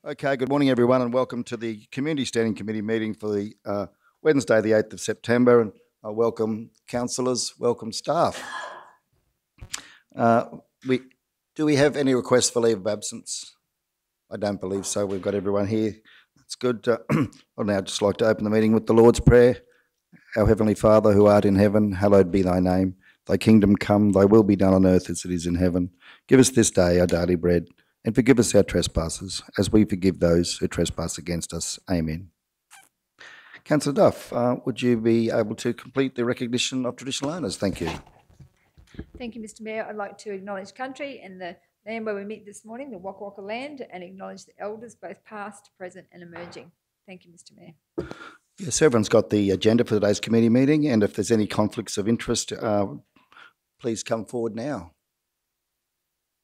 Okay, good morning everyone and welcome to the Community Standing Committee meeting for the Wednesday the 8th of September, and welcome councillors, welcome staff. Do we have any requests for leave of absence? I don't believe so. We've got everyone here. That's good. I'd now just like to open the meeting with the Lord's Prayer. Our Heavenly Father, who art in heaven, hallowed be thy name. Thy kingdom come, thy will be done on earth as it is in heaven. Give us this day our daily bread, and forgive us our trespasses, as we forgive those who trespass against us. Amen. Councillor Duff, would you be able to complete the recognition of traditional owners? Thank you. Thank you, Mr Mayor. I'd like to acknowledge country and the land where we meet this morning, the Waka Waka land, and acknowledge the elders, both past, present and emerging. Thank you, Mr Mayor. Yes, everyone's got the agenda for today's committee meeting, and if there's any conflicts of interest, please come forward now.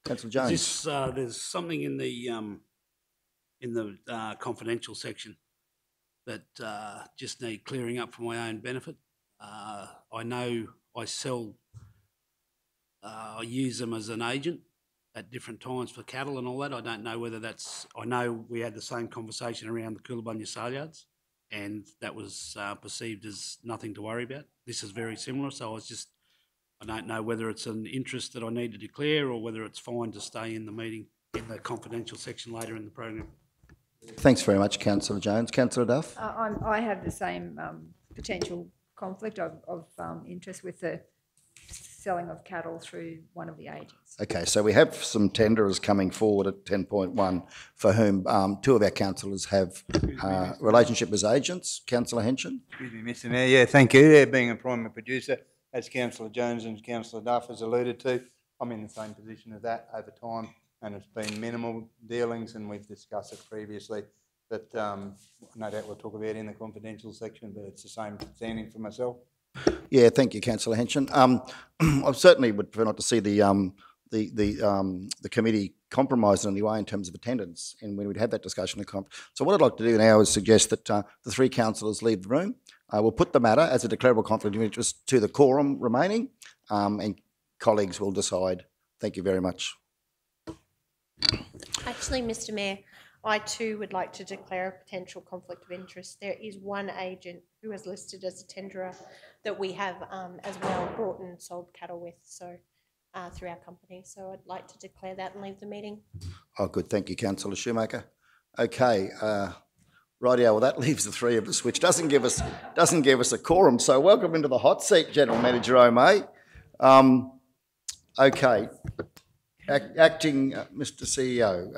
Councillor Jones. There's something in the confidential section that just need clearing up for my own benefit. I know I use them as an agent at different times for cattle and all that. I don't know whether that's, I know we had the same conversation around the Coolabunga sale yards, and that was perceived as nothing to worry about. This is very similar, so I don't know whether it's an interest that I need to declare or whether it's fine to stay in the meeting in the confidential section later in the program. Thanks very much, Councillor Jones. Councillor Duff? I have the same potential conflict of interest with the selling of cattle through one of the agents. Okay, so we have some tenderers coming forward at 10.1 for whom two of our councillors have relationship as agents. Councillor Henson? Excuse me, Mr Mayor. Yeah, thank you. There being a primary producer, as Councillor Jones and Councillor Duff has alluded to, I'm in the same position as that over time, and it's been minimal dealings, and we've discussed it previously. But no doubt we'll talk about it in the confidential section, but it's the same standing for myself. Yeah, thank you, Councillor Henson. I certainly would prefer not to see the committee compromised in any way in terms of attendance, and when we'd had that discussion. So what I'd like to do now is suggest that the three councillors leave the room. We'll put the matter as a declarable conflict of interest to the quorum remaining, and colleagues will decide. Thank you very much. Actually, Mr Mayor, I too would like to declare a potential conflict of interest. There is one agent who is listed as a tenderer that we have as well brought and sold cattle with, so through our company. So I'd like to declare that and leave the meeting. Oh, good. Thank you, Councillor Shoemaker. Okay, rightio. Well, that leaves the three of us, which doesn't give us a quorum. So welcome into the hot seat, General Manager O'May. Okay. Acting Mr CEO,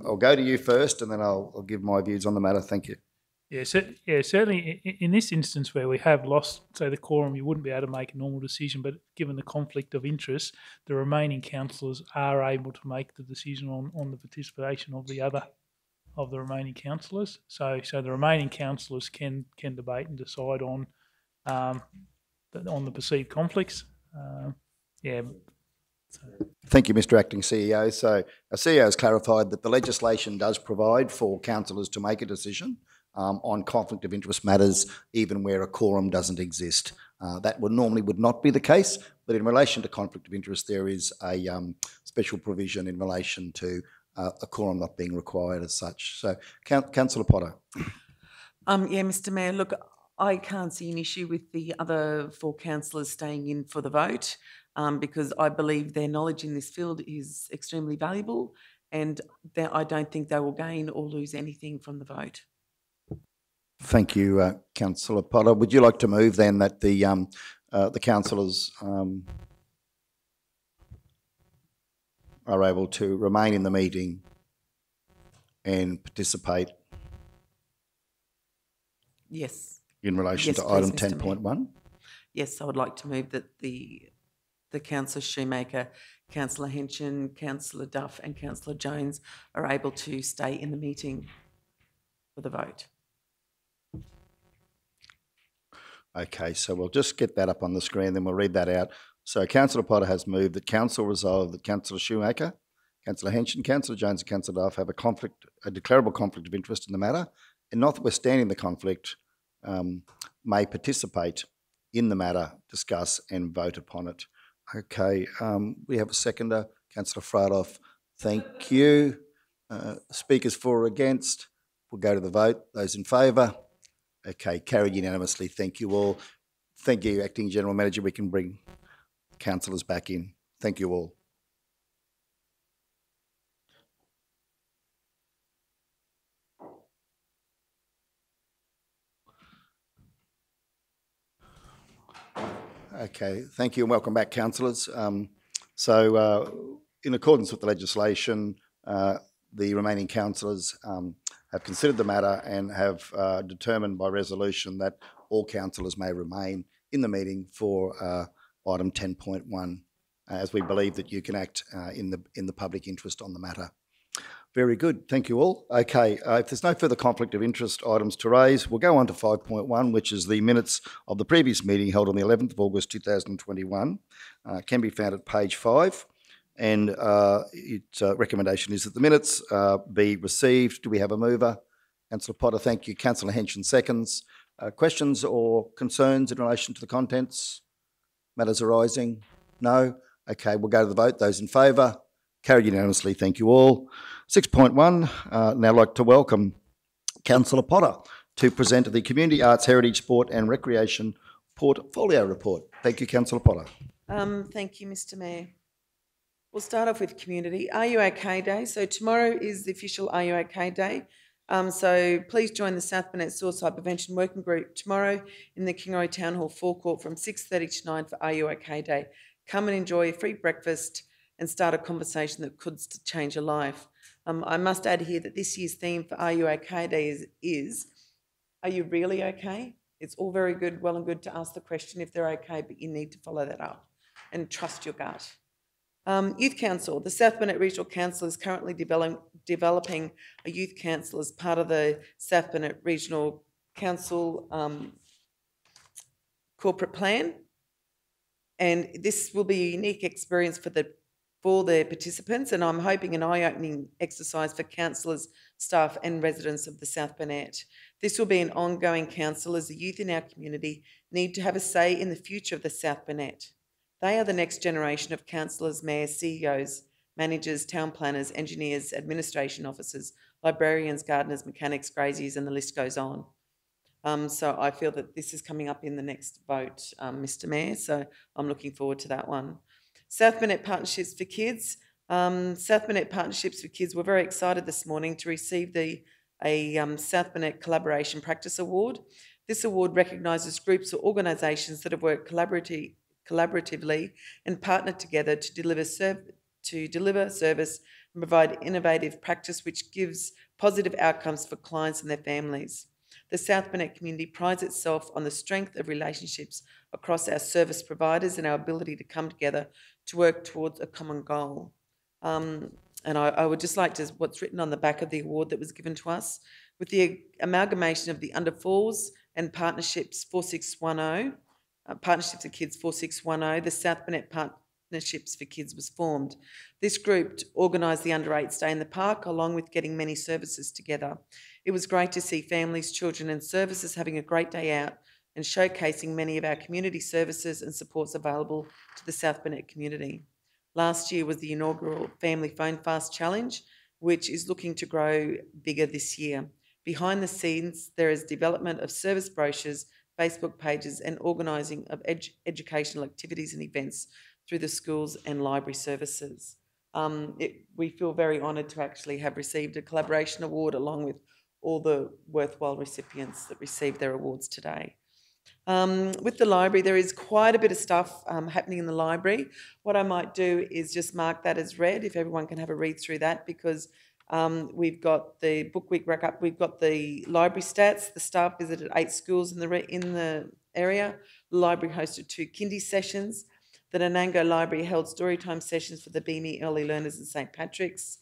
I'll go to you first and then I'll give my views on the matter. Thank you. Certainly in this instance where we have lost, say, the quorum, you wouldn't be able to make a normal decision, but given the conflict of interest, the remaining councillors are able to make the decision on the participation of the remaining councillors. So the remaining councillors can debate and decide on the perceived conflicts. Thank you, Mr Acting CEO. So our CEO has clarified that the legislation does provide for councillors to make a decision on conflict of interest matters, even where a quorum doesn't exist. That would not be the case, but in relation to conflict of interest, there is a special provision in relation to a quorum not being required as such. So, Councillor Potter. Yeah, Mr Mayor, look, I can't see an issue with the other four councillors staying in for the vote. Because I believe their knowledge in this field is extremely valuable, and I don't think they will gain or lose anything from the vote. Thank you, Councillor Potter. Would you like to move then that the councillors are able to remain in the meeting and participate? Yes. In relation to item 10.1? Yes, I would like to move that the Councillor Shoemaker, Councillor Henson, Councillor Duff and Councillor Jones are able to stay in the meeting for the vote. Okay, so we'll just get that up on the screen, then we'll read that out. So Councillor Potter has moved that Council resolve that Councillor Shoemaker, Councillor Henson, Councillor Jones and Councillor Duff have a declarable conflict of interest in the matter, and notwithstanding the conflict, may participate in the matter, discuss and vote upon it. Okay, we have a seconder, Councillor Fradoff. Thank you. Speakers for or against? We'll go to the vote. Those in favour? Okay, carried unanimously. Thank you all. Thank you, Acting General Manager. We can bring councillors back in. Thank you all. Okay, thank you and welcome back, councillors. In accordance with the legislation, the remaining councillors have considered the matter and have determined by resolution that all councillors may remain in the meeting for item 10.1, as we believe that you can act in the public interest on the matter. Very good. Thank you all. Okay, if there's no further conflict of interest items to raise, we'll go on to 5.1, which is the minutes of the previous meeting held on the 11th of August 2021. Can be found at page 5. And its recommendation is that the minutes be received. Do we have a mover? Councillor Potter, thank you. Councillor Henson seconds. Questions or concerns in relation to the contents? Matters arising? No? Okay, we'll go to the vote. Those in favour? Carried unanimously. Thank you all. 6.1, now I'd like to welcome Councillor Potter to present the Community Arts, Heritage, Sport and Recreation Portfolio Report. Thank you, Councillor Potter. Thank you, Mr Mayor. We'll start off with community. Are You OK Day? So tomorrow is the official Are You OK Day. So please join the South Burnett Suicide Prevention Working Group tomorrow in the Kingaroy Town Hall forecourt from 6:30 to 9 for Are You OK Day. Come and enjoy a free breakfast and start a conversation that could change your life. I must add here that this year's theme for Are You OK Day is Are You Really OK? It's all very good, well and good to ask the question if they're okay, but you need to follow that up and trust your gut. Youth Council. The South Burnett Regional Council is currently developing a youth council as part of the South Burnett Regional Council corporate plan. And this will be a unique experience for the participants, and I'm hoping an eye-opening exercise for councillors, staff and residents of the South Burnett. This will be an ongoing council as the youth in our community need to have a say in the future of the South Burnett. They are the next generation of councillors, mayors, CEOs, managers, town planners, engineers, administration officers, librarians, gardeners, mechanics, graziers, and the list goes on. So I feel that this is coming up in the next vote, Mr Mayor, so I'm looking forward to that one. South Burnett Partnerships for Kids. South Burnett Partnerships for Kids were very excited this morning to receive a South Burnett Collaboration Practice Award. This award recognises groups or organisations that have worked collaboratively and partnered together to deliver service and provide innovative practice which gives positive outcomes for clients and their families. The South Burnett community prides itself on the strength of relationships across our service providers and our ability to come together to work towards a common goal. And I would just like to, what's written on the back of the award that was given to us, with the amalgamation of the Under 4s and Partnerships 4610, Partnerships for Kids 4610, the South Burnett Partnerships for Kids was formed. This group organised the Under 8s Day in the Park, along with getting many services together. It was great to see families, children and services having a great day out and showcasing many of our community services and supports available to the South Burnett community. Last year was the inaugural Family Phone Fast Challenge, which is looking to grow bigger this year. Behind the scenes, there is development of service brochures, Facebook pages and organising of educational activities and events through the schools and library services. We feel very honoured to actually have received a collaboration award along with all the worthwhile recipients that received their awards today. With the library, there is quite a bit of stuff happening in the library. What I might do is just mark that as read, if everyone can have a read through that, because we've got the book week rack up, we've got the library stats. The staff visited 8 schools in the area. The library hosted 2 kindy sessions. The Nanango Library held storytime sessions for the Beamy Early Learners and St Patrick's.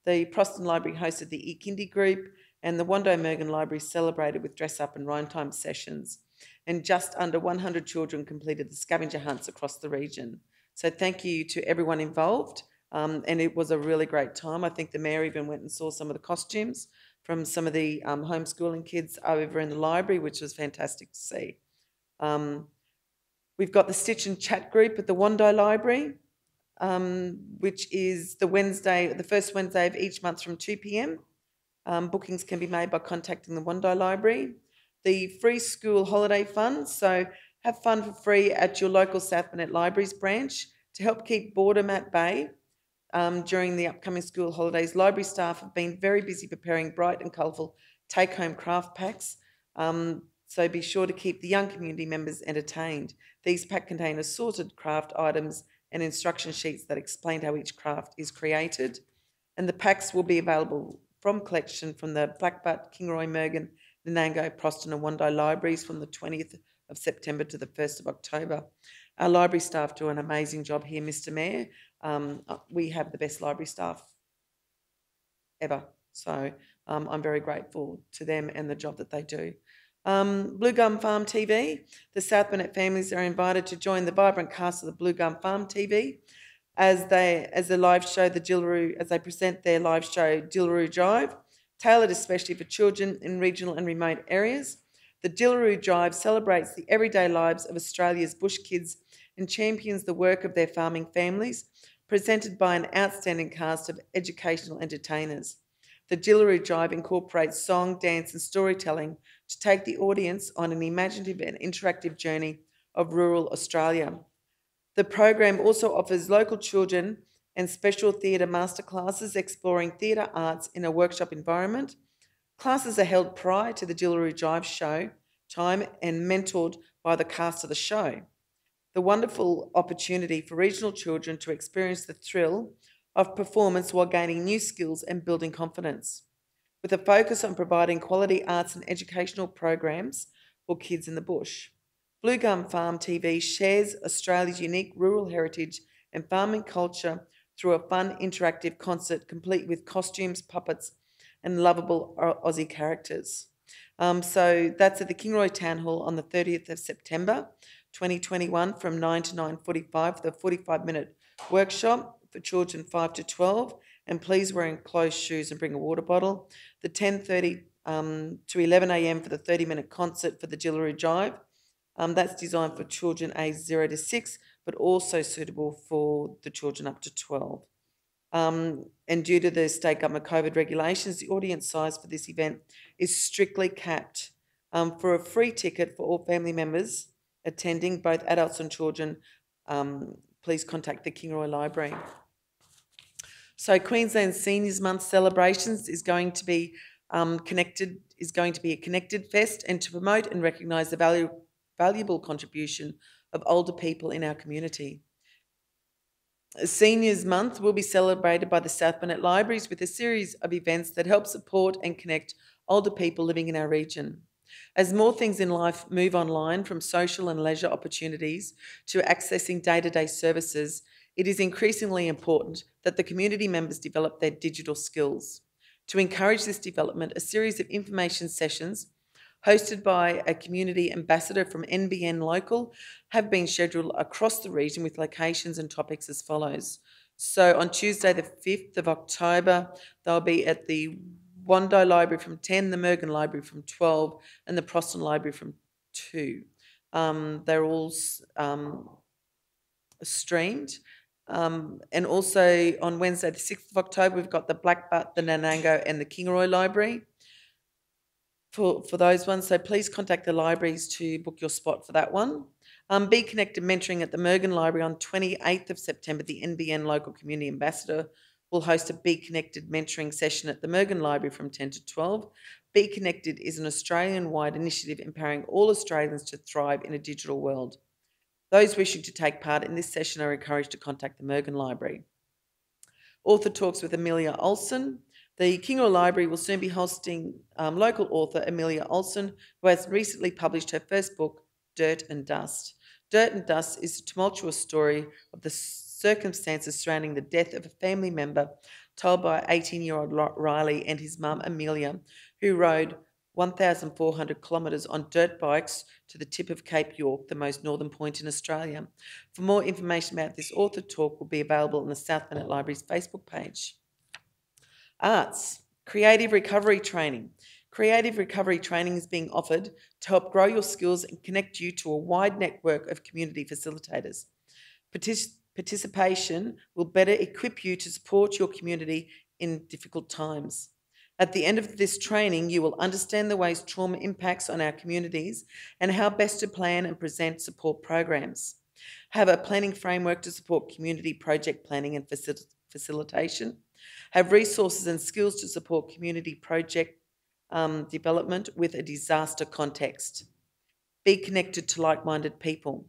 The Proston Library hosted the e-kindy group, and the Wando Murgan Library celebrated with dress-up and rhyme time sessions. And just under 100 children completed the scavenger hunts across the region. So thank you to everyone involved, and it was a really great time. I think the Mayor even went and saw some of the costumes from some of the homeschooling kids over in the library, which was fantastic to see. We've got the Stitch and Chat group at the Wando Library. which is the first Wednesday of each month from 2 p.m. Bookings can be made by contacting the Wando Library. The free school holiday fund, so have fun for free at your local South Burnett Libraries branch to help keep boredom at bay. During the upcoming school holidays, library staff have been very busy preparing bright and colourful take-home craft packs, so be sure to keep the young community members entertained. These packs contain assorted craft items and instruction sheets that explain how each craft is created, and the packs will be available from collection from the Blackbutt, Kingroy, Murgan, Nanango, Proston and Wando libraries from the 20th of September to the 1st of October. Our library staff do an amazing job here, Mr. Mayor. We have the best library staff ever. So I'm very grateful to them and the job that they do. Blue Gum Farm TV. The South Burnett families are invited to join the vibrant cast of the Blue Gum Farm TV as they present their live show Dillaroo Drive, tailored especially for children in regional and remote areas. The Dillaroo Drive celebrates the everyday lives of Australia's bush kids and champions the work of their farming families, presented by an outstanding cast of educational entertainers. The Dillaroo Drive incorporates song, dance and storytelling to take the audience on an imaginative and interactive journey of rural Australia. The program also offers local children and special theatre masterclasses exploring theatre arts in a workshop environment. Classes are held prior to the Dillaroo Drive show time and mentored by the cast of the show. The wonderful opportunity for regional children to experience the thrill of performance while gaining new skills and building confidence, with a focus on providing quality arts and educational programs for kids in the bush. Blue Gum Farm TV shares Australia's unique rural heritage and farming culture through a fun, interactive concert complete with costumes, puppets, and lovable Aussie characters. So that's at the Kingroy Town Hall on the 30th of September 2021 from 9 to 9:45 for the 45-minute workshop for children 5 to 12. And please wear enclosed shoes and bring a water bottle. The 10:30 to 11 a.m. for the 30-minute concert for the Dillaroo Drive. That's designed for children aged 0 to 6, but also suitable for the children up to 12. And due to the state government COVID regulations, the audience size for this event is strictly capped. For a free ticket for all family members attending, both adults and children, please contact the Kingroy Library. So Queensland Seniors Month celebrations is going to be a connected fest, and to promote and recognise the valuable contribution of older people in our community. Seniors Month will be celebrated by the South Burnett Libraries with a series of events that help support and connect older people living in our region. As more things in life move online, from social and leisure opportunities to accessing day-to-day services, it is increasingly important that the community members develop their digital skills. To encourage this development, a series of information sessions hosted by a community ambassador from NBN Local have been scheduled across the region with locations and topics as follows. So on Tuesday the 5th of October, they'll be at the Wando Library from 10, the Murgan Library from 12 and the Proston Library from 2. They're all streamed. And also on Wednesday the 6th of October, we've got the Blackbutt, the Nanango and the Kingroy Library for those ones. So please contact the libraries to book your spot for that one. Be Connected Mentoring at the Murgan Library on 28th of September. The NBN Local Community Ambassador will host a Be Connected mentoring session at the Murgan Library from 10 to 12. Be Connected is an Australian-wide initiative empowering all Australians to thrive in a digital world. Those wishing to take part in this session are encouraged to contact the Murgan Library. Author Talks with Amelia Olsen. The Kingroy Library will soon be hosting local author Amelia Olsen, who has recently published her first book, Dirt and Dust. Dirt and Dust is a tumultuous story of the circumstances surrounding the death of a family member, told by 18-year-old Riley and his mum Amelia, who rode 1,400 kilometres on dirt bikes to the tip of Cape York, the most northern point in Australia. For more information about this author talk will be available on the South Burnett Library's Facebook page. Arts, creative recovery training. Creative recovery training is being offered to help grow your skills and connect you to a wide network of community facilitators. participation will better equip you to support your community in difficult times. At the end of this training, you will understand the ways trauma impacts on our communities and how best to plan and present support programs. Have a planning framework to support community project planning and facilitation. Have resources and skills to support community project development with a disaster context. Be connected to like-minded people.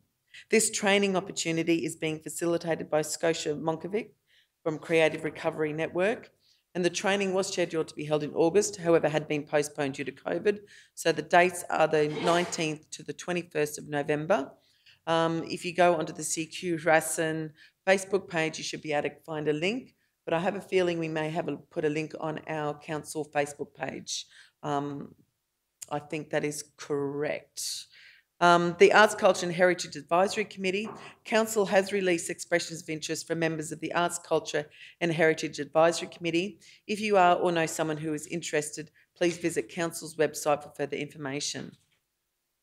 This training opportunity is being facilitated by Scotia Monkovic from Creative Recovery Network, and the training was scheduled to be held in August, however had been postponed due to COVID. So the dates are the 19th to the 21st of November. If you go onto the CQ Rassen Facebook page, you should be able to find a link, but I have a feeling we may have put a link on our council Facebook page. I think that is correct. The Arts, Culture and Heritage Advisory Committee. Council has released expressions of interest from members of the Arts, Culture and Heritage Advisory Committee. If you are or know someone who is interested, please visit Council's website for further information.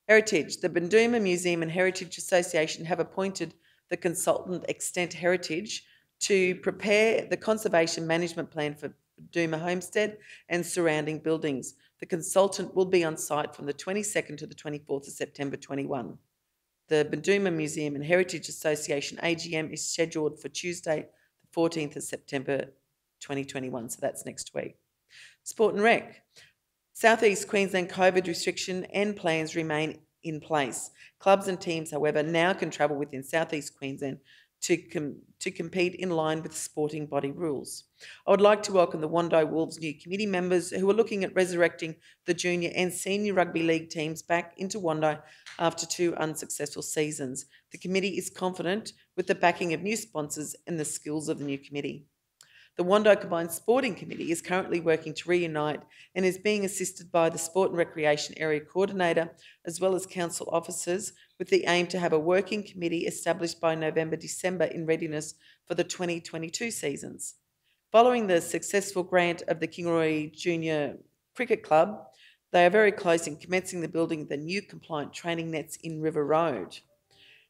Heritage. The Bunduma Museum and Heritage Association have appointed the consultant Extent Heritage to prepare the conservation management plan for Bunduma Homestead and surrounding buildings. The consultant will be on site from the 22nd to the 24th of September 21. The Bunduma Museum and Heritage Association AGM is scheduled for Tuesday, the 14th of September 2021, so that's next week. Sport and Rec. South East Queensland COVID restriction and plans remain in place. Clubs and teams, however, now can travel within South East Queensland to compete in line with sporting body rules. I would like to welcome the Wando Wolves new committee members who are looking at resurrecting the junior and senior rugby league teams back into Wando after 2 unsuccessful seasons. The committee is confident with the backing of new sponsors and the skills of the new committee. The Wando Combined Sporting Committee is currently working to reunite and is being assisted by the Sport and Recreation Area Coordinator as well as council officers with the aim to have a working committee established by November-December in readiness for the 2022 seasons. Following the successful grant of the Kingaroy Junior Cricket Club, they are very close in commencing the building of the new compliant training nets in River Road.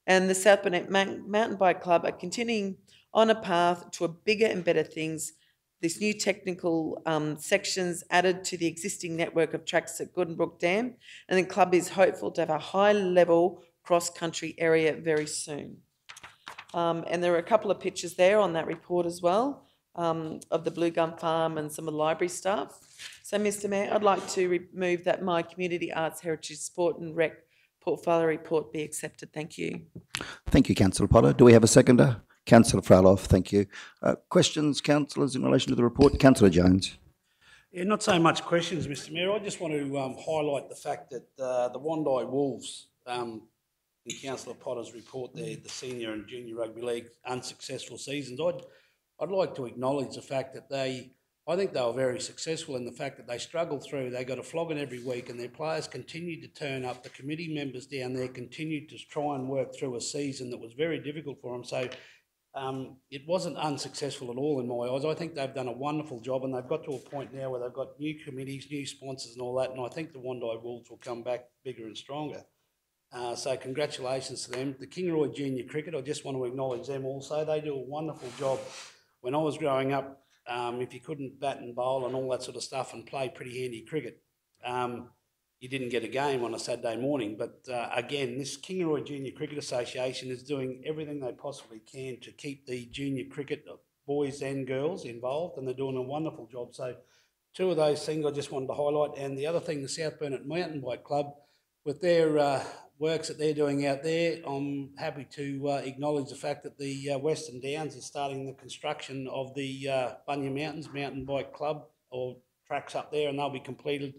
And the South Burnett Mountain Bike Club are continuing on a path to a bigger and better things. This new technical sections added to the existing network of tracks at Goodenbrook Dam, and the club is hopeful to have a high-level cross-country area very soon. And there are a couple of pictures there on that report as well of the Blue Gum Farm and some of the library staff. So, Mr Mayor, I'd like to move that my Community Arts, Heritage, Sport and Rec portfolio report be accepted. Thank you. Thank you, Councillor Potter. Do we have a seconder? Councillor Fraloff, thank you. Questions, councillors, in relation to the report? Councillor Jones. Yeah, not so much questions, Mr Mayor. I just want to highlight the fact that the Wandai Wolves, in Councillor Potter's report there, the senior and junior rugby league unsuccessful seasons, I'd like to acknowledge the fact that I think they were very successful in the fact that they struggled through. They got a flogging every week and their players continued to turn up. The committee members down there continued to try and work through a season that was very difficult for them. So it wasn't unsuccessful at all in my eyes. I think they've done a wonderful job and they've got to a point now where they've got new committees, new sponsors and all that, and I think the Wandai Wolves will come back bigger and stronger. So congratulations to them. The Kingaroy Junior Cricket, I just want to acknowledge them also. They do a wonderful job. When I was growing up, if you couldn't bat and bowl and all that sort of stuff and play pretty handy cricket, you didn't get a game on a Saturday morning. But again, this Kingaroy Junior Cricket Association is doing everything they possibly can to keep the junior cricket boys and girls involved, and they're doing a wonderful job. So 2 of those things I just wanted to highlight. And the other thing, the South Burnett Mountain Bike Club, with their works that they're doing out there, I'm happy to acknowledge the fact that the Western Downs is starting the construction of the Bunya Mountains Mountain Bike Club, or tracks up there, and they'll be completed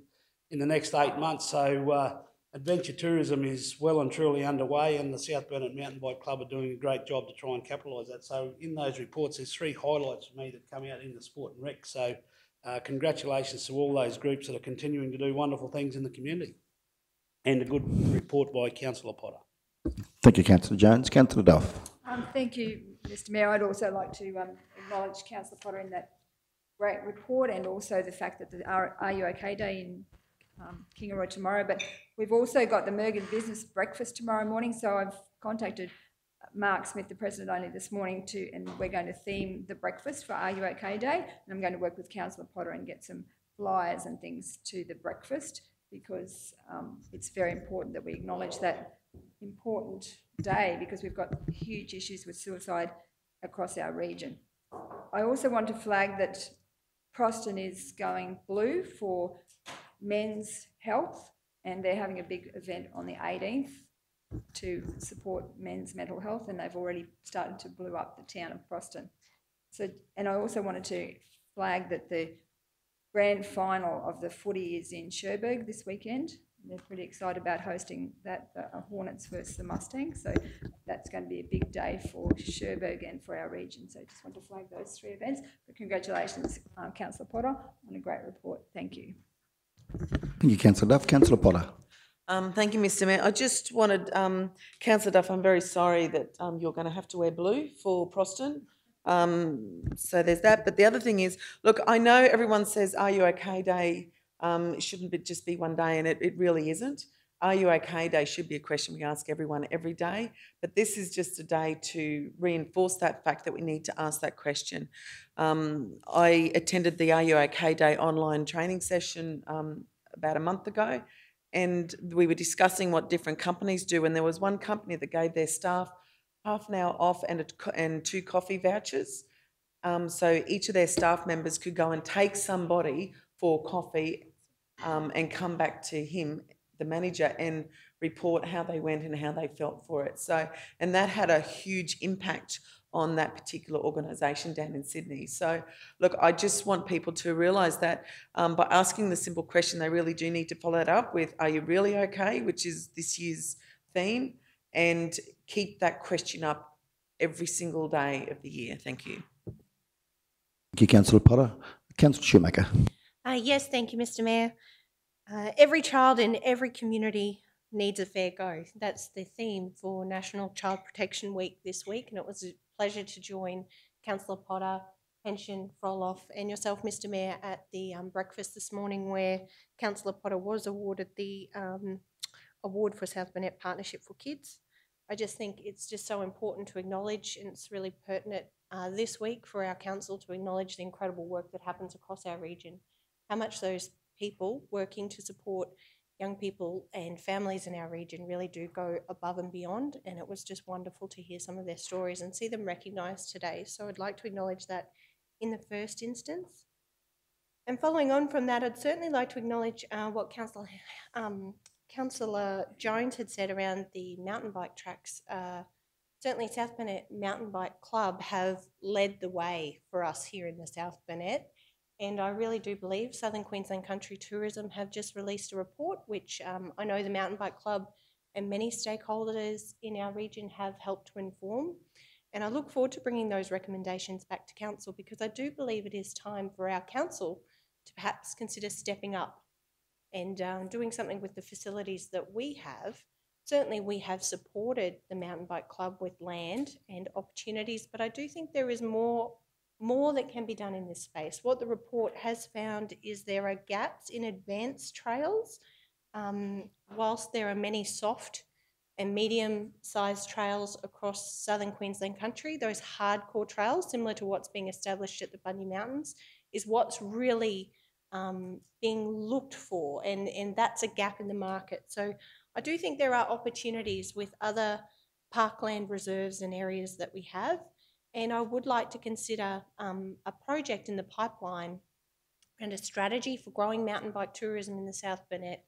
in the next 8 months. So adventure tourism is well and truly underway, and the South Burnett Mountain Bike Club are doing a great job to try and capitalise that. So in those reports, there's 3 highlights for me that come out in the Sport and Rec. So congratulations to all those groups that are continuing to do wonderful things in the community. And a good report by Councillor Potter. Thank you, Councillor Jones. Councillor Duff. Thank you, Mr Mayor. I'd also like to acknowledge Councillor Potter in that great report, and also the fact that the Are You OK Day in Kingaroy tomorrow. But we've also got the Murgan Business Breakfast tomorrow morning, so I've contacted Mark Smith, the president, only this morning and we're going to theme the breakfast for Are You OK Day? And I'm going to work with Councillor Potter and get some flyers and things to the breakfast because it's very important that we acknowledge that important day because we've got huge issues with suicide across our region. I also want to flag that Proston is going blue for men's health and they're having a big event on the 18th to support men's mental health and they've already started to blue up the town of Proston. So, and I also wanted to flag that the grand final of the footy is in Cherbourg this weekend. They're pretty excited about hosting that, Hornets versus the Mustangs. So that's going to be a big day for Cherbourg and for our region. So I just want to flag those 3 events. But congratulations, Councillor Potter, on a great report. Thank you. Thank you, Councillor Duff. Councillor Potter. Thank you, Mr Mayor. I just wanted, Councillor Duff, I'm very sorry that you're going to have to wear blue for Proston. So there's that. But the other thing is, look, I know everyone says, Are You OK Day? It shouldn't just be one day, and it really isn't. Are You OK Day should be a question we ask everyone every day, but this is just a day to reinforce that fact that we need to ask that question. I attended the Are You OK Day online training session about a month ago, and we were discussing what different companies do, and there was one company that gave their staff half an hour off and 2 coffee vouchers. So each of their staff members could go and take somebody for coffee and come back to him, the manager, and report how they went and how they felt for it. So, and that had a huge impact on that particular organisation down in Sydney. So, look, I just want people to realise that by asking the simple question, they really do need to follow it up with, are you really okay, which is this year's theme, and keep that question up every single day of the year. Thank you. Thank you, Councillor Potter. Councillor Shoemaker. Yes, thank you, Mr Mayor. Every child in every community needs a fair go. That's the theme for National Child Protection Week this week, and it was a pleasure to join Councillor Potter, Pension, Froloff and yourself, Mr Mayor, at the breakfast this morning where Councillor Potter was awarded the award for South Burnett Partnership for Kids. I just think it's just so important to acknowledge, and it's really pertinent this week for our council to acknowledge the incredible work that happens across our region, how much those people working to support young people and families in our region really do go above and beyond, and it was just wonderful to hear some of their stories and see them recognised today. So I'd like to acknowledge that in the first instance. And following on from that, I'd certainly like to acknowledge what Councillor Jones had said around the mountain bike tracks. Certainly South Burnett Mountain Bike Club have led the way for us here in the South Burnett. And I really do believe Southern Queensland Country Tourism have just released a report, which I know the Mountain Bike Club and many stakeholders in our region have helped to inform. And I look forward to bringing those recommendations back to Council, because I do believe it is time for our Council to perhaps consider stepping up and doing something with the facilities that we have. Certainly we have supported the Mountain Bike Club with land and opportunities, but I do think there is more that can be done in this space. What the report has found is there are gaps in advanced trails. Whilst there are many soft and medium-sized trails across southern Queensland country, those hardcore trails, similar to what's being established at the Bundy Mountains, is what's really being looked for, and that's a gap in the market. So I do think there are opportunities with other parkland reserves and areas that we have. And I would like to consider a project in the pipeline and a strategy for growing mountain bike tourism in the South Burnett,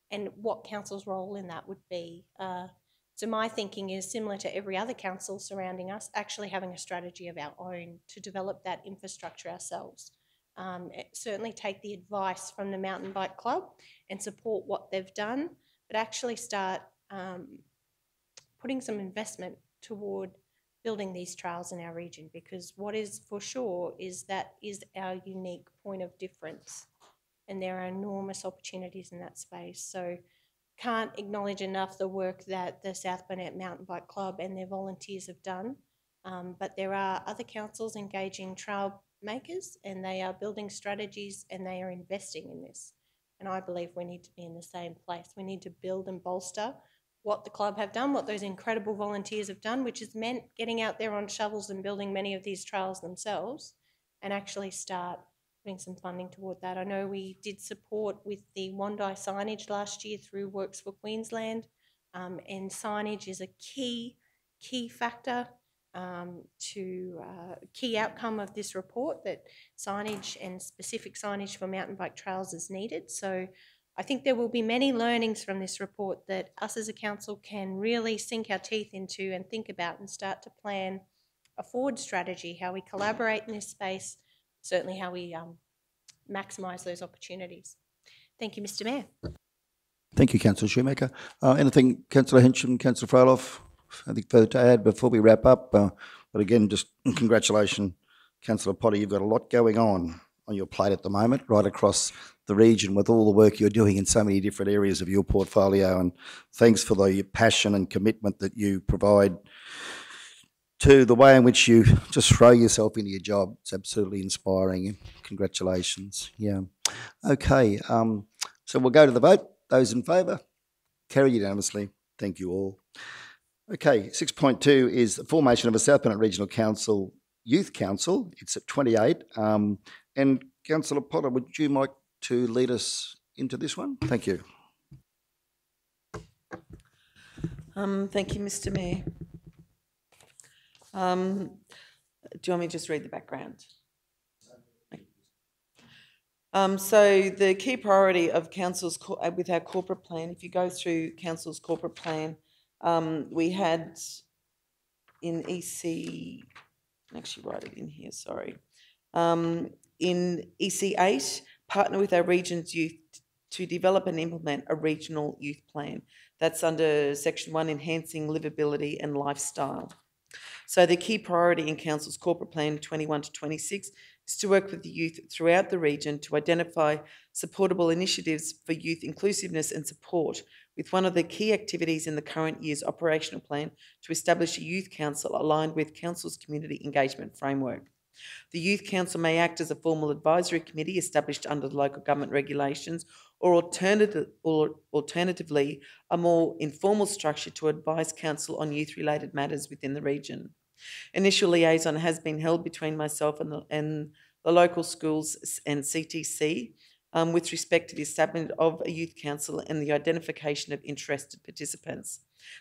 and what council's role in that would be. So my thinking is similar to every other council surrounding us, actually having a strategy of our own to develop that infrastructure ourselves. Certainly take the advice from the Mountain Bike Club and support what they've done, but actually start putting some investment toward building these trails in our region, because what is for sure is that is our unique point of difference, and there are enormous opportunities in that space. So can't acknowledge enough the work that the South Burnett Mountain Bike Club and their volunteers have done, but there are other councils engaging trail makers, and they are building strategies and they are investing in this, and I believe we need to be in the same place. We need to build and bolster what the club have done, what those incredible volunteers have done, which has meant getting out there on shovels and building many of these trails themselves, and actually start putting some funding toward that. I know we did support with the Wanda signage last year through Works for Queensland, and signage is a key factor to key outcome of this report, that signage and specific signage for mountain bike trails is needed. So I think there will be many learnings from this report that us as a council can really sink our teeth into and think about, and start to plan a forward strategy, how we collaborate in this space, certainly how we maximise those opportunities. Thank you, Mr. Mayor. Thank you, Councillor Shoemaker. Anything, Councillor Hensham, Councillor Froloff, anything further to add before we wrap up? But again, just congratulations, Councillor Potter. You've got a lot going on your plate at the moment, right across the region, with all the work you're doing in so many different areas of your portfolio. And thanks for the passion and commitment that you provide to the way in which you just throw yourself into your job. It's absolutely inspiring. Congratulations. Yeah. Okay. So we'll go to the vote. Those in favour? Carry unanimously. Thank you all. Okay, 6.2 is the formation of a South Bennett Regional Council Youth Council. It's at 28. And Councillor Potter, would you like to lead us into this one? Thank you. Thank you, Mr. Mayor. Do you want me to just read the background? So the key priority of council's with our corporate plan, if you go through council's corporate plan, we had in EC, actually write it in here, sorry. In EC8, partner with our region's youth to develop and implement a regional youth plan. That's under Section 1, Enhancing Livability and Lifestyle. So the key priority in Council's Corporate Plan 21 to 26 is to work with the youth throughout the region to identify supportable initiatives for youth inclusiveness and support, with one of the key activities in the current year's operational plan to establish a youth council aligned with Council's community engagement framework. The Youth Council may act as a formal advisory committee established under the local government regulations, or alternatively, a more informal structure to advise council on youth-related matters within the region. Initial liaison has been held between myself and the local schools and CTC with respect to the establishment of a youth council and the identification of interested participants.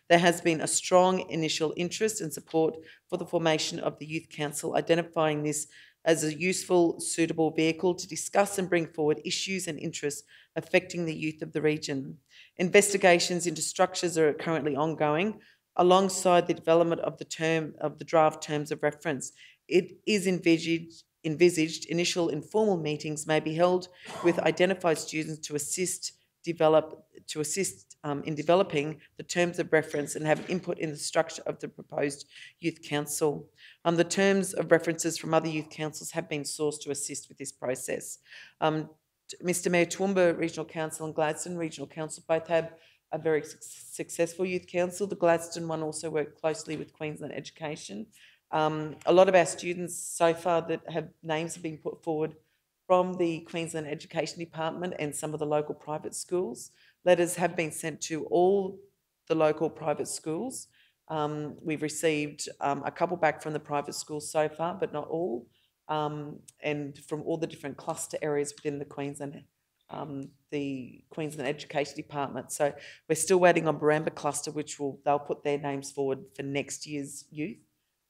There has been a strong initial interest and support for the formation of the youth council, identifying this as a useful, suitable vehicle to discuss and bring forward issues and interests affecting the youth of the region. Investigations into structures are currently ongoing, alongside the development of the draft terms of reference. It is envisaged initial informal meetings may be held with identified students to assist in developing the terms of reference and have input in the structure of the proposed youth council. The terms of references from other youth councils have been sourced to assist with this process. Mr. Mayor, Toowoomba Regional Council and Gladstone Regional Council both have a very successful youth council. The Gladstone one also worked closely with Queensland Education. A lot of our students so far that names have been put forward from the Queensland Education Department and some of the local private schools. Letters have been sent to all the local private schools. We've received a couple back from the private schools so far, but not all, and from all the different cluster areas within the Queensland Education Department. So we're still waiting on Baramba Cluster, which they'll put their names forward for next year's youth.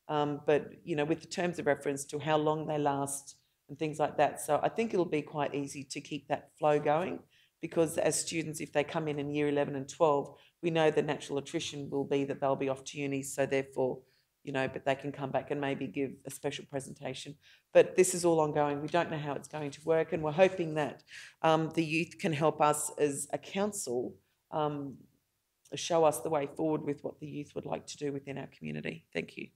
But, you know, with the terms of reference to how long they last and things like that. So I think it'll be quite easy to keep that flow going, because as students, if they come in year 11 and 12, we know the natural attrition will be that they'll be off to uni. So therefore, you know, but they can come back and maybe give a special presentation. But this is all ongoing. We don't know how it's going to work, and we're hoping that the youth can help us as a council show us the way forward with what the youth would like to do within our community. Thank you.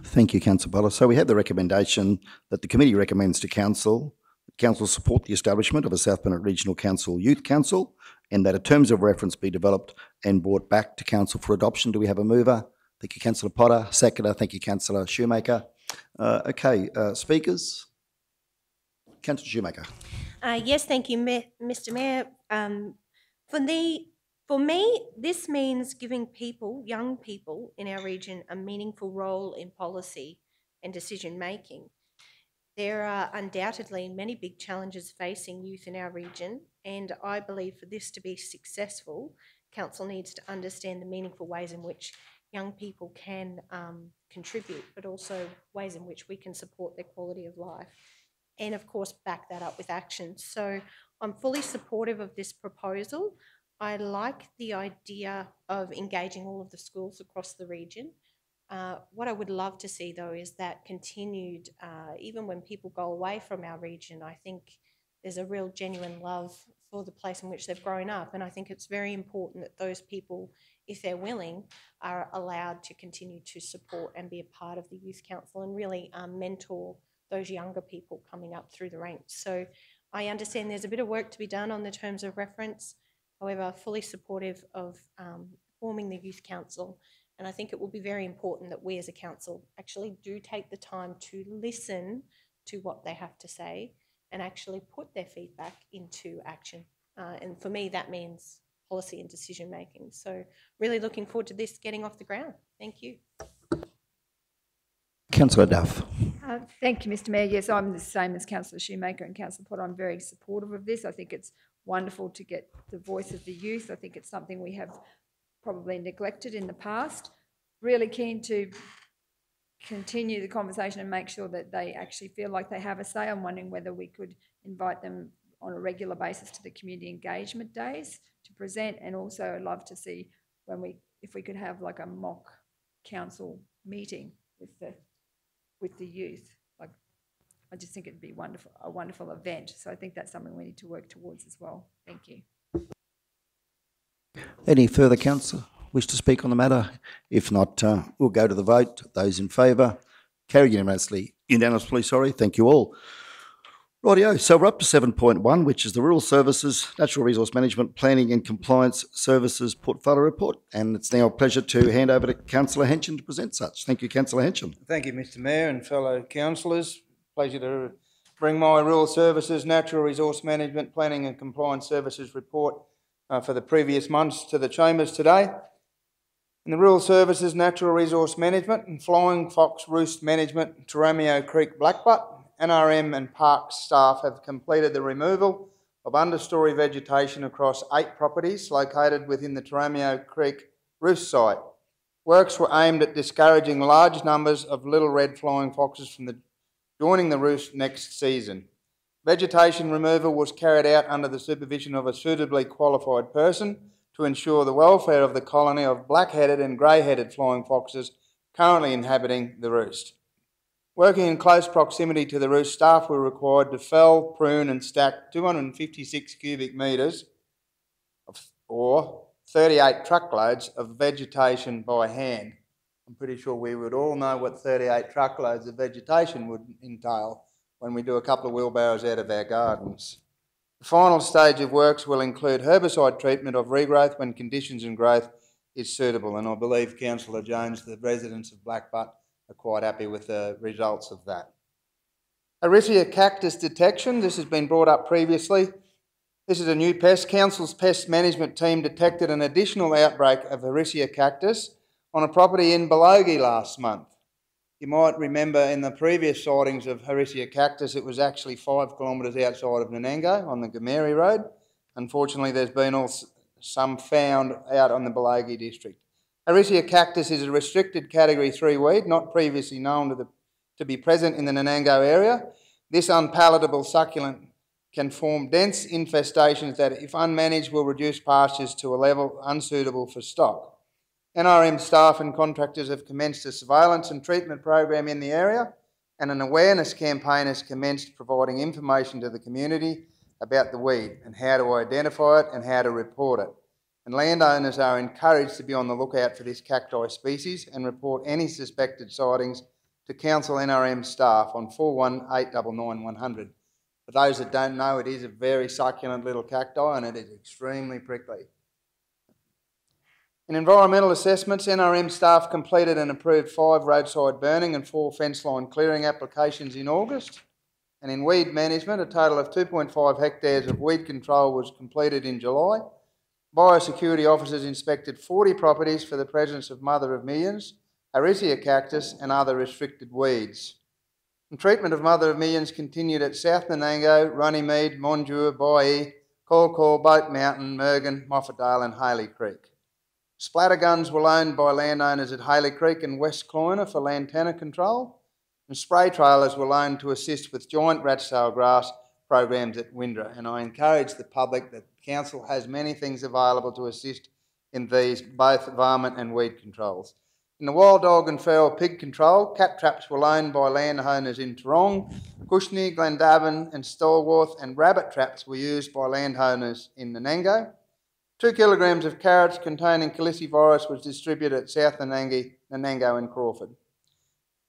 Thank you, Councillor Potter. So we have the recommendation that the committee recommends to council support the establishment of a South Bennett Regional Council Youth Council, and that a terms of reference be developed and brought back to council for adoption. Do we have a mover? Thank you, Councillor Potter. Seconder. Thank you, Councillor Shoemaker. Speakers. Councillor Shoemaker. Yes, thank you, Mr. Mayor. For me, this means giving people, young people in our region, a meaningful role in policy and decision making. There are undoubtedly many big challenges facing youth in our region, and I believe for this to be successful, Council needs to understand the meaningful ways in which young people can contribute, but also ways in which we can support their quality of life, and of course back that up with action. So I'm fully supportive of this proposal. I like the idea of engaging all of the schools across the region. What I would love to see, though, is that continued, even when people go away from our region, I think there's a real genuine love for the place in which they've grown up. And I think it's very important that those people, if they're willing, are allowed to continue to support and be a part of the Youth Council and really mentor those younger people coming up through the ranks. So I understand there's a bit of work to be done on the terms of reference. However, fully supportive of forming the Youth Council. And I think it will be very important that we as a council actually do take the time to listen to what they have to say and actually put their feedback into action. And for me, that means policy and decision making. So really looking forward to this getting off the ground. Thank you. Councillor Duff. Thank you, Mr Mayor. Yes, I'm the same as Councillor Shoemaker and Councillor Potter. I'm very supportive of this. I think it's wonderful to get the voice of the youth. I think it's something we have probably neglected in the past. Really keen to continue the conversation and make sure that they actually feel like they have a say. I'm wondering whether we could invite them on a regular basis to the community engagement days to present, and also I'd love to see if we could have like a mock council meeting with the youth. Like, I just think it'd be a wonderful event. So I think that's something we need to work towards as well. Thank you. Any further councillor wish to speak on the matter? If not, we'll go to the vote. Those in favour? Carried unanimously. Thank you all. Rightio, so we're up to 7.1, which is the Rural Services, Natural Resource Management, Planning and Compliance Services Portfolio Report. And it's now a pleasure to hand over to Councillor Henson to present such. Thank you, Councillor Henson. Thank you, Mr Mayor and fellow councillors. Pleasure to bring my Rural Services, Natural Resource Management, Planning and Compliance Services report for the previous months to the chambers today. In the Rural Services, Natural Resource Management and Flying Fox Roost Management, Taramio Creek Blackbutt, NRM and Parks staff have completed the removal of understory vegetation across 8 properties located within the Taramio Creek roost site. Works were aimed at discouraging large numbers of little red flying foxes from joining the roost next season. Vegetation removal was carried out under the supervision of a suitably qualified person to ensure the welfare of the colony of black-headed and grey-headed flying foxes currently inhabiting the roost. Working in close proximity to the roost, staff were required to fell, prune and stack 256 cubic metres or 38 truckloads of vegetation by hand. I'm pretty sure we would all know what 38 truckloads of vegetation would entail when we do a couple of wheelbarrows out of our gardens. The final stage of works will include herbicide treatment of regrowth when conditions and growth is suitable, and I believe Councillor Jones, the residents of Blackbutt, are quite happy with the results of that. Origia cactus detection, this has been brought up previously. This is a new pest. Council's pest management team detected an additional outbreak of Origia cactus on a property in Belogie last month. You might remember in the previous sightings of Origia cactus, it was actually 5 kilometres outside of Nanango on the Gameri Road. Unfortunately, there's been some found out on the Belogie district. Origia cactus is a restricted Category 3 weed, not previously known to be present in the Nanango area. This unpalatable succulent can form dense infestations that, if unmanaged, will reduce pastures to a level unsuitable for stock. NRM staff and contractors have commenced a surveillance and treatment program in the area, and an awareness campaign has commenced providing information to the community about the weed and how to identify it and how to report it. And landowners are encouraged to be on the lookout for this cacti species and report any suspected sightings to Council NRM staff on 41899 For those that don't know, it is a very succulent little cacti and it is extremely prickly. In environmental assessments, NRM staff completed and approved 5 roadside burning and 4 fence line clearing applications in August. And in weed management, a total of 2.5 hectares of weed control was completed in July. Biosecurity officers inspected 40 properties for the presence of mother of millions, Origia cactus and other restricted weeds. And treatment of mother of millions continued at South Nanango, Runnymede, Mondure, Baillie, Call, Boat Mountain, Murgan, Moffatdale and Haley Creek. Splatter guns were loaned by landowners at Haley Creek and West Cloyna for lantana control, and spray trailers were loaned to assist with giant rat-tail grass programs at Windra. And I encourage the public that Council has many things available to assist in these, both varmint and weed controls. In the wild dog and feral pig control, cat traps were loaned by landowners in Tarong, Cushney, Glendavan and Stallworth, and rabbit traps were used by landowners in Nanango. 2 kilograms of carrots containing calicivirus was distributed at South Nanango and Crawford.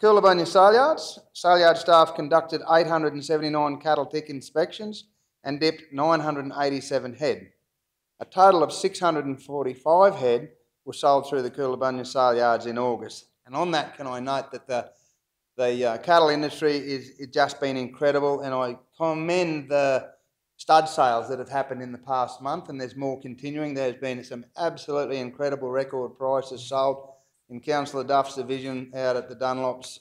Coolabunnya sale yard staff conducted 879 cattle tick inspections and dipped 987 head. A total of 645 head were sold through the Coolabunnya sale yards in August. And on that, can I note that the cattle industry is just been incredible, and I commend the stud sales that have happened in the past month, and there's more continuing. There's been some absolutely incredible record prices sold in Councillor Duff's division out at the Dunlops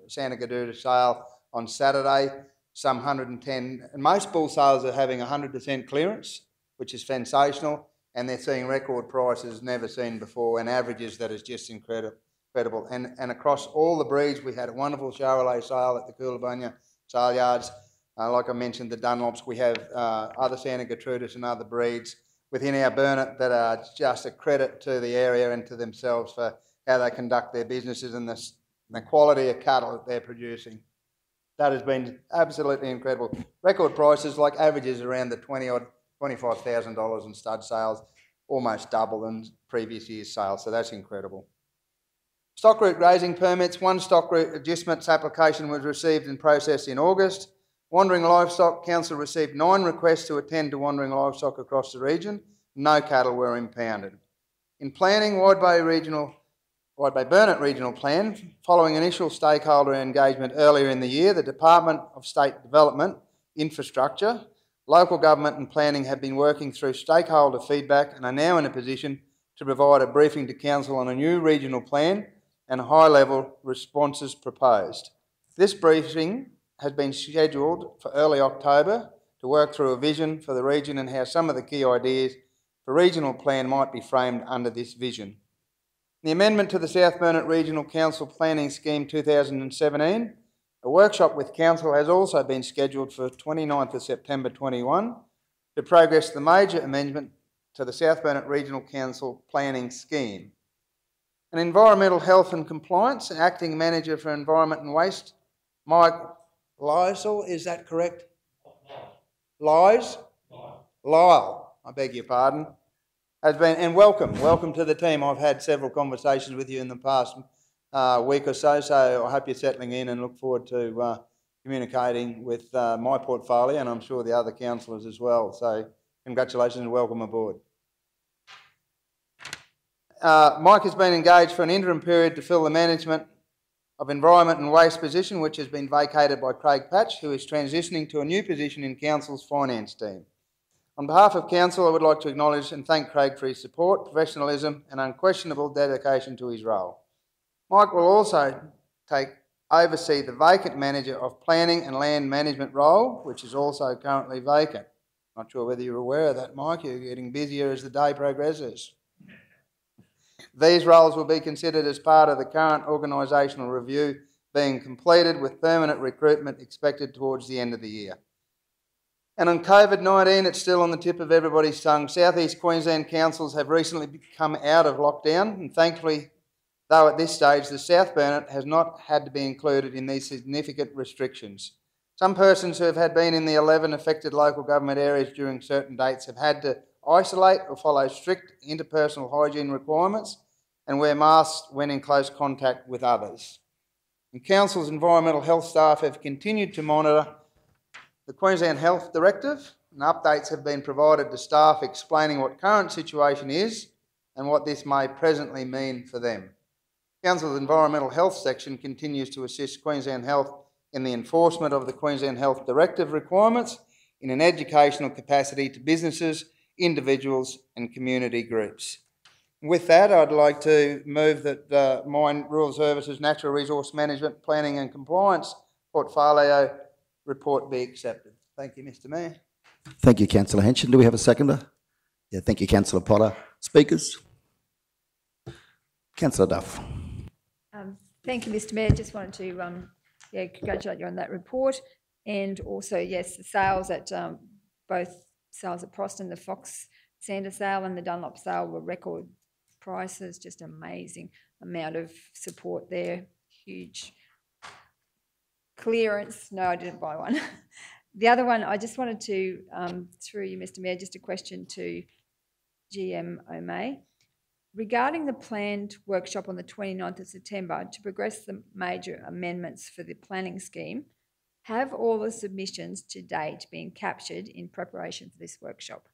Santa Gaduta sale on Saturday, some 110, and most bull sales are having 100% clearance, which is sensational, and they're seeing record prices never seen before and averages that is just incredible. And across all the breeds, we had a wonderful Charolais sale at the Coolabunnya sale yards. Like I mentioned, the Dunlops, we have other Santa Gertrudis and other breeds within our Burnett that are just a credit to the area and to themselves for how they conduct their businesses and the quality of cattle that they're producing. That has been absolutely incredible. Record prices, like averages around the $25,000 in stud sales, almost double than previous year's sales, so that's incredible. Stock route grazing permits. 1 stock route adjustments application was received and processed in August. Wandering livestock, Council received 9 requests to attend to wandering livestock across the region. No cattle were impounded. In planning, Wide Bay Burnett Regional Plan, following initial stakeholder engagement earlier in the year, the Department of State Development, Infrastructure, Local Government and Planning have been working through stakeholder feedback and are now in a position to provide a briefing to Council on a new regional plan and high-level responses proposed. This briefing has been scheduled for early October to work through a vision for the region and how some of the key ideas for regional plan might be framed under this vision. The amendment to the South Burnett Regional Council Planning Scheme 2017, a workshop with Council has also been scheduled for 29th of September 21 to progress the major amendment to the South Burnett Regional Council Planning Scheme. An Environmental Health and Compliance, Acting Manager for Environment and Waste, Mike Lysel, is that correct? Lyle, I beg your pardon. Has been, and welcome to the team. I've had several conversations with you in the past week or so I hope you're settling in and look forward to communicating with my portfolio, and I'm sure the other councillors as well. So congratulations and welcome aboard. Mike has been engaged for an interim period to fill the management of Environment and Waste position, which has been vacated by Craig Patch, who is transitioning to a new position in Council's finance team. On behalf of Council, I would like to acknowledge and thank Craig for his support, professionalism and unquestionable dedication to his role. Mike will also oversee the vacant Manager of Planning and Land Management role, which is also currently vacant. Not sure whether you're aware of that, Mike. You're getting busier as the day progresses. These roles will be considered as part of the current organisational review being completed, with permanent recruitment expected towards the end of the year. And on COVID-19, it's still on the tip of everybody's tongue. South East Queensland councils have recently come out of lockdown, and thankfully, though at this stage, the South Burnett has not had to be included in these significant restrictions. Some persons who have been in the 11 affected local government areas during certain dates have had to isolate or follow strict interpersonal hygiene requirements and wear masks when in close contact with others. And Council's environmental health staff have continued to monitor the Queensland Health Directive, and updates have been provided to staff explaining what current situation is and what this may presently mean for them. Council's environmental health section continues to assist Queensland Health in the enforcement of the Queensland Health Directive requirements in an educational capacity to businesses individuals and community groups. With that, I'd like to move that Mine, Rural Services, Natural Resource Management, Planning and Compliance Portfolio Report be accepted. Thank you, Mr Mayor. Thank you, Councillor Henson. Do we have a seconder? Yeah, thank you, Councillor Potter. Speakers? Councillor Duff. Thank you, Mr Mayor. Just wanted to congratulate you on that report, and also, yes, the sales at both sales at Proston, the Fox Sander sale and the Dunlop sale were record prices, just amazing amount of support there, huge clearance. No, I didn't buy one. The other one, I just wanted to, through you, Mr Mayor, just a question to GM O'May. Regarding the planned workshop on the 29th of September to progress the major amendments for the planning scheme, have all the submissions to date been captured in preparation for this workshop?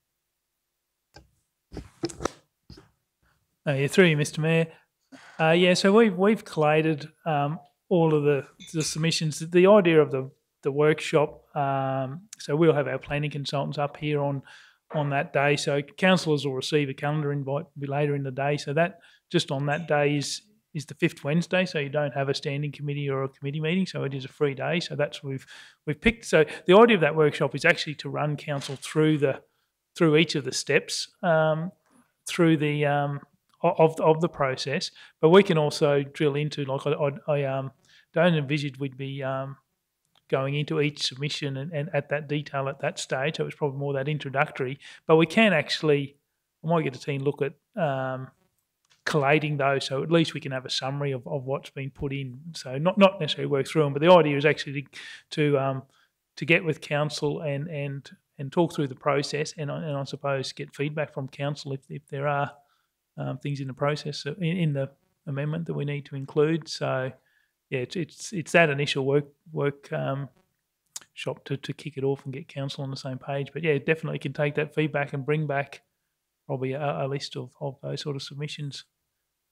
Through you, Mr Mayor. So we've collated all of the submissions. The idea of the workshop, so we'll have our planning consultants up here on that day. So councillors will receive a calendar invite later in the day. So that just on that day is the fifth Wednesday. So you don't have a standing committee or a committee meeting. So it is a free day. So that's what we've picked. So the idea of that workshop is actually to run council through each of the steps through the of the process. But we can also drill into, like I don't envisage we'd be going into each submission and at that detail at that stage. So it's probably more that introductory. But we can actually, I might get the team look at collating those, so at least we can have a summary of what's been put in. So not necessarily work through them, but the idea is actually to get with council and talk through the process, and I suppose get feedback from council if there are things in the process in the amendment that we need to include. So yeah, it's that initial work shop to kick it off and get council on the same page. But yeah, definitely can take that feedback and bring back probably a list of those sort of submissions.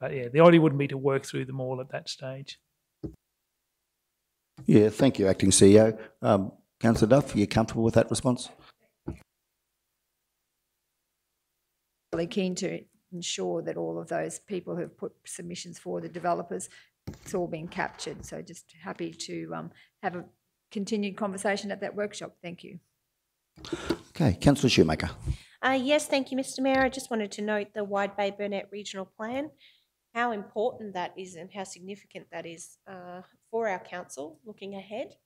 But yeah, the idea wouldn't be to work through them all at that stage. Yeah, thank you, Acting CEO. Councillor Duff, are you comfortable with that response? Really keen to ensure that all of those people who have put submissions for the developers, it's all been captured. So just happy to have a continued conversation at that workshop. Thank you. Okay, Councillor Shoemaker. Yes, thank you, Mr Mayor. I just wanted to note the Wide Bay Burnett Regional Plan, how important that is and how significant that is for our council looking ahead.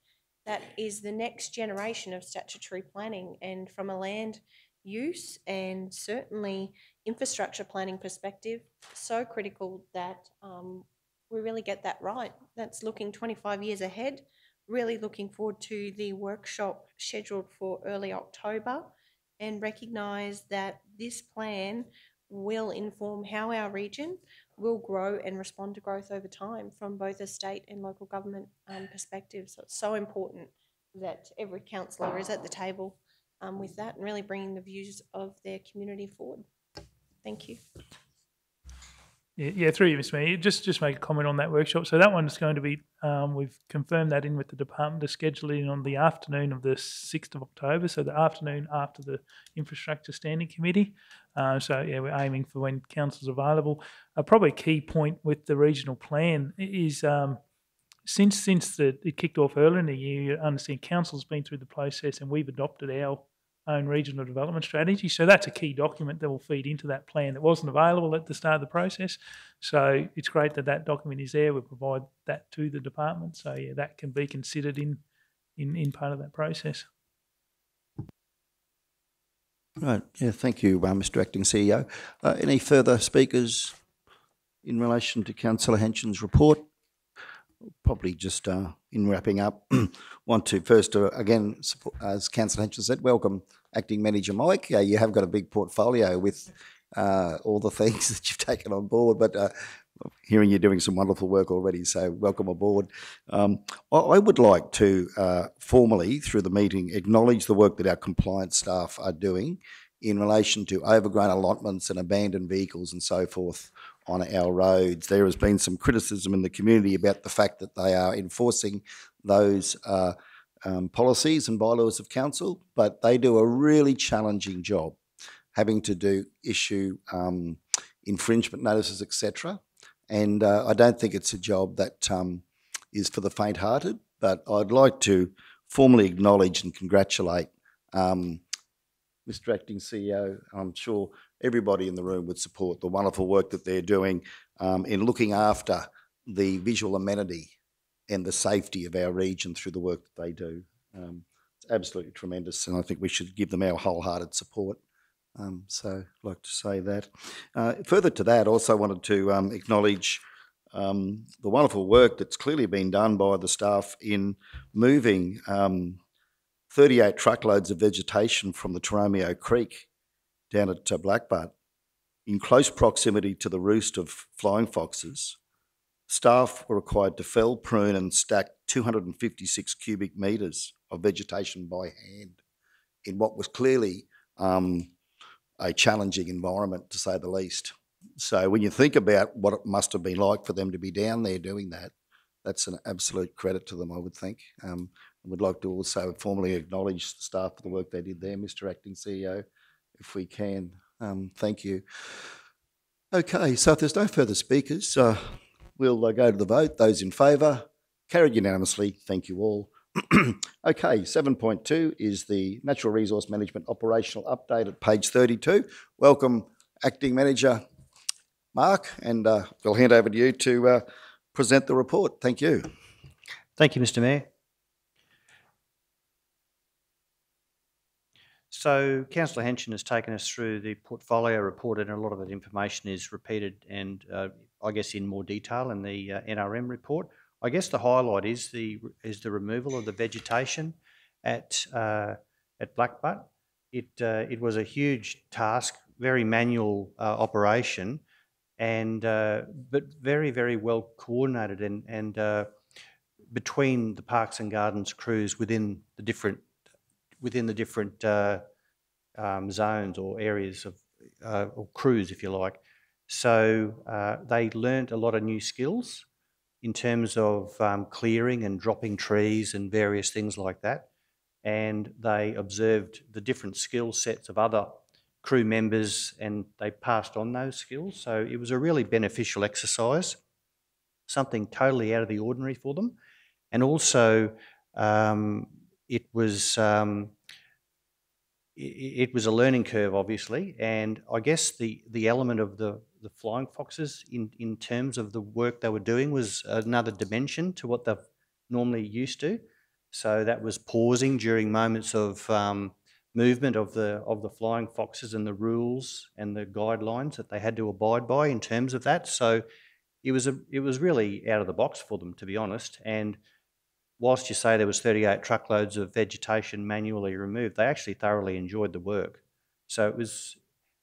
That is the next generation of statutory planning, and from a land use and certainly infrastructure planning perspective, so critical that we really get that right. That's looking 25 years ahead. Really looking forward to the workshop scheduled for early October, and recognise that this plan will inform how our region will grow and respond to growth over time from both a state and local government perspective. So it's so important that every councillor is at the table with that and really bringing the views of their community forward. Thank you. Yeah, through you, Mr Mayor. Just make a comment on that workshop. So that one's going to be, we've confirmed that in with the department to schedule it in on the afternoon of the 6th of October, so the afternoon after the Infrastructure Standing Committee. So yeah, we're aiming for when council's available. Probably a key point with the regional plan is since it kicked off earlier in the year, you understand council's been through the process and we've adopted our own regional development strategy. So that's a key document that will feed into that plan that wasn't available at the start of the process. So it's great that that document is there. We provide that to the department. So yeah, that can be considered in part of that process. Right. Yeah, thank you, Mr Acting CEO. Any further speakers in relation to Councillor Henson's report? Probably just in wrapping up, want to first again, as Councillor Henson said, welcome Acting Manager Mike. You have got a big portfolio with all the things that you've taken on board, but hearing you're doing some wonderful work already, so welcome aboard. I would like to formally, through the meeting, acknowledge the work that our compliance staff are doing in relation to overgrown allotments and abandoned vehicles and so forth on our roads. There has been some criticism in the community about the fact that they are enforcing those policies and bylaws of council, but they do a really challenging job. having to issue infringement notices, etc. And I don't think it's a job that is for the faint-hearted, but I'd like to formally acknowledge and congratulate Mr. Acting CEO. I'm sure everybody in the room would support the wonderful work that they're doing in looking after the visual amenity and the safety of our region through the work that they do. It's absolutely tremendous, and I think we should give them our wholehearted support. So I'd like to say that. Further to that, I also wanted to acknowledge the wonderful work that's clearly been done by the staff in moving 38 truckloads of vegetation from the Toromeo Creek down at Blackbutt in close proximity to the roost of flying foxes. Staff were required to fell, prune and stack 256 cubic metres of vegetation by hand in what was clearly a challenging environment, to say the least. So when you think about what it must have been like for them to be down there doing that, that's an absolute credit to them, I would think. I would like to also formally acknowledge the staff for the work they did there, Mr. Acting CEO, if we can. Thank you. Okay, so if there's no further speakers, we'll go to the vote. Those in favour, carried unanimously. Thank you all. Okay, 7.2 is the Natural Resource Management Operational Update at page 32. Welcome, Acting Manager Mark, and we'll hand over to you to present the report. Thank you. Thank you, Mr. Mayor. So Councillor Henshin has taken us through the portfolio report, and a lot of that information is repeated and I guess in more detail in the NRM report. I guess the highlight is the removal of the vegetation at Blackbutt. It was a huge task, very manual operation, and but very, very well coordinated and between the Parks and Gardens crews within the different zones or areas of or crews, if you like. So they learnt a lot of new skills in terms of clearing and dropping trees and various things like that. And they observed the different skill sets of other crew members and they passed on those skills. So it was a really beneficial exercise, something totally out of the ordinary for them. And also it was a learning curve, obviously, and I guess the element of the flying foxes in terms of the work they were doing was another dimension to what they've normally used to. So that was pausing during moments of movement of the flying foxes and the rules and the guidelines that they had to abide by in terms of that. So it was really out of the box for them, to be honest. And whilst you say there was 38 truckloads of vegetation manually removed, they actually thoroughly enjoyed the work. So it was,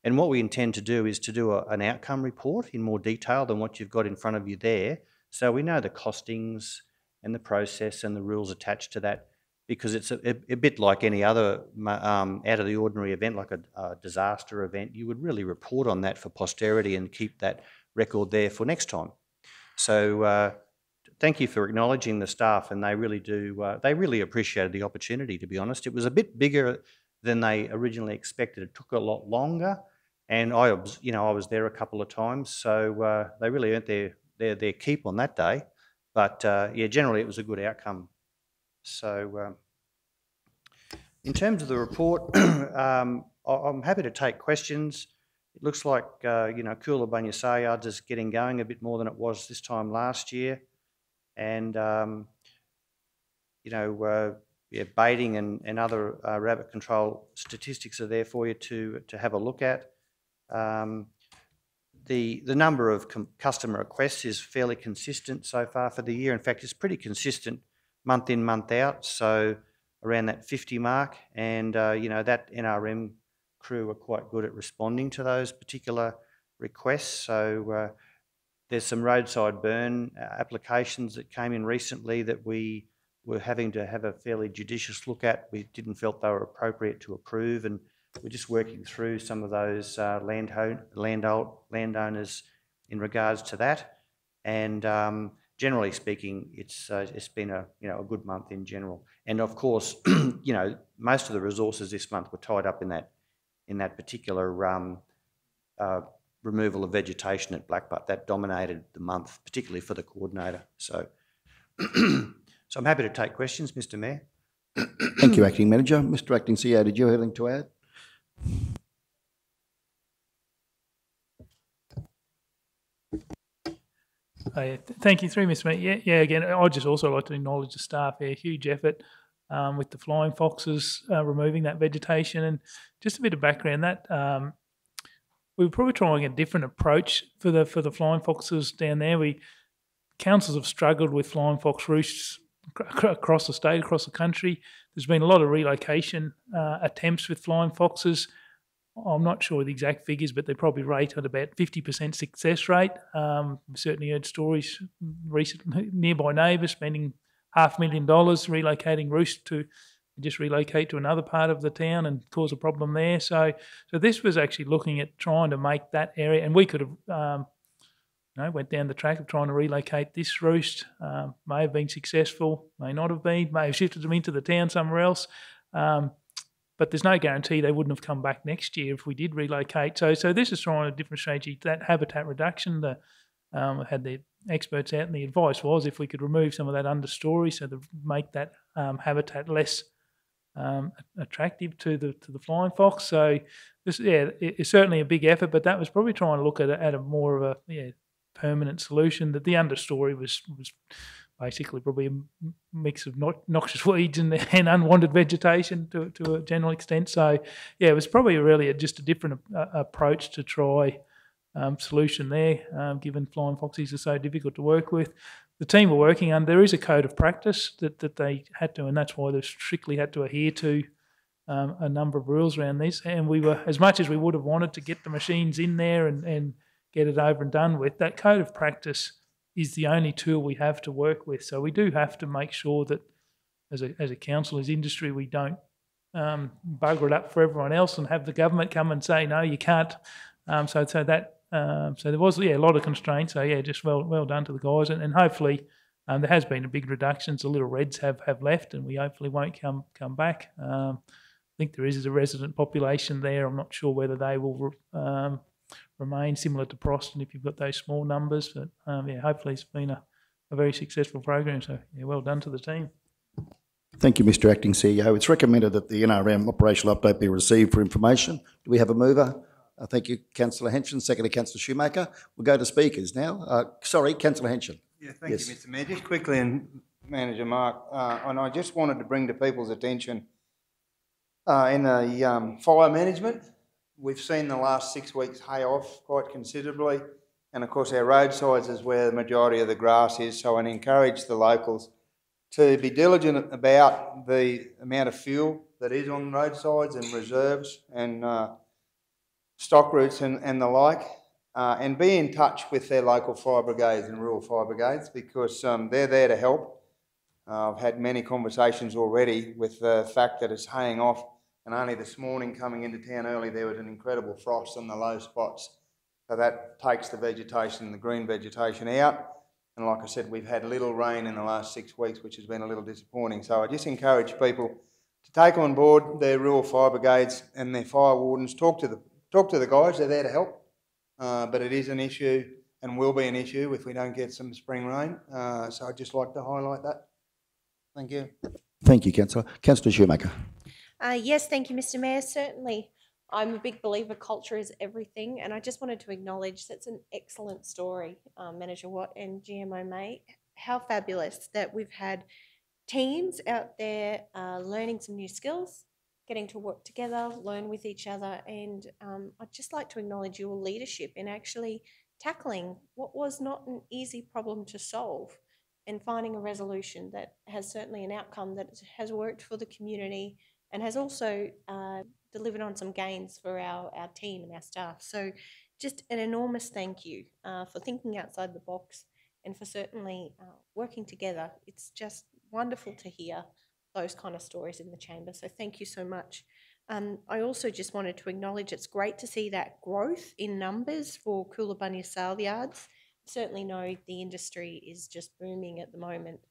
and what we intend to do is to do an outcome report in more detail than what you've got in front of you there. So we know the costings and the process and the rules attached to that, because it's a bit like any other out of the ordinary event, like a disaster event. You would really report on that for posterity and keep that record there for next time. So thank you for acknowledging the staff, and they really do. They really appreciated the opportunity, to be honest. It was a bit bigger than they originally expected. It took a lot longer, and I was there a couple of times, so they really earned their keep on that day. But yeah, generally it was a good outcome. So in terms of the report, I'm happy to take questions. It looks like Coolabunnya Sayards is getting going a bit more than it was this time last year. And, yeah, baiting and other rabbit control statistics are there for you to have a look at. The number of customer requests is fairly consistent so far for the year. In fact, it's pretty consistent month in, month out, so around that 50 mark. And, that NRM crew are quite good at responding to those particular requests. So there's some roadside burn applications that came in recently that we were having to have a fairly judicious look at. We didn't felt they were appropriate to approve, and we're just working through some of those landowners in regards to that. And generally speaking, it's been a good month in general. And of course, most of the resources this month were tied up in that in that particular removal of vegetation at Blackbutt. That dominated the month, particularly for the coordinator. So, so I'm happy to take questions, Mr. Mayor. Thank you, Acting Manager. Mr Acting CEO, did you have anything to add? Thank you, Mr. Mayor. Yeah, again, I'd just also like to acknowledge the staff there. Huge effort with the flying foxes removing that vegetation. And just a bit of background, that we were probably trying a different approach for the flying foxes down there. Councils have struggled with flying fox roosts across the state, across the country. There's been a lot of relocation attempts with flying foxes. I'm not sure the exact figures, but they probably rate at about 50% success rate. We've certainly heard stories recently, nearby neighbours spending $500,000 relocating roosts to just relocate to another part of the town and cause a problem there. So this was actually looking at trying to make that area, and we could have went down the track of trying to relocate this roost. May have been successful, may not have been, may have shifted them into the town somewhere else. But there's no guarantee they wouldn't have come back next year if we did relocate. So this is trying a different strategy. That habitat reduction, had the experts out, and the advice was if we could remove some of that understory, so to make that habitat less attractive to the flying fox. So this, it's certainly a big effort, but that was probably trying to look at a more of a permanent solution. That the understory was basically probably a mix of noxious weeds and unwanted vegetation to a general extent. So, it was probably really just a different approach to try solution there, given flying foxes are so difficult to work with. The team were working on, there is a code of practice that they had to, and that's why they strictly had to adhere to a number of rules around this. And we were, as much as we would have wanted to get the machines in there and get it over and done with, that code of practice is the only tool we have to work with. So we do have to make sure that as a council, as industry, we don't bugger it up for everyone else and have the government come and say, no, you can't. So there was a lot of constraints. So just well done to the guys, and hopefully there has been a big reduction. So little reds have left, and we hopefully won't come back. I think there is a resident population there. I'm not sure whether they will remain similar to Proston if you've got those small numbers. But hopefully it's been a very successful program. So well done to the team. Thank you, Mr Acting CEO. It's recommended that the NRM operational update be received for information. Do we have a mover? Thank you, Councillor Henson. Secondly, Councillor Shoemaker. We'll go to speakers now. Sorry, Councillor Henson. Yeah, thank you, Mr Mayor. Just quickly, and Manager Mark, and I just wanted to bring to people's attention in the fire management, we've seen the last 6 weeks hay off quite considerably, and of course our roadsides is where the majority of the grass is, so I encourage the locals to be diligent about the amount of fuel that is on roadsides and reserves and stock routes and the like, and be in touch with their local fire brigades and rural fire brigades, because they're there to help. I've had many conversations already with the fact that it's haying off, and only this morning coming into town early there was an incredible frost on the low spots, so that takes the vegetation, the green vegetation out. And like I said, we've had little rain in the last 6 weeks, which has been a little disappointing. So I just encourage people to take on board their rural fire brigades and their fire wardens. Talk to the guys, they're there to help. But it is an issue and will be an issue if we don't get some spring rain. So I'd just like to highlight that. Thank you. Thank you, Councillor. Councillor Shoemaker. Yes, thank you, Mr Mayor. Certainly, I'm a big believer culture is everything, and I just wanted to acknowledge that's an excellent story, Manager Watt and GMO May. How fabulous that we've had teams out there learning some new skills, getting to work together, learn with each other, and I'd just like to acknowledge your leadership in actually tackling what was not an easy problem to solve and finding a resolution that has certainly an outcome that has worked for the community and has also delivered on some gains for our team and our staff. So just an enormous thank you for thinking outside the box and for certainly working together. It's just wonderful to hear those kind of stories in the chamber. So thank you so much. I also just wanted to acknowledge it's great to see that growth in numbers for Coolabunnya sale yards. Certainly know the industry is just booming at the moment.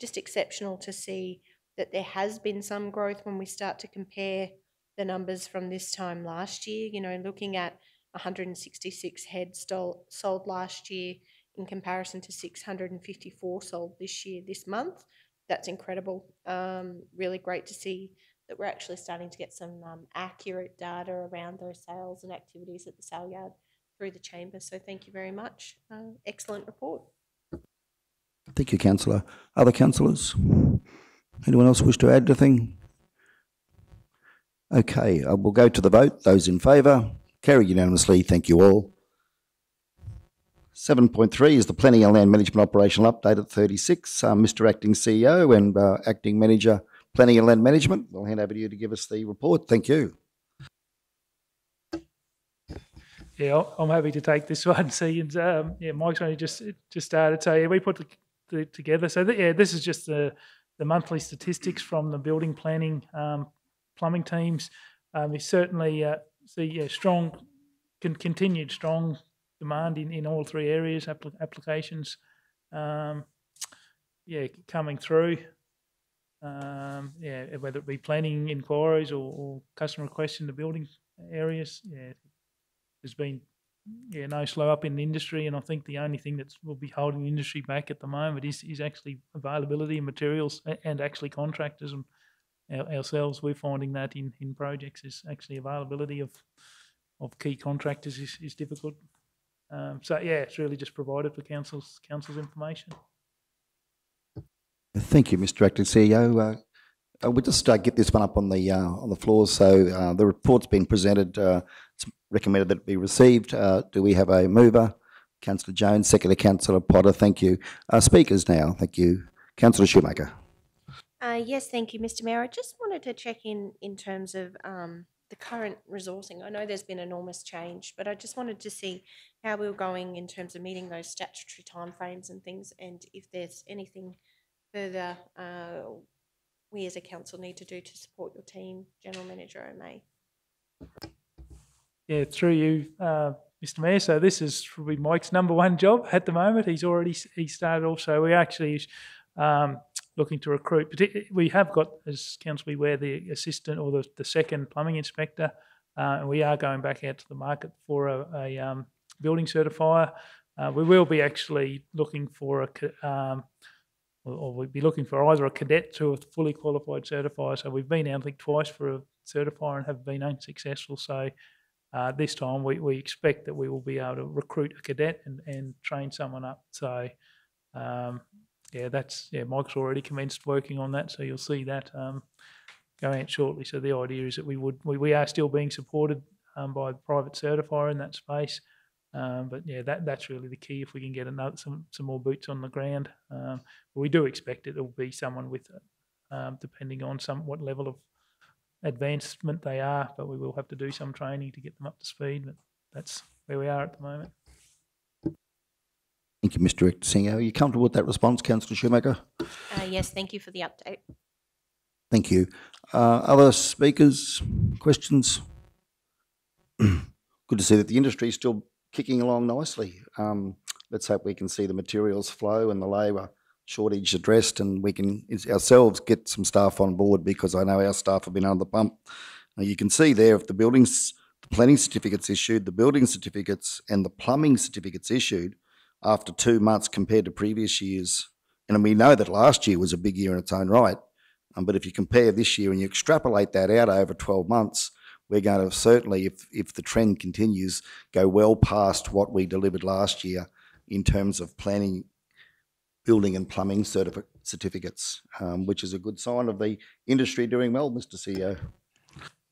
Just exceptional to see that there has been some growth when we start to compare the numbers from this time last year, you know, looking at 166 heads sold last year in comparison to 654 sold this month. That's incredible. Really great to see that we're actually starting to get some accurate data around those sales and activities at the sale yard through the chamber. So thank you very much. Excellent report. Thank you, councillor. Other councillors? Anyone else wish to add anything? Okay, we'll go to the vote. Those in favour? Carried unanimously. Thank you all. 7.3 is the Planning and Land Management Operational Update at 36. Mr Acting CEO and Acting Manager, Planning and Land Management, we'll hand over to you to give us the report. Thank you. Yeah, I'm happy to take this one. See, yeah, Mike's only just started. So yeah, we put the together. So yeah, this is just the monthly statistics from the building planning, plumbing teams. We certainly see strong, continued strong demand in all three areas, applications, coming through. Whether it be planning inquiries or customer requests in the building areas, there's been no slow up in the industry, and I think the only thing that will be holding the industry back at the moment is actually availability of materials and actually contractors, and ourselves we're finding that in projects is actually availability of key contractors is difficult. It's really just provided for council's information. Thank you, Mr Acting CEO. We'll just get this one up on the floor. So the report's been presented. It's recommended that it be received. Do we have a mover? Councillor Jones, seconder Councillor Potter. Thank you. Speakers now. Thank you. Councillor Shoemaker. Yes, thank you, Mr Mayor. I just wanted to check in terms of the current resourcing. I know there's been enormous change, but I just wanted to see how we were going in terms of meeting those statutory timeframes and things, and if there's anything further we as a council need to do to support your team, General Manager O'May. Yeah, through you, Mr Mayor. So this is probably Mike's number one job at the moment. He started off. So we actually looking to recruit. We have got, as council be aware, the assistant or the second plumbing inspector, and we are going back out to the market for a building certifier. We will be actually looking for or we'd be looking for either a cadet to a fully qualified certifier. So we've been out, I think, twice for a certifier and have been unsuccessful. So this time we expect that we will be able to recruit a cadet and train someone up. So Mike's already commenced working on that. So you'll see that going out shortly. So the idea is that we are still being supported by a private certifier in that space. That's really the key. If we can get some more boots on the ground, but we do expect it will be someone with, depending on what level of advancement they are. But we will have to do some training to get them up to speed. But that's where we are at the moment. Thank you, Mr Acting CEO. Are you comfortable with that response, Councillor Shoemaker? Yes, thank you for the update. Thank you. Other speakers, questions? Good to see that the industry is still kicking along nicely. Let's hope we can see the materials flow and the labour shortage addressed, and we can ourselves get some staff on board, because I know our staff have been under the pump. Now you can see there, if the planning certificates issued, the building certificates and the plumbing certificates issued after 2 months compared to previous years. And we know that last year was a big year in its own right. But if you compare this year and you extrapolate that out over 12 months, we're going to certainly, if the trend continues, go well past what we delivered last year in terms of planning, building and plumbing certificates, which is a good sign of the industry doing well, Mr CEO.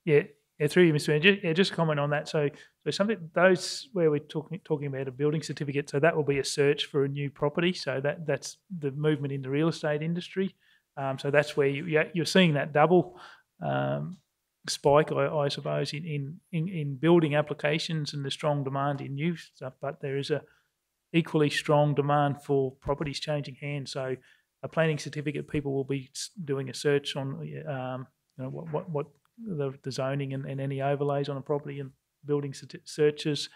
Yeah, through you, Mr Mayor. Just a comment on that. So something, those where we're talking about a building certificate, so that will be a search for a new property. So that's the movement in the real estate industry. So that's where you're seeing that double spike, I suppose, in building applications and the strong demand in new stuff. But there is a equally strong demand for properties changing hands. So a planning certificate, people will be doing a search on what the zoning and any overlays on a property, and building searches,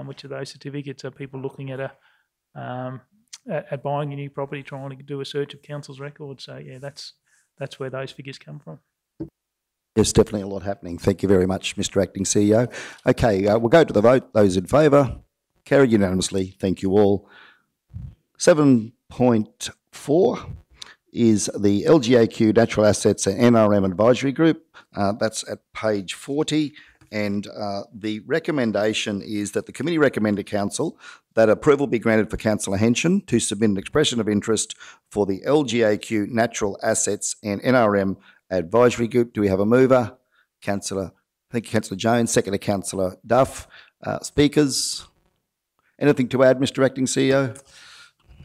which of those certificates are people looking at buying a new property, trying to do a search of council's records. So yeah, that's where those figures come from. There's definitely a lot happening. Thank you very much, Mr. Acting CEO. Okay, we'll go to the vote. Those in favour? Carried unanimously. Thank you all. 7.4 is the LGAQ Natural Assets and NRM Advisory Group. That's at page 40. And the recommendation is that the committee recommend to council that approval be granted for Councillor Henson to submit an expression of interest for the LGAQ Natural Assets and NRM Advisory Group. Do we have a mover? Thank you, Councillor Jones. Second to Councillor Duff. Speakers? Anything to add, Mr. Acting CEO?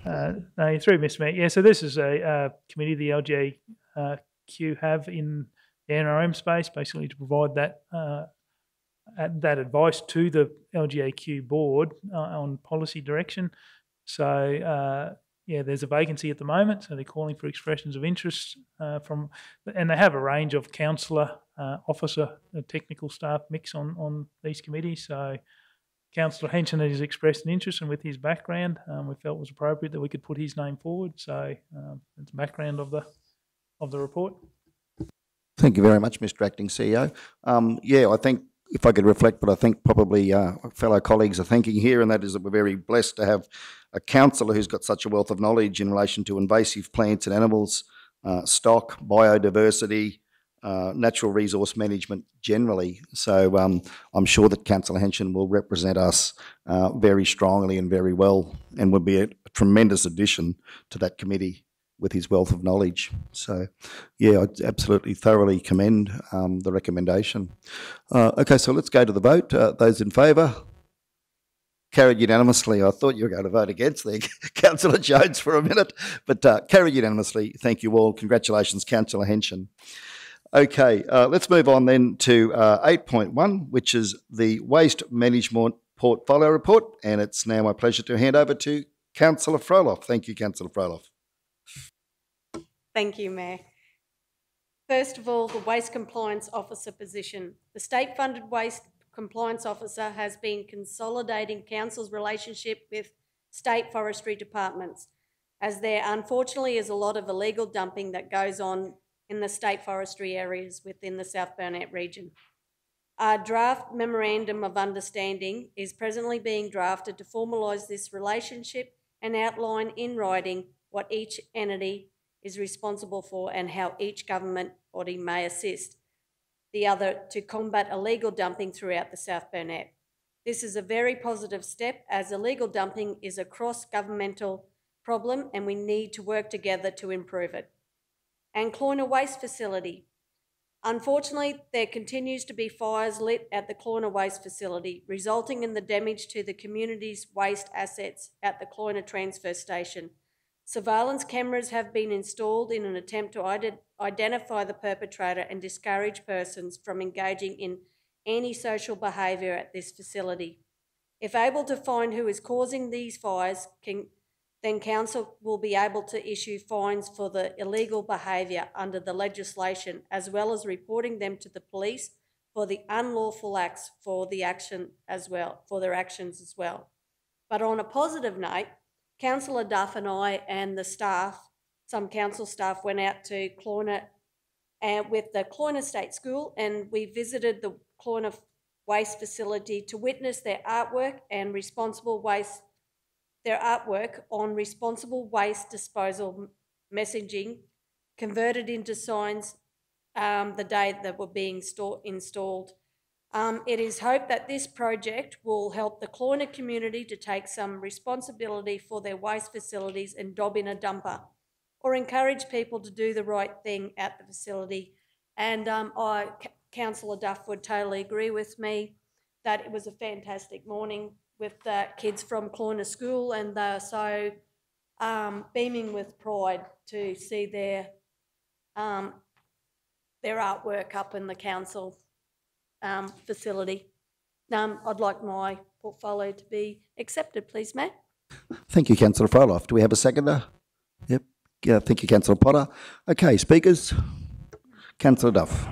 No, you're through, Mr. Mayor. Yeah, so this is a committee the LGAQ have in the NRM space, basically to provide that advice to the LGAQ board on policy direction. So, yeah, there's a vacancy at the moment, so they're calling for expressions of interest and they have a range of councillor, officer, technical staff mix on these committees. So, Councillor Henson has expressed an interest, and with his background, we felt it was appropriate that we could put his name forward. So, that's the background of the report. Thank you very much, Mr. Acting CEO. Yeah, I think if I could reflect what I think probably fellow colleagues are thinking here, and that is that we're very blessed to have a councillor who's got such a wealth of knowledge in relation to invasive plants and animals, stock, biodiversity, natural resource management generally. So I'm sure that Councillor Henson will represent us very strongly and very well, and will be a tremendous addition to that committee with his wealth of knowledge. So, yeah, I absolutely thoroughly commend the recommendation. Okay, so let's go to the vote. Those in favour? Carried unanimously. I thought you were going to vote against there, Councillor Jones, for a minute, but carried unanimously. Thank you all. Congratulations, Councillor Henson. Okay, let's move on then to 8.1, which is the Waste Management Portfolio Report, and it's now my pleasure to hand over to Councillor Froloff. Thank you, Councillor Froloff. Thank you, Mayor. First of all, the Waste Compliance Officer position. The state-funded Waste Compliance Officer has been consolidating Council's relationship with state forestry departments, as there unfortunately is a lot of illegal dumping that goes on in the state forestry areas within the South Burnett region. Our draft Memorandum of Understanding is presently being drafted to formalise this relationship and outline in writing what each entity is responsible for and how each government body may assist the other to combat illegal dumping throughout the South Burnett. This is a very positive step, as illegal dumping is a cross-governmental problem and we need to work together to improve it. And Cloyna Waste Facility. Unfortunately, there continues to be fires lit at the Cloyna Waste Facility, resulting in the damage to the community's waste assets at the Cloyna Transfer Station. Surveillance cameras have been installed in an attempt to identify the perpetrator and discourage persons from engaging in antisocial behaviour at this facility. If able to find who is causing these fires, then Council will be able to issue fines for the illegal behaviour under the legislation, as well as reporting them to the police for the unlawful acts for their actions as well. But on a positive note, Councillor Duff and I and the staff, some council staff, went out to Cloyna with the Cloyna State School, and we visited the Cloyna Waste Facility to witness their artwork on responsible waste disposal messaging converted into signs the day that were being installed. It is hoped that this project will help the Cloyna community to take some responsibility for their waste facilities and dob in a dumper, or encourage people to do the right thing at the facility. And Councillor Duff would totally agree with me that it was a fantastic morning with the kids from Cloyna School, and they're so beaming with pride to see their artwork up in the council facility. I'd like my portfolio to be accepted, please, Matt. Thank you, Councillor Froloff. Do we have a seconder? Yep. Yeah, thank you, Councillor Potter. Okay, speakers. Councillor Duff.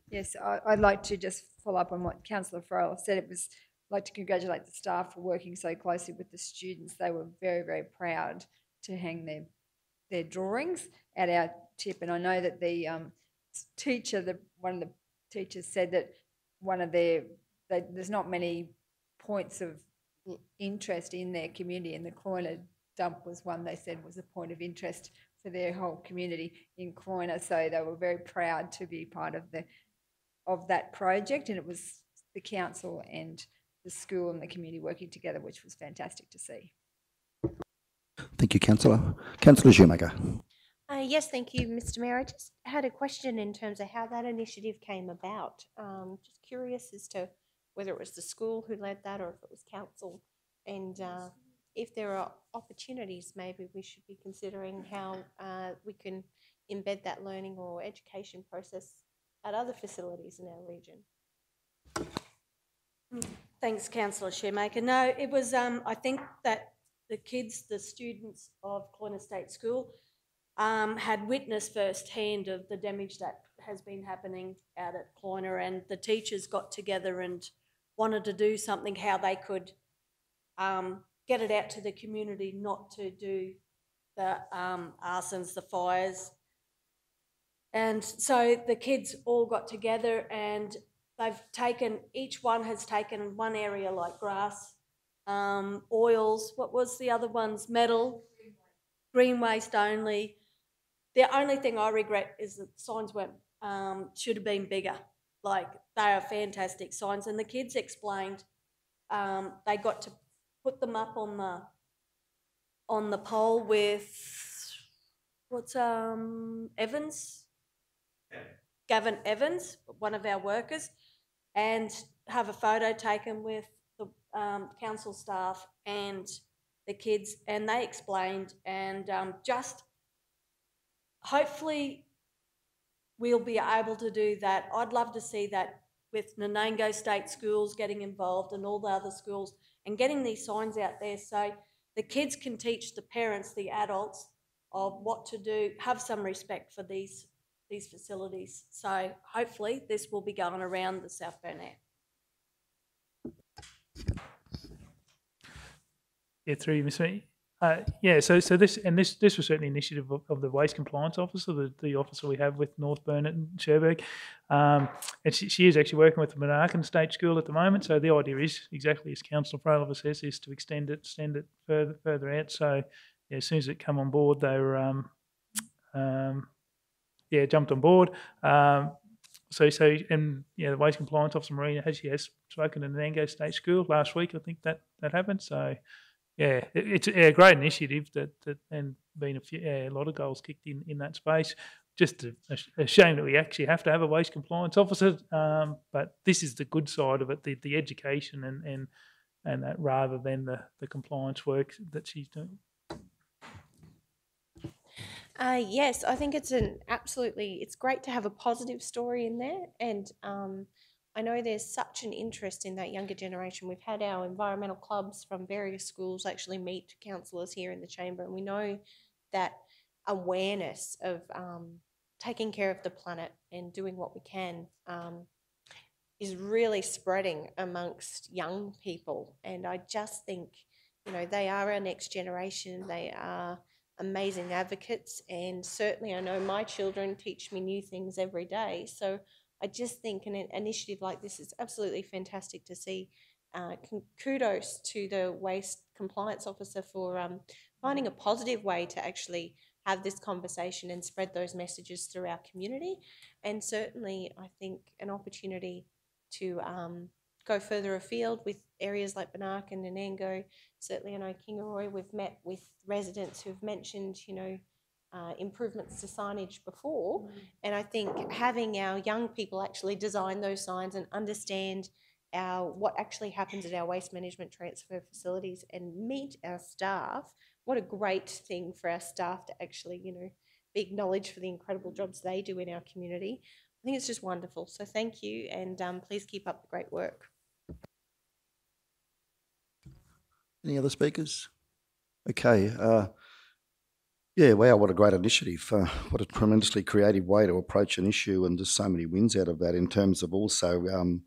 Yes, I'd like to just follow up on what Councillor Froloff said. I'd like to congratulate the staff for working so closely with the students. They were very, very proud to hang their drawings at our tip, and I know that the teacher, one of the teachers said that there's not many points of interest in their community, and the Cloyna dump was one they said was a point of interest for their whole community in Cloyna. So they were very proud to be part of that project, and it was the council and the school and the community working together, which was fantastic to see. Thank you, Councillor. Councillor Shoemaker. Yes, thank you, Mr. Mayor. I just had a question in terms of how that initiative came about. Just curious as to whether it was the school who led that or if it was council, and if there are opportunities, maybe we should be considering how we can embed that learning or education process at other facilities in our region. Thanks, Councillor Shoemaker. No, it was, I think that the students of Cloyna State School had witnessed firsthand of the damage that has been happening out at Cloyna, and the teachers got together and wanted to do something, how they could get it out to the community not to do the arsons, the fires. And so the kids all got together and each one has taken one area like grass, oils, what was the other ones? Metal, green waste only. The only thing I regret is that signs should have been bigger. Like, they are fantastic signs. And the kids explained they got to put them up on the pole with, Gavin Evans, one of our workers, and have a photo taken with the council staff and the kids, and they explained, and just hopefully we'll be able to do that. I'd love to see that with Nanango State Schools getting involved and all the other schools and getting these signs out there so the kids can teach the parents, the adults, of what to do, have some respect for these facilities. So hopefully this will be going around the South Burnett. Yeah, through you, Ms. Mee. Yeah, so this was certainly an initiative of the Waste Compliance Officer, the officer we have with North Burnett and Cherbourg. And she is actually working with the Murgan State School at the moment. So the idea is, exactly as Councillor Proliver says, is to extend it further out. So yeah, as soon as it come on board, they were jumped on board. The Waste Compliance Officer Marina has spoken to the Nanango State School last week. I think that happened. So yeah, it's a great initiative and been a lot of goals kicked in that space. Just a shame that we actually have to have a Waste Compliance Officer, but this is the good side of it, the education and that, rather than the compliance work that she's doing. Yes, I think it's great to have a positive story in there, and I know there's such an interest in that younger generation. We've had our environmental clubs from various schools actually meet councillors here in the chamber, and we know that awareness of taking care of the planet and doing what we can is really spreading amongst young people. And I just think, they are our next generation. They are amazing advocates, and certainly I know my children teach me new things every day. So I just think an initiative like this is absolutely fantastic to see. Kudos to the Waste Compliance Officer for finding a positive way to actually have this conversation and spread those messages through our community. And certainly I think an opportunity to go further afield with areas like Banark and Nanango. Certainly I know Kingaroy, we've met with residents who've mentioned, improvements to signage before. And I think having our young people actually design those signs and understand what actually happens at our waste management transfer facilities and meet our staff, what a great thing for our staff to actually, be acknowledged for the incredible jobs they do in our community. I think it's just wonderful. So thank you, and please keep up the great work. Any other speakers? Okay. Wow, what a great initiative. What a tremendously creative way to approach an issue, and there's so many wins out of that in terms of also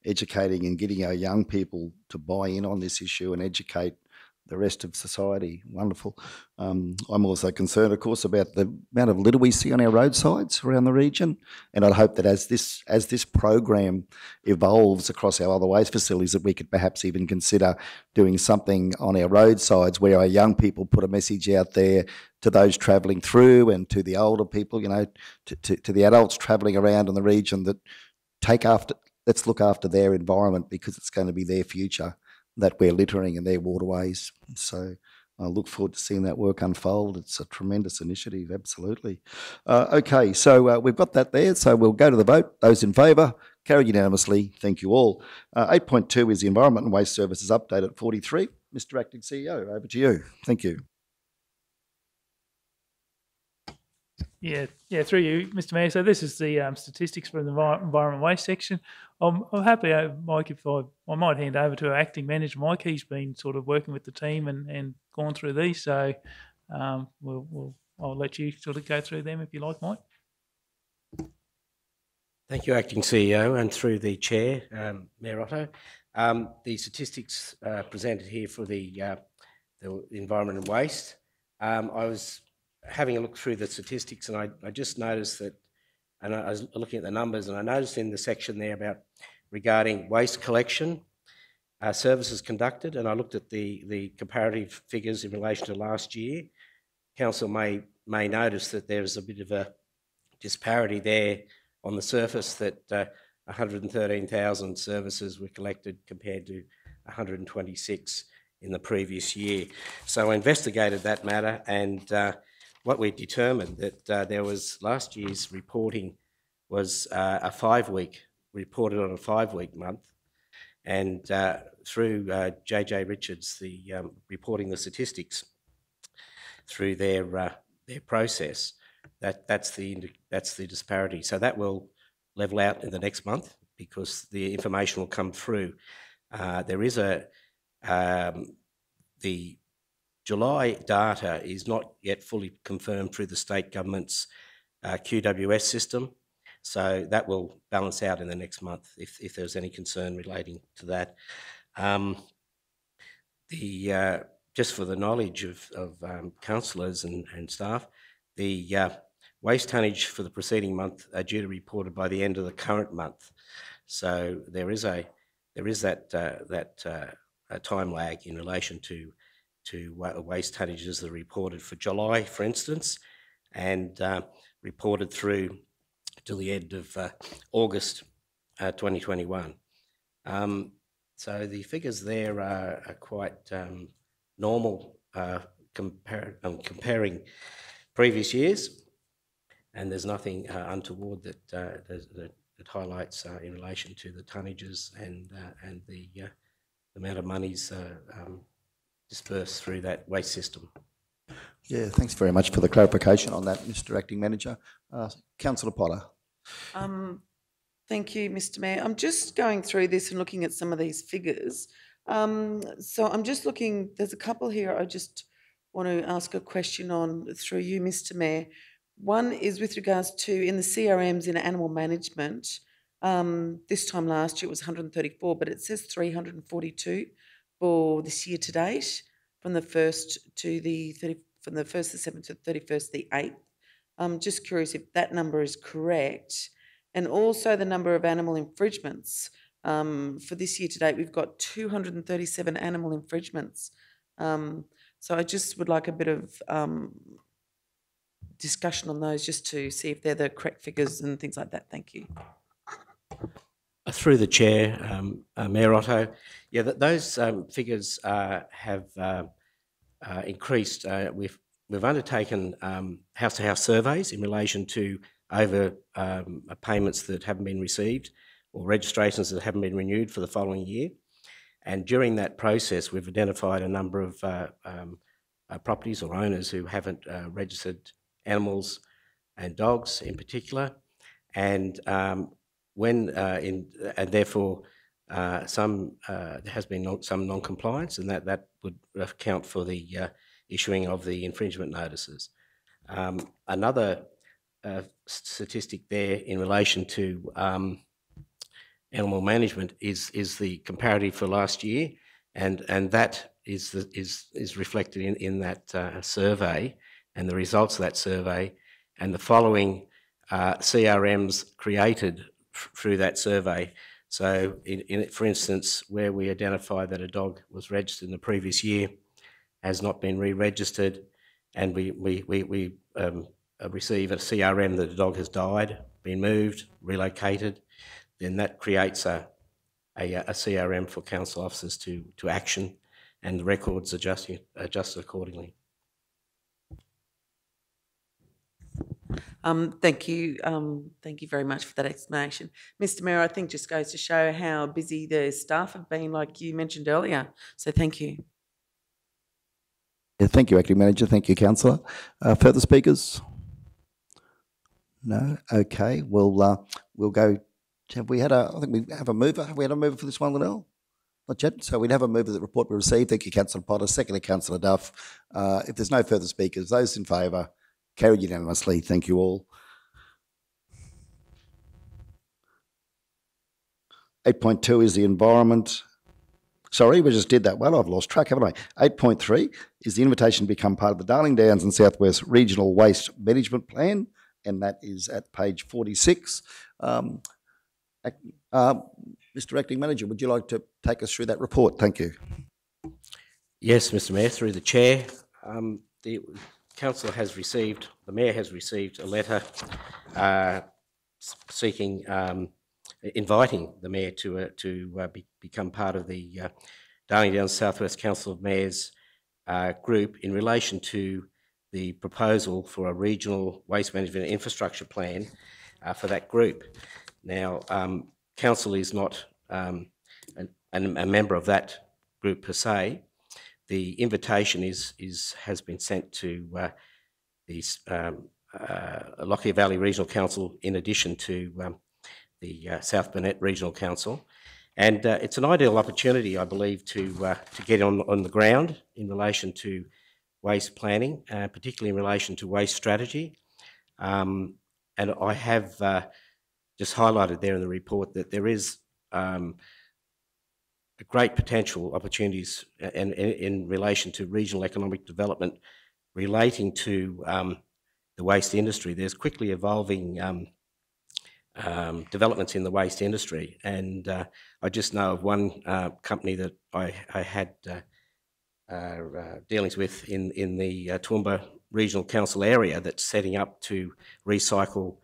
educating and getting our young people to buy in on this issue and educate the rest of society. Wonderful. I'm also concerned, of course, about the amount of litter we see on our roadsides around the region, and I'd hope that as this program evolves across our other waste facilities, that we could perhaps even consider doing something on our roadsides where our young people put a message out there to those travelling through and to the older people, you know, to the adults travelling around in the region, that let's look after their environment, because it's going to be their future that we're littering in their waterways. So I look forward to seeing that work unfold. It's a tremendous initiative, absolutely. Okay, so we've got that there, so we'll go to the vote. Those in favour, carried unanimously. Thank you all. 8.2 is the Environment and Waste Services update at 43. Mr Acting CEO, over to you. Thank you. Yeah, through you, Mr Mayor. So this is the statistics for the environment waste section. I'm happy, Mike, if I might hand over to our acting manager, Mike. He's been sort of working with the team and gone through these. So I'll let you sort of go through them if you like, Mike. Thank you, Acting CEO, and through the Chair, Mayor Otto. The statistics presented here for the environment and waste. I was having a look through the statistics, and I just noticed that, and I was looking at the numbers, and I noticed in the section there about regarding waste collection, services conducted, and I looked at the comparative figures in relation to last year. Council may notice that there's a bit of a disparity there on the surface, that 113,000 services were collected compared to 126 in the previous year. So I investigated that matter, and what we determined that there was last year's reporting was a 5-week, reported on a 5-week month, and through JJ Richards, reporting the statistics through their process, that's the disparity. So that will level out in the next month, because the information will come through. There is the July data is not yet fully confirmed through the state government's QWS system, so that will balance out in the next month if there's any concern relating to that. Just for the knowledge of councillors and staff, the waste tonnage for the preceding month are due to be reported by the end of the current month. So there is that time lag in relation to waste tonnages that are reported for July, for instance, and reported through till the end of August 2021. So the figures there are quite normal comparing previous years, and there's nothing untoward that highlights in relation to the tonnages and the amount of monies dispersed through that waste system. Yeah, thanks very much for the clarification on that, Mr Acting Manager. Councillor Potter. Thank you, Mr Mayor. I'm just going through this and looking at some of these figures. So I'm just looking, there's a couple here I just want to ask a question on through you, Mr Mayor. One is with regards to in the CRMs in animal management. This time last year it was 134, but it says 342 for this year to date, from the 1st to the 30, from the 1st to the 7th to the 31st to the 8th. I'm just curious if that number is correct, and also the number of animal infringements. For this year to date, we've got 237 animal infringements. So I just would like a bit of discussion on those, just to see if they're the correct figures and things like that. Thank you. Through the Chair, Mayor Otto, yeah, those figures have increased. We've undertaken house-to-house surveys in relation to over payments that haven't been received or registrations that haven't been renewed for the following year. And during that process, we've identified a number of properties or owners who haven't registered animals and dogs in particular, and therefore there has been some non-compliance, and that would account for the issuing of the infringement notices. Another statistic there in relation to animal management is the comparative for last year, and that is reflected in that survey and the results of that survey, and the following CRMs created through that survey. So, for instance, where we identified that a dog was registered in the previous year, has not been re-registered, and we receive a CRM that the dog has died, been moved, relocated, then that creates a CRM for council officers to action, and the records adjusted accordingly. Thank you. Thank you very much for that explanation. Mr Mayor, I think just goes to show how busy the staff have been, like you mentioned earlier. So thank you. Yeah, thank you, Acting Manager. Thank you, Councillor. Further speakers? No? Okay. We'll go. Have we had I think we have a mover. Have we had a mover for this one, Liddell? Not yet. So we'd have a mover that report we received. Thank you, Councillor Potter. Secondly, Councillor Duff. If there's no further speakers, those in favour, carried unanimously. Thank you all. 8.2 is the environment. Sorry, we just did that well. I've lost track, haven't I? 8.3 is the invitation to become part of the Darling Downs and South West Regional Waste Management Plan, and that is at page 46. Mr Acting Manager, would you like to take us through that report? Thank you. Yes, Mr Mayor, through the Chair. The Council has received, the Mayor has received a letter seeking, inviting the Mayor to become part of the Darling Downs South West Council of Mayors group in relation to the proposal for a regional waste management infrastructure plan for that group. Now, Council is not a member of that group per se. The invitation has been sent to the Lockyer Valley Regional Council in addition to the South Burnett Regional Council, and it's an ideal opportunity, I believe, to get on the ground in relation to waste planning, particularly in relation to waste strategy. And I have just highlighted there in the report that there is a great potential opportunities in relation to regional economic development relating to the waste industry. There's quickly evolving developments in the waste industry, and I just know of one company that I had dealings with in the Toowoomba Regional Council area that's setting up to recycle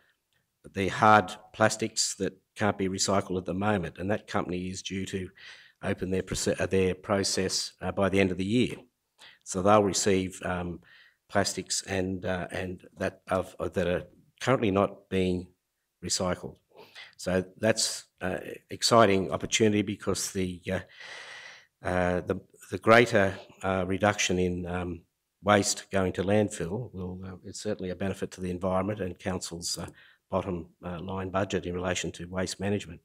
the hard plastics that can't be recycled at the moment, and that company is due to open their process by the end of the year. So they'll receive plastics and that are currently not being recycled. So that's an exciting opportunity because the greater reduction in waste going to landfill it's certainly a benefit to the environment and Council's bottom line budget in relation to waste management.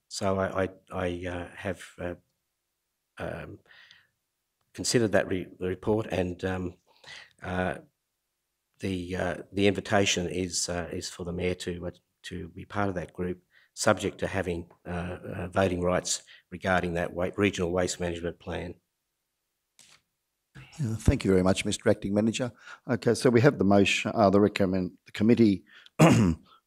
So I have considered that report, and the invitation is for the Mayor to be part of that group, subject to having voting rights regarding that regional waste management plan. Thank you very much, Mr Acting Manager. Okay, so we have the motion, the committee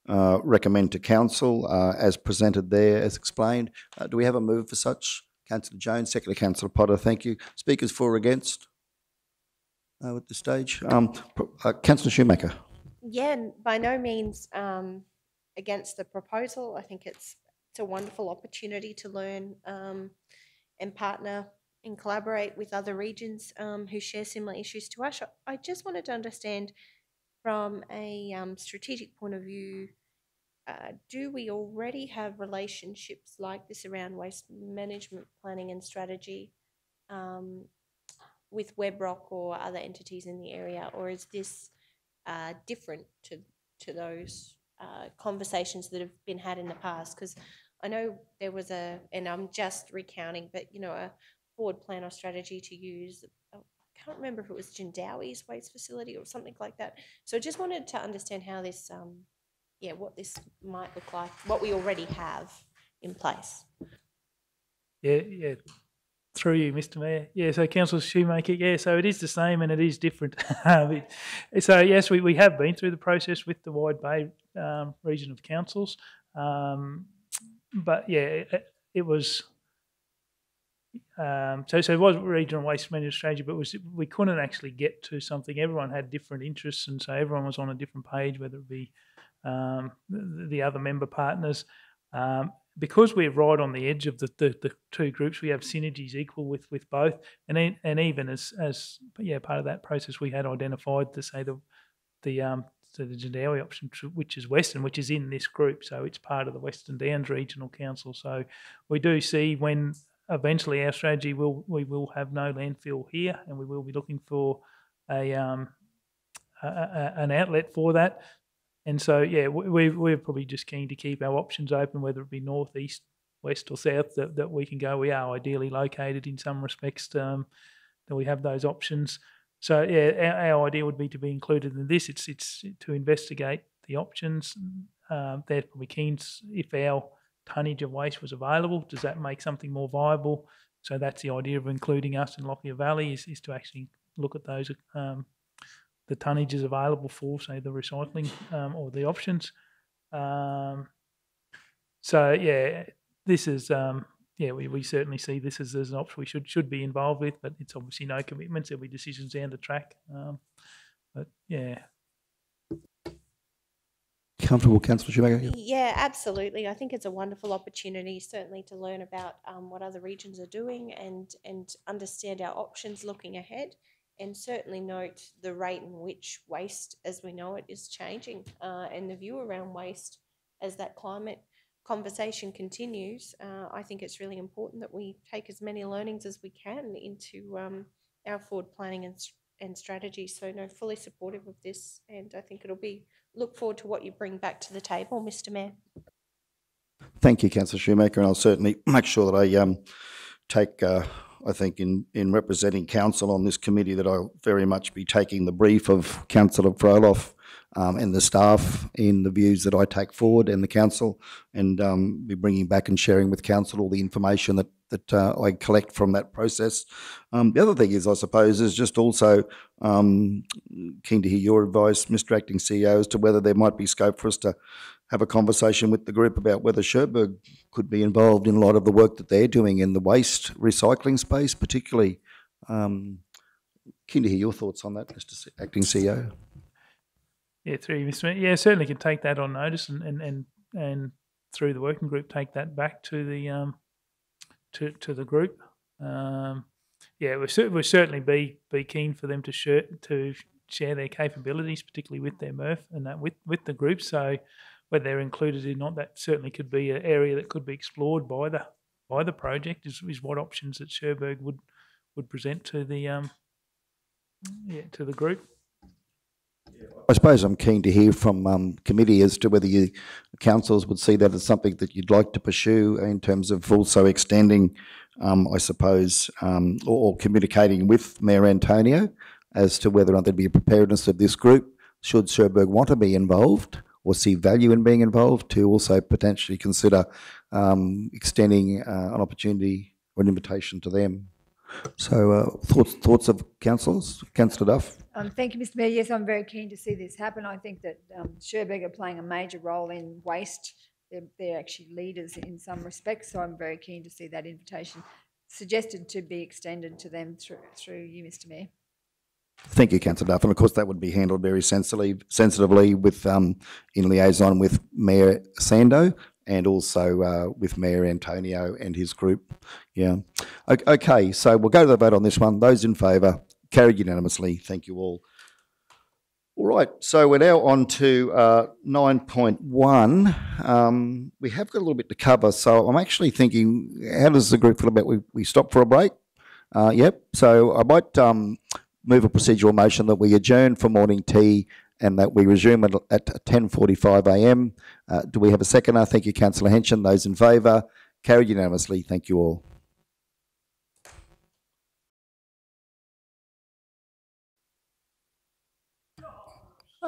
recommend to Council as presented there, as explained. Do we have a move for such? Councillor Jones, secondly Councillor Potter, thank you. Speakers for or against at this stage? Councillor Shoemaker. Yeah, by no means against the proposal. I think it's a wonderful opportunity to learn and partner and collaborate with other regions who share similar issues to us. I just wanted to understand from a strategic point of view, do we already have relationships like this around waste management planning and strategy with Webrock or other entities in the area, or is this different to those conversations that have been had in the past? Because I know there was and I'm just recounting, but a forward plan or strategy to use, I can't remember if it was Jindawi's waste facility or something like that. So I just wanted to understand how this, what this might look like, what we already have in place. Yeah. Through you, Mr Mayor. Yeah, so Councillor Shoemaker, yeah, so it is the same and it is different. So yes, we have been through the process with the Wide Bay region of councils. But yeah, it was... so it was regional waste management strategy, but we couldn't actually get to something. Everyone had different interests, and so everyone was on a different page, whether it be the other member partners. Because we're right on the edge of the two groups, we have synergies equal with both, and even as part of that process, we had identified the Jandowie option, which is Western, which is in this group, so it's part of the Western Downs Regional Council. So we do see when eventually our strategy we will have no landfill here, and we will be looking for an outlet for that. And so, yeah, we're probably just keen to keep our options open, whether it be north, east, west or south, that we can go. We are ideally located in some respects, that we have those options. So, yeah, our idea would be to be included in this. It's to investigate the options. They're probably keen if our tonnage of waste was available, does that make something more viable? So that's the idea of including us in Lockyer Valley is to actually look at those the tonnages available for, say, the recycling or the options. So, yeah, this is, we certainly see this as an option we should be involved with, but it's obviously no commitments. There'll be decisions down the track. But, yeah. Comfortable, Councillor Shoemaker? Yeah, absolutely. I think it's a wonderful opportunity, certainly, to learn about what other regions are doing and understand our options looking ahead, and certainly note the rate in which waste, as we know it, is changing, and the view around waste as that climate conversation continues. I think it's really important that we take as many learnings as we can into our forward planning and strategy. So, no, fully supportive of this, and I think look forward to what you bring back to the table, Mr Mayor. Thank you, Councillor Shoemaker, and I'll certainly make sure that I take, I think in representing council on this committee, that I'll very much be taking the brief of Councillor Froloff and the staff in the views that I take forward and the council, and be bringing back and sharing with council all the information that I collect from that process. The other thing is, I suppose, is just also keen to hear your advice, Mr Acting CEO, as to whether there might be scope for us to have a conversation with the group about whether Cherbourg could be involved in a lot of the work that they're doing in the waste recycling space, particularly. Keen to hear your thoughts on that, Mr Acting CEO. Yeah, through you, Mr Mayor. Yeah, certainly can take that on notice and through the working group take that back to the the group. We'll certainly be keen for them to share their capabilities, particularly with their MRF and that with the group. So whether they're included or not, that certainly could be an area that could be explored by the project. Is what options that Cherbourg would present to the group. I suppose I'm keen to hear from committee as to whether you councils would see that as something that you'd like to pursue in terms of also extending, I suppose, or communicating with Mayor Antonio as to whether or not there'd be a preparedness of this group, should Cherbourg want to be involved or see value in being involved, to also potentially consider extending an opportunity or an invitation to them. So thoughts of councillors? Councillor Duff? Thank you, Mr Mayor. Yes, I'm very keen to see this happen. I think that Cherbourg are playing a major role in waste. They're actually leaders in some respects, so I'm very keen to see that invitation suggested to be extended to them through you, Mr Mayor. Thank you, Councillor Duff. And of course that would be handled very sensitively with in liaison with Mayor Sando and also with Mayor Antonio and his group. Yeah. Okay, so we'll go to the vote on this one. Those in favour, carried unanimously. Thank you all. All right, so we're now on to 9.1. We have got a little bit to cover, so I'm actually thinking, how does the group feel about we stop for a break? Yep, so I might move a procedural motion that we adjourn for morning tea and that we resume at 10:45 a.m. Do we have a seconder? Thank you, Councillor Henson. Those in favour, carried unanimously. Thank you all.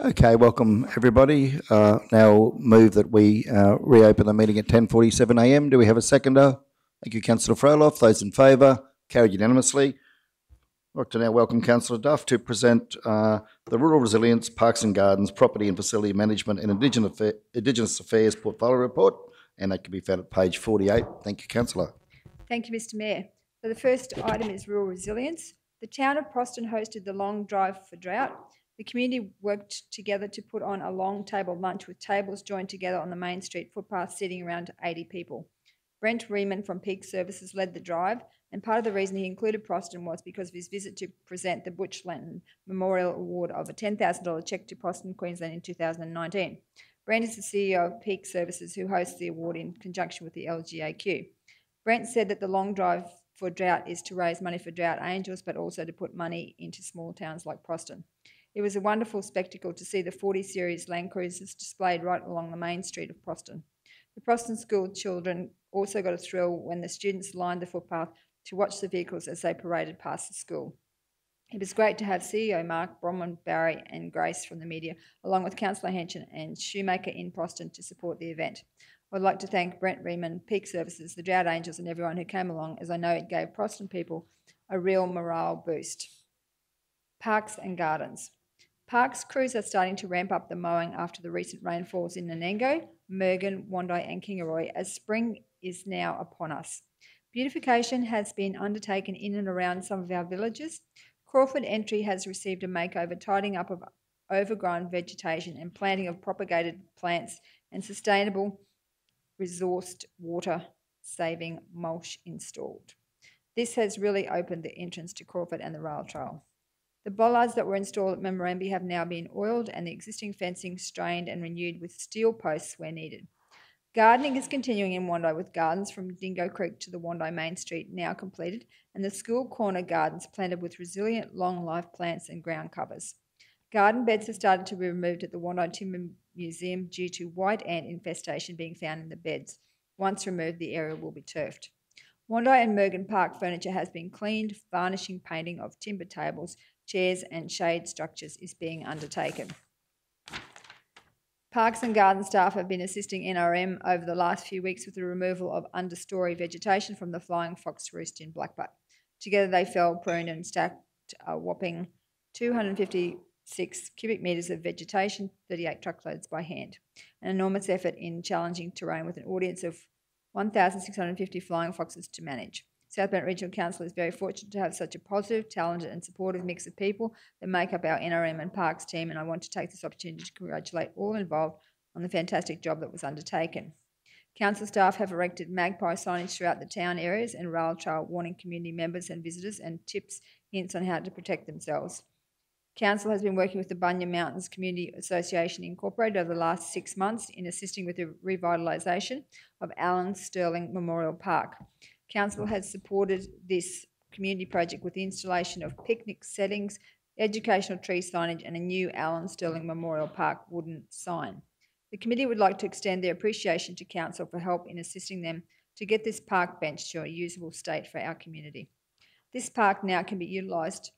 Okay, welcome everybody. Now move that we reopen the meeting at 10:47 a.m. Do we have a seconder? Thank you, Councillor Froloff. Those in favour, Carried unanimously. I'd like to now welcome Councillor Duff to present the Rural Resilience, Parks and Gardens, Property and Facility Management and Indigenous Affairs Portfolio Report, and that can be found at page 48. Thank you, Councillor. Thank you, Mr Mayor. So the first item is rural resilience. The town of Proston hosted the Long Drive for Drought. The community worked together to put on a long table lunch with tables joined together on the Main Street footpath, seating around 80 people. Brent Riemann from Peak Services led the drive, and part of the reason he included Proston was because of his visit to present the Butch Lenton Memorial Award of a $10,000 cheque to Proston, Queensland in 2019. Brent is the CEO of Peak Services, who hosts the award in conjunction with the LGAQ. Brent said that the Long Drive for Drought is to raise money for drought angels, but also to put money into small towns like Proston. It was a wonderful spectacle to see the 40 series Land Cruisers displayed right along the main street of Proston. The Proston school children also got a thrill when the students lined the footpath to watch the vehicles as they paraded past the school. It was great to have CEO Mark, Bronwyn, Barry and Grace from the media, along with Councillor Henson and Shoemaker in Proston to support the event. I'd like to thank Brent Riemann, Peak Services, the Drought Angels and everyone who came along, as I know it gave Proston people a real morale boost. Parks and Gardens. Parks crews are starting to ramp up the mowing after the recent rainfalls in Nanango, Murgan, Wando and Kingaroy, as spring is now upon us. Beautification has been undertaken in and around some of our villages. Crawford Entry has received a makeover, tidying up of overgrown vegetation and planting of propagated plants and sustainable resourced water-saving mulch installed. This has really opened the entrance to Crawford and the rail trail. The bollards that were installed at Memorandum have now been oiled and the existing fencing strained and renewed with steel posts where needed. Gardening is continuing in Wando, with gardens from Dingo Creek to the Wando Main Street now completed, and the school corner gardens planted with resilient long-life plants and ground covers. Garden beds have started to be removed at the Wando Timber Museum due to white ant infestation being found in the beds. Once removed, the area will be turfed. Wando and Murgan Park furniture has been cleaned. Varnishing, painting of timber tables, chairs and shade structures is being undertaken. Parks and Garden staff have been assisting NRM over the last few weeks with the removal of understory vegetation from the flying fox roost in Blackbutt. Together they fell, pruned and stacked a whopping 256 cubic metres of vegetation, 38 truckloads by hand. An enormous effort in challenging terrain with an audience of 1,650 flying foxes to manage. South Bend Regional Council is very fortunate to have such a positive, talented and supportive mix of people that make up our NRM and Parks team, and I want to take this opportunity to congratulate all involved on the fantastic job that was undertaken. Council staff have erected magpie signage throughout the town areas and rail trail, warning community members and visitors and hints on how to protect themselves. Council has been working with the Bunya Mountains Community Association Incorporated over the last 6 months in assisting with the revitalisation of Allen Sterling Memorial Park. Council has supported this community project with the installation of picnic settings, educational tree signage and a new Allen Sterling Memorial Park wooden sign. The committee would like to extend their appreciation to Council for help in assisting them to get this park bench to a usable state for our community. This park now can be utilised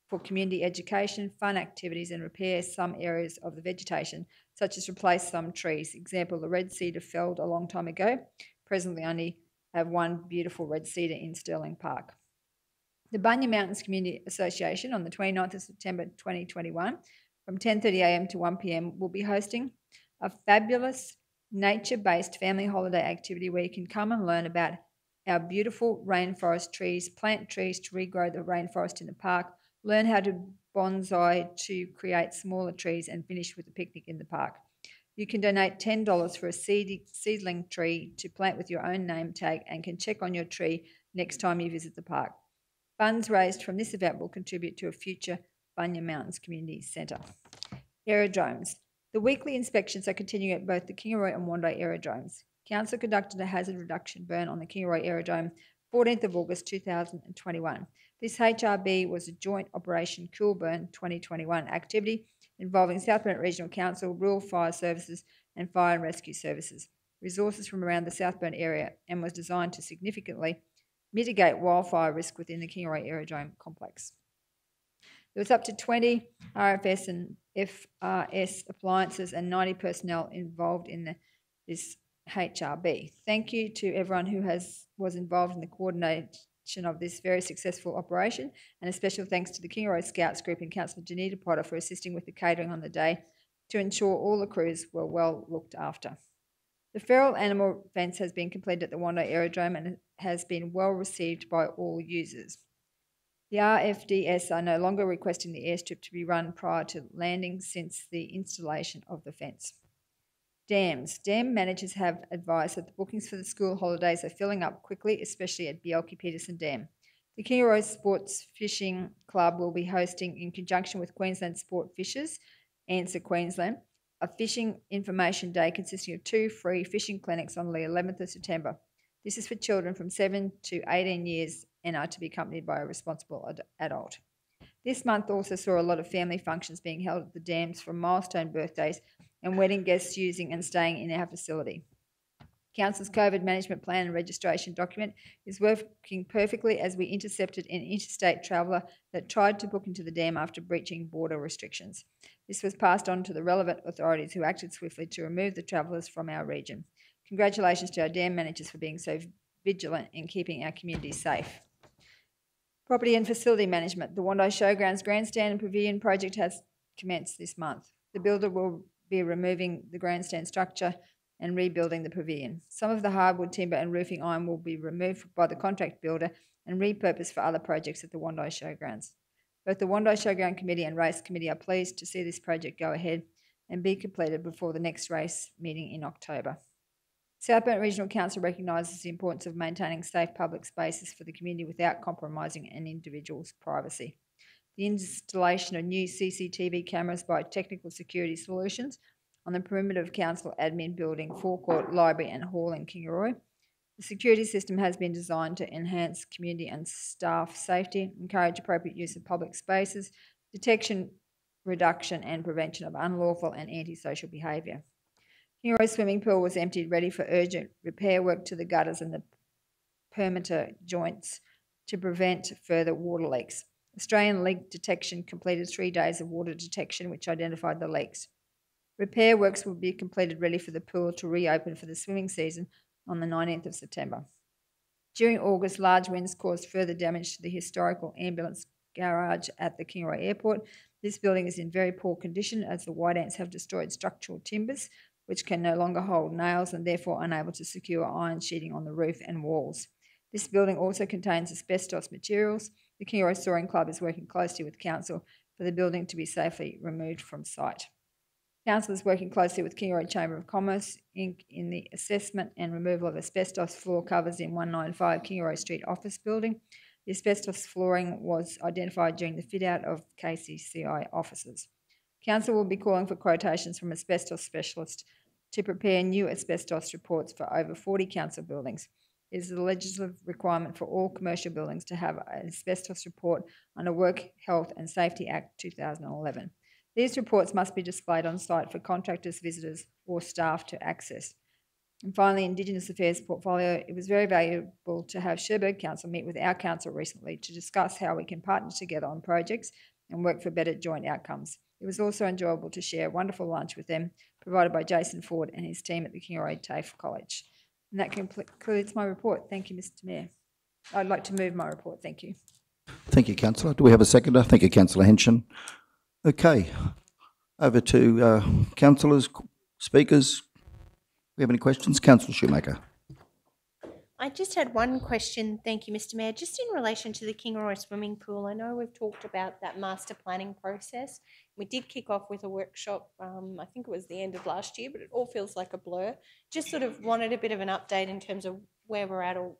for community education, fun activities and repair some areas of the vegetation, such as replace some trees. Example, the red cedar felled a long time ago, presently only have one beautiful red cedar in Sterling Park. The Bunya Mountains Community Association on the 29th of September 2021 from 10:30am to 1pm will be hosting a fabulous nature-based family holiday activity where you can come and learn about our beautiful rainforest trees, plant trees to regrow the rainforest in the park, learn how to bonsai to create smaller trees and finish with a picnic in the park. You can donate $10 for a seedling tree to plant with your own name tag and can check on your tree next time you visit the park. Funds raised from this event will contribute to a future Bunya Mountains Community Centre. Aerodromes. The weekly inspections are continuing at both the Kingaroy and Wando aerodromes. Council conducted a hazard reduction burn on the Kingaroy aerodrome 14th of August 2021. This HRB was a joint Operation Cool Burn 2021 activity involving South Bend Regional Council, Rural Fire Services and Fire and Rescue Services, resources from around the South Bend area, and was designed to significantly mitigate wildfire risk within the Kingaroy Aerodrome complex. There was up to 20 RFS and FRS appliances and 90 personnel involved in this HRB. Thank you to everyone who was involved in the coordination of this very successful operation, and a special thanks to the Kingaroy Scouts Group and Councillor Janita Potter for assisting with the catering on the day to ensure all the crews were well looked after. The feral animal fence has been completed at the Wando Aerodrome and has been well received by all users. The RFDS are no longer requesting the airstrip to be run prior to landing since the installation of the fence. Dams. Dam managers have advised that the bookings for the school holidays are filling up quickly, especially at Bjelke-Petersen Dam. The Kingaroy Sports Fishing Club will be hosting, in conjunction with Queensland Sport Fishers, Answer Queensland, a fishing information day consisting of 2 free fishing clinics on the 11th of September. This is for children from 7 to 18 years and are to be accompanied by a responsible adult. This month also saw a lot of family functions being held at the dams for milestone birthdays and wedding guests using and staying in our facility. Council's COVID management plan and registration document is working perfectly as we intercepted an interstate traveller that tried to book into the dam after breaching border restrictions. This was passed on to the relevant authorities who acted swiftly to remove the travellers from our region. Congratulations to our dam managers for being so vigilant in keeping our community safe. Property and facility management. The Wando Showgrounds Grandstand and Pavilion project has commenced this month. The builder will be removing the grandstand structure and rebuilding the pavilion. Some of the hardwood, timber and roofing iron will be removed by the contract builder and repurposed for other projects at the Wando Showgrounds. Both the Wando Showground Committee and Race Committee are pleased to see this project go ahead and be completed before the next race meeting in October. South Burnt Regional Council recognises the importance of maintaining safe public spaces for the community without compromising an individual's privacy. The installation of new CCTV cameras by Technical Security Solutions on the perimeter of Council Admin Building, Forecourt, Library and Hall in Kingaroy. The security system has been designed to enhance community and staff safety, encourage appropriate use of public spaces, detection, reduction and prevention of unlawful and antisocial behaviour. Kingaroy swimming pool was emptied, ready for urgent repair work to the gutters and the perimeter joints to prevent further water leaks. Australian Leak Detection completed 3 days of water detection which identified the leaks. Repair works will be completed, ready for the pool to reopen for the swimming season on the 19th of September. During August, large winds caused further damage to the historical ambulance garage at the Kingaroy Airport. This building is in very poor condition as the white ants have destroyed structural timbers which can no longer hold nails and therefore unable to secure iron sheeting on the roof and walls. This building also contains asbestos materials. The Kingaroy Soaring Club is working closely with Council for the building to be safely removed from site. Council is working closely with Kingaroy Chamber of Commerce Inc. in the assessment and removal of asbestos floor covers in 195 Kingaroy Street office building. The asbestos flooring was identified during the fit-out of KCCI offices. Council will be calling for quotations from asbestos specialists to prepare new asbestos reports for over 40 council buildings. It is a legislative requirement for all commercial buildings to have an asbestos report under Work Health and Safety Act 2011. These reports must be displayed on site for contractors, visitors or staff to access. And finally, Indigenous Affairs portfolio. It was very valuable to have Cherbourg Council meet with our council recently to discuss how we can partner together on projects and work for better joint outcomes. It was also enjoyable to share a wonderful lunch with them, provided by Jason Ford and his team at the Kingaroy TAFE College. And that concludes my report. Thank you, Mr Mayor. I'd like to move my report. Thank you. Thank you, Councillor. Do we have a seconder? Thank you, Councillor Henshin. Okay, over to councillors, speakers. Do we have any questions? Councillor Shoemaker. I just had one question, thank you, Mr Mayor, just in relation to the Kingaroy swimming pool. I know we've talked about that master planning process. We did kick off with a workshop, I think it was the end of last year, but it all feels like a blur. Just sort of wanted a bit of an update in terms of where we're at or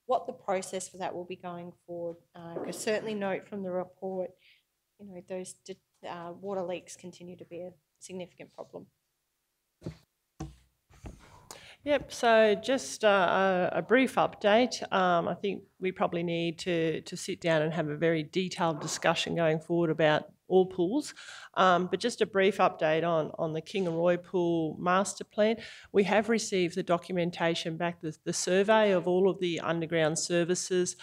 what the process for that will be going forward. Because certainly note from the report, you know, those water leaks continue to be a significant problem. Yep, so just a brief update. I think we probably need to sit down and have a very detailed discussion going forward about all pools. But just a brief update on the Kingaroy Pool Master Plan. We have received the documentation back, the survey of all of the underground services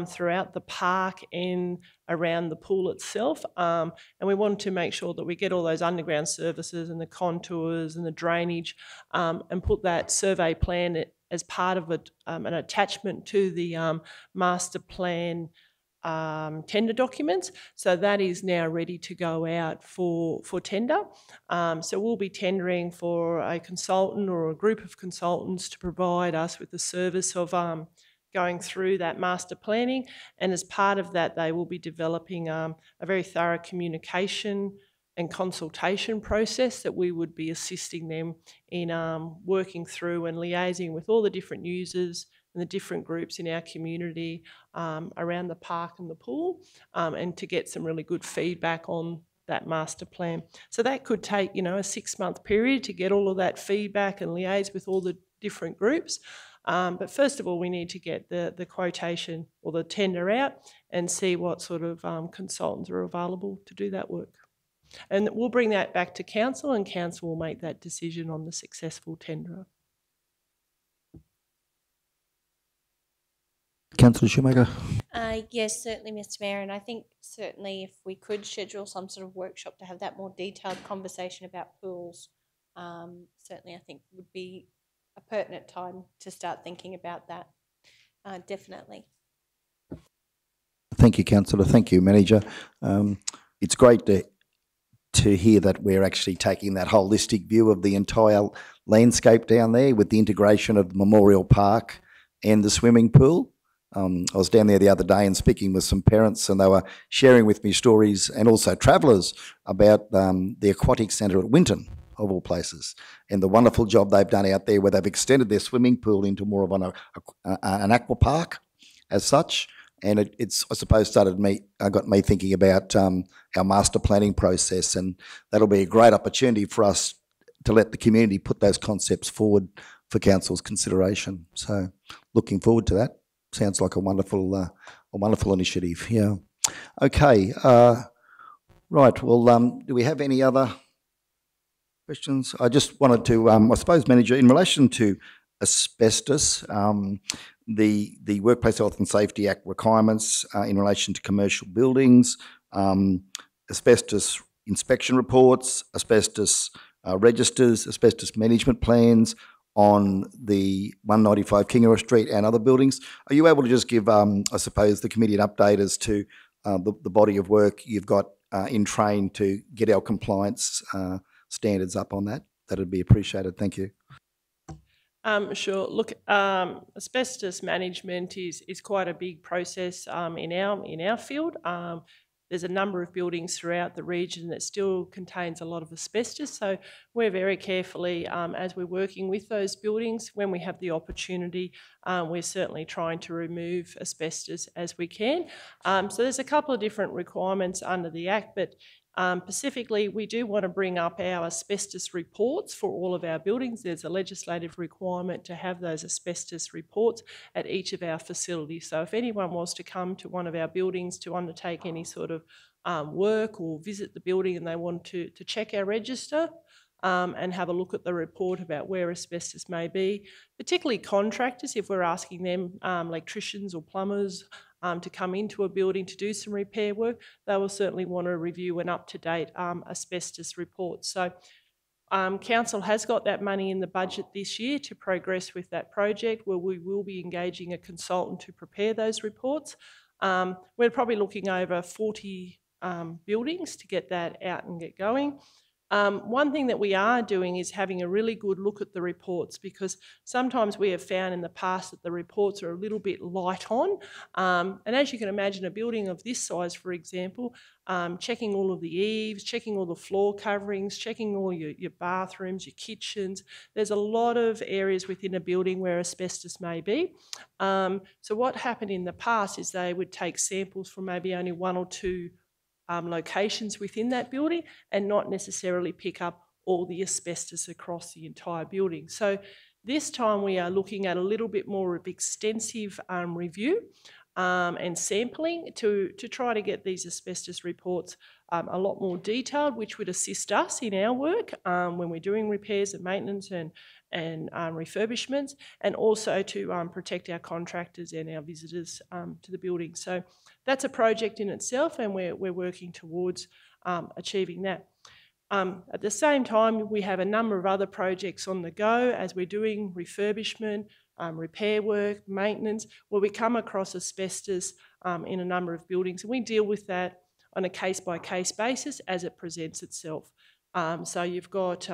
throughout the park and around the pool itself. And we wanted to make sure that we get all those underground services and the contours and the drainage and put that survey plan as part of an attachment to the master plan tender documents. So that is now ready to go out for tender. So we'll be tendering for a consultant or a group of consultants to provide us with the service of going through that master planning. And as part of that, they will be developing a very thorough communication and consultation process that we would be assisting them in working through and liaising with all the different users and the different groups in our community around the park and the pool, and to get some really good feedback on that master plan. So that could take, you know, a 6-month period to get all of that feedback and liaise with all the different groups. But first of all, we need to get the quotation or the tender out and see what sort of consultants are available to do that work. And we'll bring that back to council, and council will make that decision on the successful tenderer. Councillor Shoemaker. Yes, certainly, Mr. Mayor, and I think certainly if we could schedule some sort of workshop to have that more detailed conversation about pools, certainly I think would be a pertinent time to start thinking about that, definitely. Thank you, Councillor. Thank you, Manager. It's great to hear that we're actually taking that holistic view of the entire landscape down there with the integration of the Memorial Park and the swimming pool. I was down there the other day and speaking with some parents, and they were sharing with me stories, and also travellers, about the aquatic centre at Winton, of all places, and the wonderful job they've done out there where they've extended their swimming pool into more of an aqua park as such. And it's, I suppose, got me thinking about our master planning process, and that'll be a great opportunity for us to let the community put those concepts forward for council's consideration. So, looking forward to that. Sounds like a wonderful initiative. Yeah. Okay. Right. Well, do we have any other questions? I just wanted to, I suppose, Manager, in relation to asbestos, the Workplace Health and Safety Act requirements in relation to commercial buildings, asbestos inspection reports, asbestos registers, asbestos management plans on the 195 Kingeroa Street and other buildings. Are you able to just give, I suppose, the committee an update as to the body of work you've got in train to get our compliance standards up on that? That'd be appreciated. Thank you. Sure. Look, asbestos management is quite a big process in our field. There's a number of buildings throughout the region that still contains a lot of asbestos, so we're very carefully, as we're working with those buildings, when we have the opportunity, we're certainly trying to remove asbestos as we can. So there's a couple of different requirements under the Act, but specifically, we do want to bring up our asbestos reports for all of our buildings. There's a legislative requirement to have those asbestos reports at each of our facilities. So if anyone was to come to one of our buildings to undertake any sort of work or visit the building and they want to check our register and have a look at the report about where asbestos may be, particularly contractors, if we're asking them, electricians or plumbers, to come into a building to do some repair work, they will certainly want to review an up-to-date asbestos report. So Council has got that money in the budget this year to progress with that project, where we will be engaging a consultant to prepare those reports. We're probably looking over 40 buildings to get that out and get going. One thing that we are doing is having a really good look at the reports, because sometimes we have found in the past that the reports are a little bit light on. And as you can imagine, a building of this size, for example, checking all of the eaves, checking all the floor coverings, checking all your bathrooms, your kitchens. There's a lot of areas within a building where asbestos may be. So what happened in the past is they would take samples from maybe only one or two locations within that building and not necessarily pick up all the asbestos across the entire building. So this time we are looking at a little bit more of extensive review and sampling to try to get these asbestos reports a lot more detailed, which would assist us in our work when we're doing repairs and maintenance and refurbishments, and also to protect our contractors and our visitors to the building. So that's a project in itself, and we're working towards achieving that. At the same time, we have a number of other projects on the go as we're doing refurbishment, repair work, maintenance, where we come across asbestos in a number of buildings, and we deal with that on a case-by-case basis as it presents itself. So you've got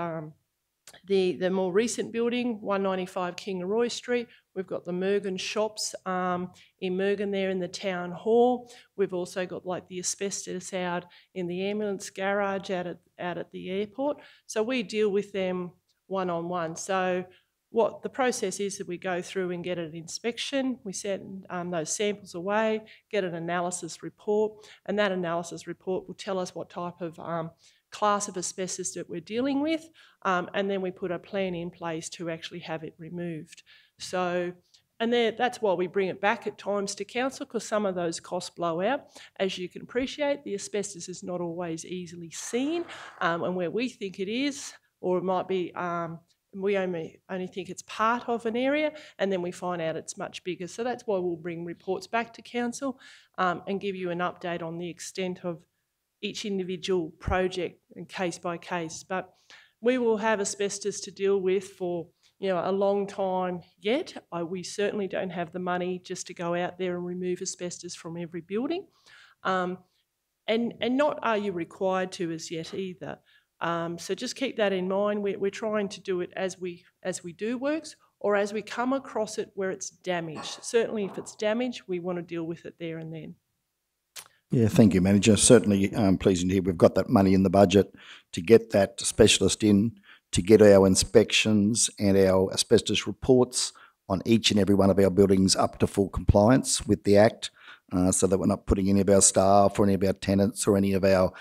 the more recent building, 195 Kingaroy Street. We've got the Murgan shops in Murgan there in the town hall. We've also got like the asbestos out in the ambulance garage out at the airport. So we deal with them one-on-one. So what the process is that we go through and get an inspection, we send those samples away, get an analysis report, and that analysis report will tell us what type of class of asbestos that we're dealing with, and then we put a plan in place to actually have it removed. So, and that's why we bring it back at times to council, because some of those costs blow out. As you can appreciate, the asbestos is not always easily seen, and where we think it is, or it might be, we only think it's part of an area, and then we find out it's much bigger. So that's why we'll bring reports back to council and give you an update on the extent of each individual project and case by case. But we will have asbestos to deal with for a long time yet. We certainly don't have the money just to go out there and remove asbestos from every building. And not are you required to as yet either. So just keep that in mind. We're trying to do it as we do works, or as we come across it where it's damaged. Certainly if it's damaged, we want to deal with it there and then. Yeah, thank you, Manager. Certainly pleasing to hear we've got that money in the budget to get that specialist in, to get our inspections and our asbestos reports on each and every one of our buildings up to full compliance with the Act, so that we're not putting any of our staff or any of our tenants or any of our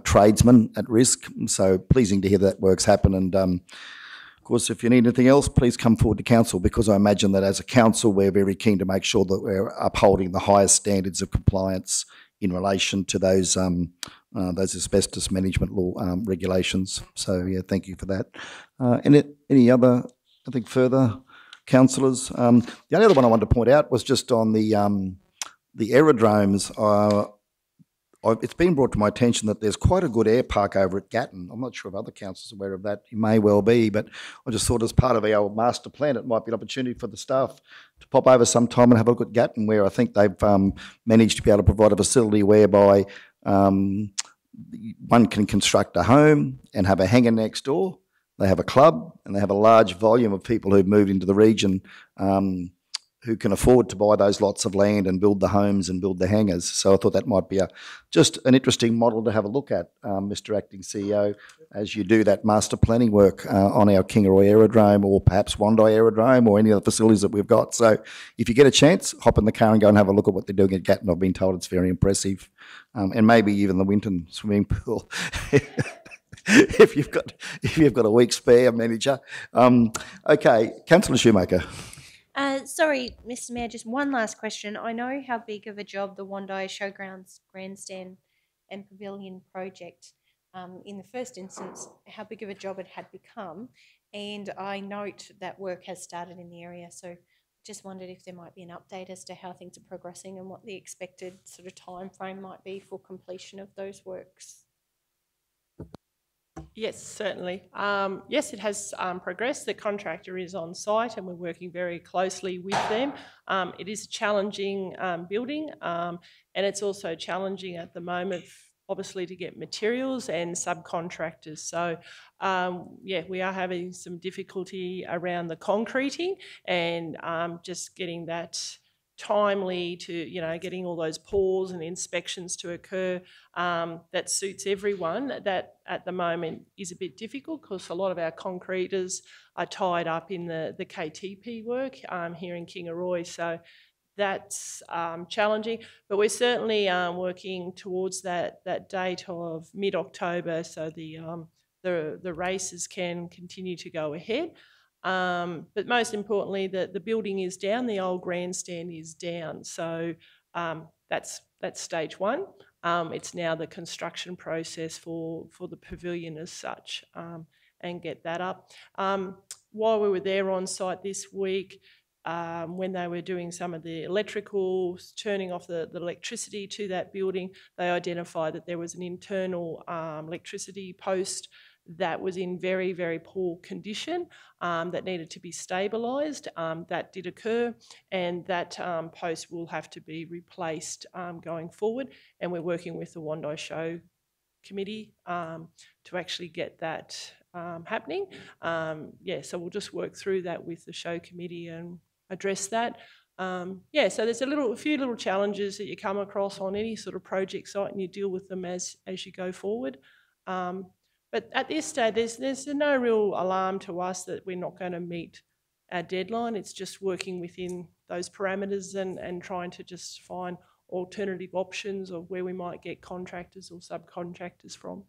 tradesmen at risk. So pleasing to hear that work's happen. And of course, if you need anything else, please come forward to council, because I imagine that as a council, we're very keen to make sure that we're upholding the highest standards of compliance in relation to those asbestos management law regulations. So yeah, thank you for that. Any other, I think, further councillors? The only other one I wanted to point out was just on the aerodromes. It's been brought to my attention that there's quite a good air park over at Gatton. I'm not sure if other councils are aware of that. You may well be, but I just thought as part of our master plan, it might be an opportunity for the staff to pop over sometime and have a look at Gatton, where I think they've managed to be able to provide a facility whereby one can construct a home and have a hangar next door. They have a club, and they have a large volume of people who've moved into the region who can afford to buy those lots of land and build the homes and build the hangars. So I thought that might be just an interesting model to have a look at, Mr Acting CEO, as you do that master planning work on our Kingaroy Aerodrome, or perhaps Wando Aerodrome, or any other facilities that we've got. So if you get a chance, hop in the car and go and have a look at what they're doing at Gatton. I've been told it's very impressive. And maybe even the Winton swimming pool. if you've got a week spare, Manager. Okay, Councillor Shoemaker. Sorry, Mr Mayor, just one last question. I know how big of a job the Wanda Showgrounds, Grandstand and Pavilion project, in the first instance, how big of a job it had become, and I note that work has started in the area, so just wondered if there might be an update as to how things are progressing and what the expected sort of time frame might be for completion of those works. Yes, certainly. Yes, it has progressed. The contractor is on site and we're working very closely with them. It is a challenging building, and it's also challenging at the moment, obviously, to get materials and subcontractors. So, yeah, we are having some difficulty around the concreting and just getting that timely to, getting all those pours and inspections to occur that suits everyone. That at the moment is a bit difficult because a lot of our concreters are tied up in the KTP work here in Kingaroy. So that's challenging, but we're certainly working towards that date of mid-October, so the races can continue to go ahead. But most importantly, the building is down, the old grandstand is down. So that's stage one. It's now the construction process for the pavilion as such, and get that up. While we were there on site this week, when they were doing some of the electrical, turning off the electricity to that building, they identified that there was an internal electricity post that was in very, very poor condition, that needed to be stabilised. That did occur, and that post will have to be replaced going forward. And we're working with the Wando Show Committee to actually get that happening. So we'll just work through that with the show committee and address that. So there's a few little challenges that you come across on any sort of project site, and you deal with them as you go forward. But at this stage, there's no real alarm to us that we're not going to meet our deadline. It's just working within those parameters and trying to just find alternative options of where we might get contractors or subcontractors from.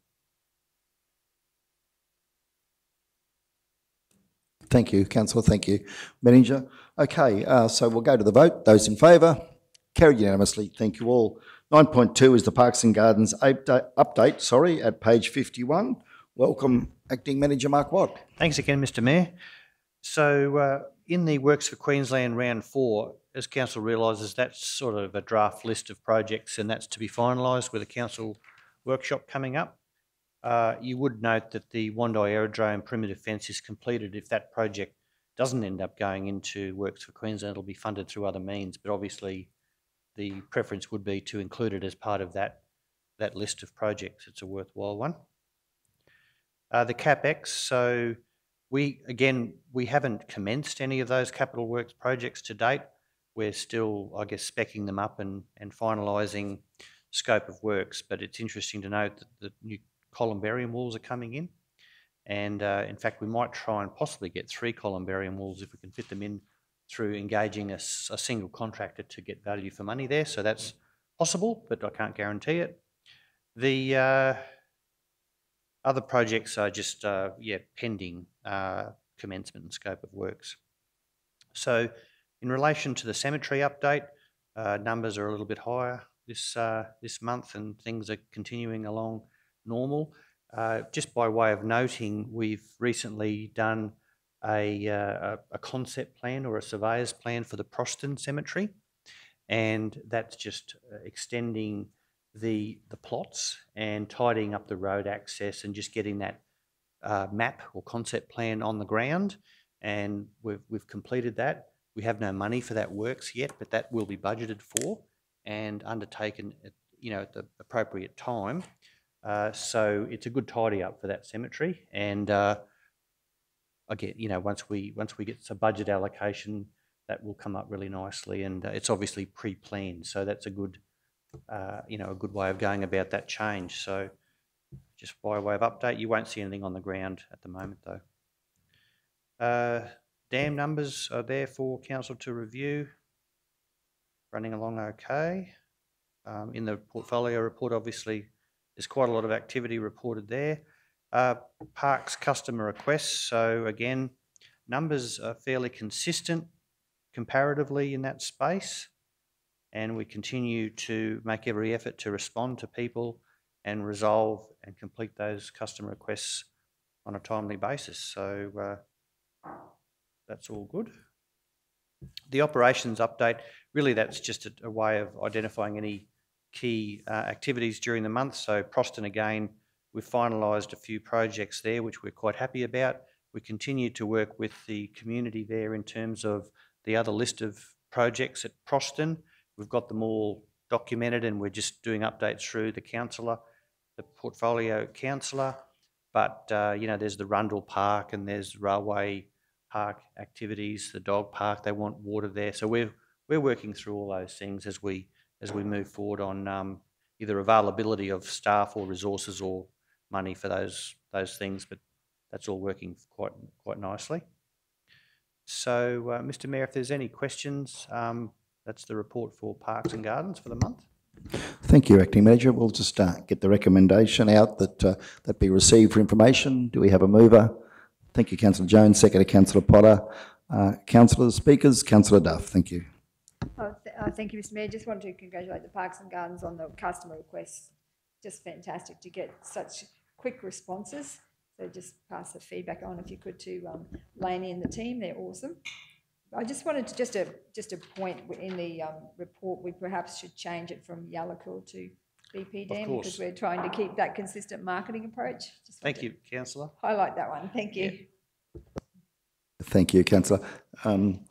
Thank you, Councillor. Thank you, Manager. Okay, so we'll go to the vote. Those in favour? Carried unanimously. Thank you all. 9.2 is the Parks and Gardens update, at page 51. Welcome, Acting Manager Mark Watt. Thanks again, Mr Mayor. So in the Works for Queensland Round 4, as Council realises, that's sort of a draft list of projects, and that's to be finalised with a Council workshop coming up. You would note that the Wanda Aerodrome perimeter fence is completed. If that project doesn't end up going into Works for Queensland, it'll be funded through other means, but obviously the preference would be to include it as part of that list of projects. It's a worthwhile one. The Capex, so we haven't commenced any of those capital works projects to date. We're still, I guess, speccing them up and finalising scope of works, but it's interesting to note that the new columbarium walls are coming in, and in fact we might try and possibly get 3 columbarium walls if we can fit them in through engaging a single contractor to get value for money there. So that's possible, but I can't guarantee it. The other projects are just pending commencement and scope of works. So in relation to the cemetery update, numbers are a little bit higher this month, and things are continuing along normal. Just by way of noting, we've recently done a concept plan or a surveyor's plan for the Proston Cemetery, and that's just extending the plots and tidying up the road access and just getting that map or concept plan on the ground, and we've completed that. We have no money for that works yet, but that will be budgeted for and undertaken at the appropriate time. So it's a good tidy up for that cemetery, and again, once we get some budget allocation, that will come up really nicely, and it's obviously pre-planned, so that's a good a good way of going about that change. So just by way of update, you won't see anything on the ground at the moment though. Dam numbers are there for Council to review. Running along okay. In the portfolio report, obviously, there's quite a lot of activity reported there. Parks customer requests, so again, numbers are fairly consistent comparatively in that space, and we continue to make every effort to respond to people and resolve and complete those customer requests on a timely basis. So that's all good. The operations update, really that's just a way of identifying any key activities during the month. So Proston again, we've finalised a few projects there which we're quite happy about. We continue to work with the community there in terms of the other list of projects at Proston. We've got them all documented, and we're just doing updates through the councillor, the portfolio councillor. But there's the Rundle Park, and there's railway park activities, the dog park. They want water there, so we're working through all those things as we move forward on either availability of staff or resources or money for those things. But that's all working quite nicely. So, Mr. Mayor, if there's any questions, that's the report for Parks and Gardens for the month. Thank you, Acting Manager. We'll just get the recommendation out that be received for information. Do we have a mover? Thank you, Councillor Jones. Second to Councillor Potter. Councillors, speakers, Councillor Duff. Thank you. Thank you, Mr. Mayor. Just wanted to congratulate the Parks and Gardens on the customer requests. Just fantastic to get such quick responses. So just pass the feedback on if you could to Lainey and the team. They're awesome. I just wanted to just a point in the report. We perhaps should change it from Yalakul to BPDM, course. because we're trying to keep that consistent marketing approach. Just Thank wanted you, councillor. to highlight that one. Thank you. Thank you, councillor. Manager,